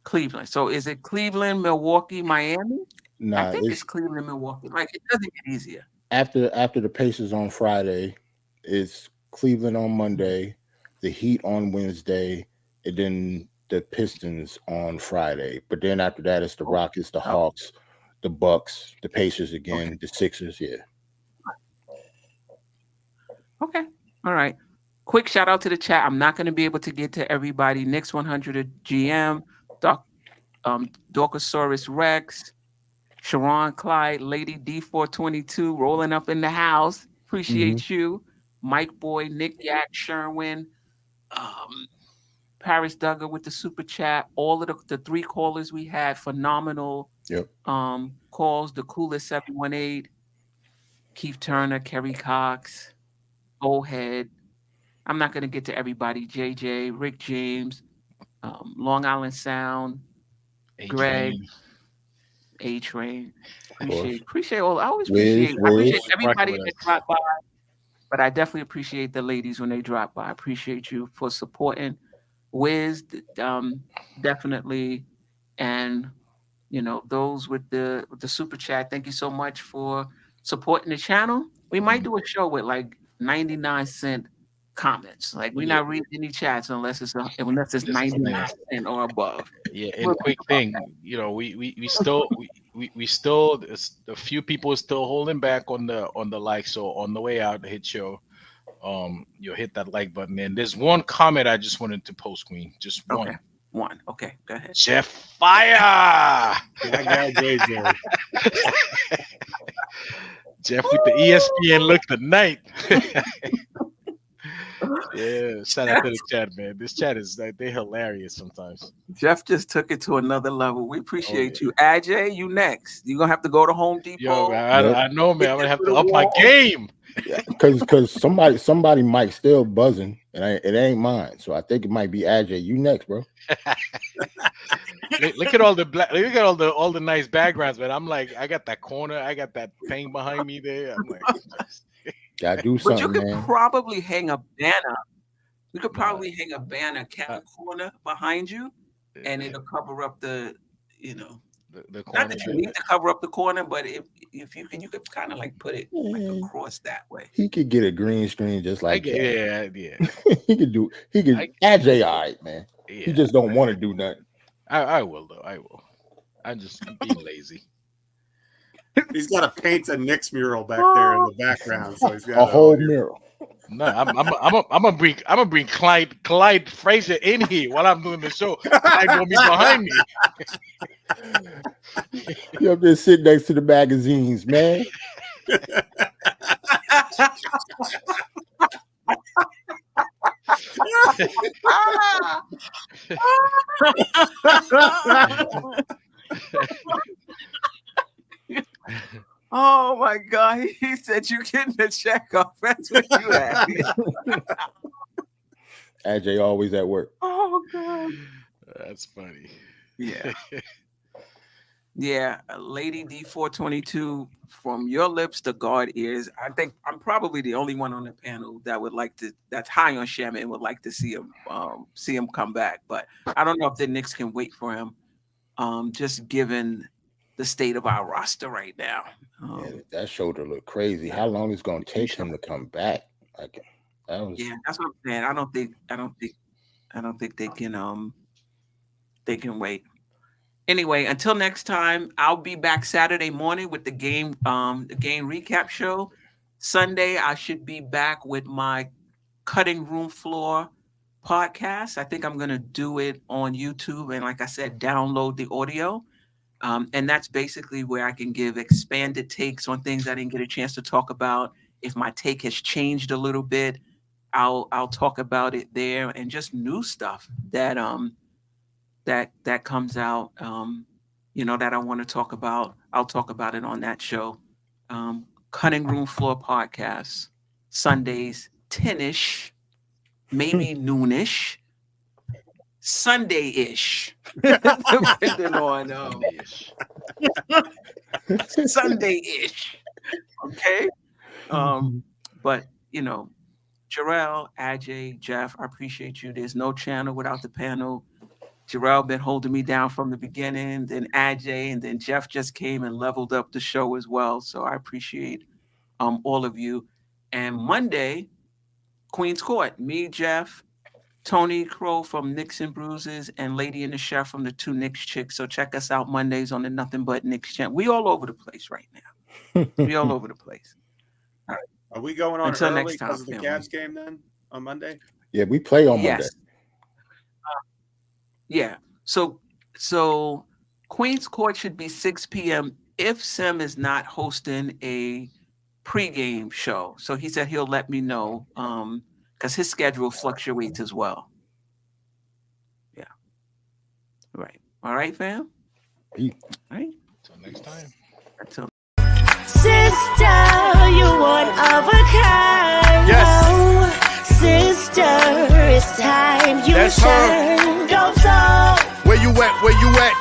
Speaker 3: Cleveland. So is it Cleveland, Milwaukee, Miami?
Speaker 4: Nah,
Speaker 3: I think it's Cleveland, Milwaukee. Like, it doesn't get easier.
Speaker 4: After the Pacers on Friday, it's Cleveland on Monday, the Heat on Wednesday, and then the Pistons on Friday. But then after that, it's the Rockets, the Hawks, the Bucks, the Pacers again, the Sixers. Yeah.
Speaker 3: Okay. All right. Quick shout out to the chat. I'm not going to be able to get to everybody. Knicks 100 GM, Dorcosaurus Rex, Sharon Clyde, Lady D422 rolling up in the house. Appreciate you. Mike Boy, Nick Yak, Sherwin, Paris Duggar with the super chat. All of the three callers we had, phenomenal calls. The coolest 718, Keith Turner, Kerry Cox, Oldhead. I'm not going to get to everybody. JJ, Rick James, Long Island Sound, Greg, A-Train. Appreciate all. I always appreciate everybody that dropped by, but I definitely appreciate the ladies when they drop by. I appreciate you for supporting Wiz, definitely, and those with the super chat. Thank you so much for supporting the channel. We might do a show with like 99-cent comments. Like, we're not reading any chats unless it's 99 cent or above.
Speaker 5: Yeah, and quick thing, we still a few people are still holding back on the like. So on the way out, hit you'll hit that like button. And there's one comment I just wanted to post, Queen. Just one.
Speaker 3: Okay. One. Okay, go ahead.
Speaker 5: Jeff Fire. Jeff with the ESPN look tonight. Yeah, shout out to the chat, man. This chat is they're hilarious sometimes.
Speaker 3: Jeff just took it to another level. We appreciate you. Ajay, you next. You're gonna have to go to Home Depot.
Speaker 5: Yo, I know, man. I'm gonna have to up my game.
Speaker 4: Because somebody might still buzzing, and it ain't mine. So I think it might be Ajay. You next, bro.
Speaker 5: Look at all the look at all the nice backgrounds, man. I'm like, I got that corner, I got that thing behind me there. I'm like,
Speaker 4: gotta do something.
Speaker 3: But you could
Speaker 4: man.
Speaker 3: probably hang a banner. You could probably hang a banner cat corner behind you, and it'll cover up the
Speaker 5: the corner.
Speaker 3: Not that you need to cover up the corner, but if you can, you could kind of like put it like across that way.
Speaker 4: He could get a green screen just like
Speaker 5: that.
Speaker 4: Yeah. he could Ajay, all right, man. Yeah. He just don't want to do nothing.
Speaker 5: I will though. I will. I'm just being lazy.
Speaker 6: He's got to paint a Knicks mural back there in the background, so he's got
Speaker 4: a whole mural.
Speaker 5: No, I'm gonna bring Clyde Frazier in here while I'm doing the show. Clyde gonna be behind me.
Speaker 4: You up there sitting next to the magazines, man.
Speaker 3: Oh my God! He said you getting the check off. That's what you had.
Speaker 4: AJ always at work.
Speaker 3: Oh God!
Speaker 5: That's funny.
Speaker 3: Yeah. Yeah, Lady D422, from your lips to God ears. I think I'm probably the only one on the panel that would like to, that's high on Shem and would like to see him come back. But I don't know if the Knicks can wait for him, just given the state of our roster right now.
Speaker 4: Yeah, that shoulder looked crazy. How long is it going to take him to come back? Like,
Speaker 3: yeah, that's what I'm saying. I don't think they can wait. Anyway, until next time, I'll be back Saturday morning with the game recap show. Sunday, I should be back with my cutting room floor podcast. I think I'm going to do it on YouTube. And like I said, download the audio. And that's basically where I can give expanded takes on things I didn't get a chance to talk about. If my take has changed a little bit, I'll talk about it there, and just new stuff that that comes out, that I want to talk about. I'll talk about it on that show. Cutting Room Floor Podcast, Sundays, 10-ish, maybe noonish, Sunday-ish, depending on Sunday-ish. Okay. But Jerrell, Ajay, Geoff, I appreciate you. There's no channel without the panel. Jerrell been holding me down from the beginning, then Ajay, and then Geoff just came and leveled up the show as well. So I appreciate all of you. And Monday, Queen's Court, me, Geoff, Tony Crow from Knicks and Bruises, and Lady and the Chef from the Two Knicks Chicks. So check us out Mondays on the Nothing But Knicks channel. We all over the place right now. We all over the place. All right.
Speaker 6: Are we going on
Speaker 3: Until
Speaker 6: early
Speaker 3: next time,
Speaker 6: because of the Cavs game then on Monday?
Speaker 4: Yeah, we play on Monday.
Speaker 3: Yeah. So Queen's Court should be 6 p.m. if Sim is not hosting a pregame show. So he said he'll let me know because his schedule fluctuates as well. Yeah. Right. All right, fam?
Speaker 4: Yeah.
Speaker 3: All right.
Speaker 5: Until next time.
Speaker 3: Until
Speaker 2: Sister, you one of a kind.
Speaker 1: Yes.
Speaker 2: Sister, it's time you
Speaker 1: That's her.
Speaker 2: shine. Dope Soul.
Speaker 1: Where you at? Where you at?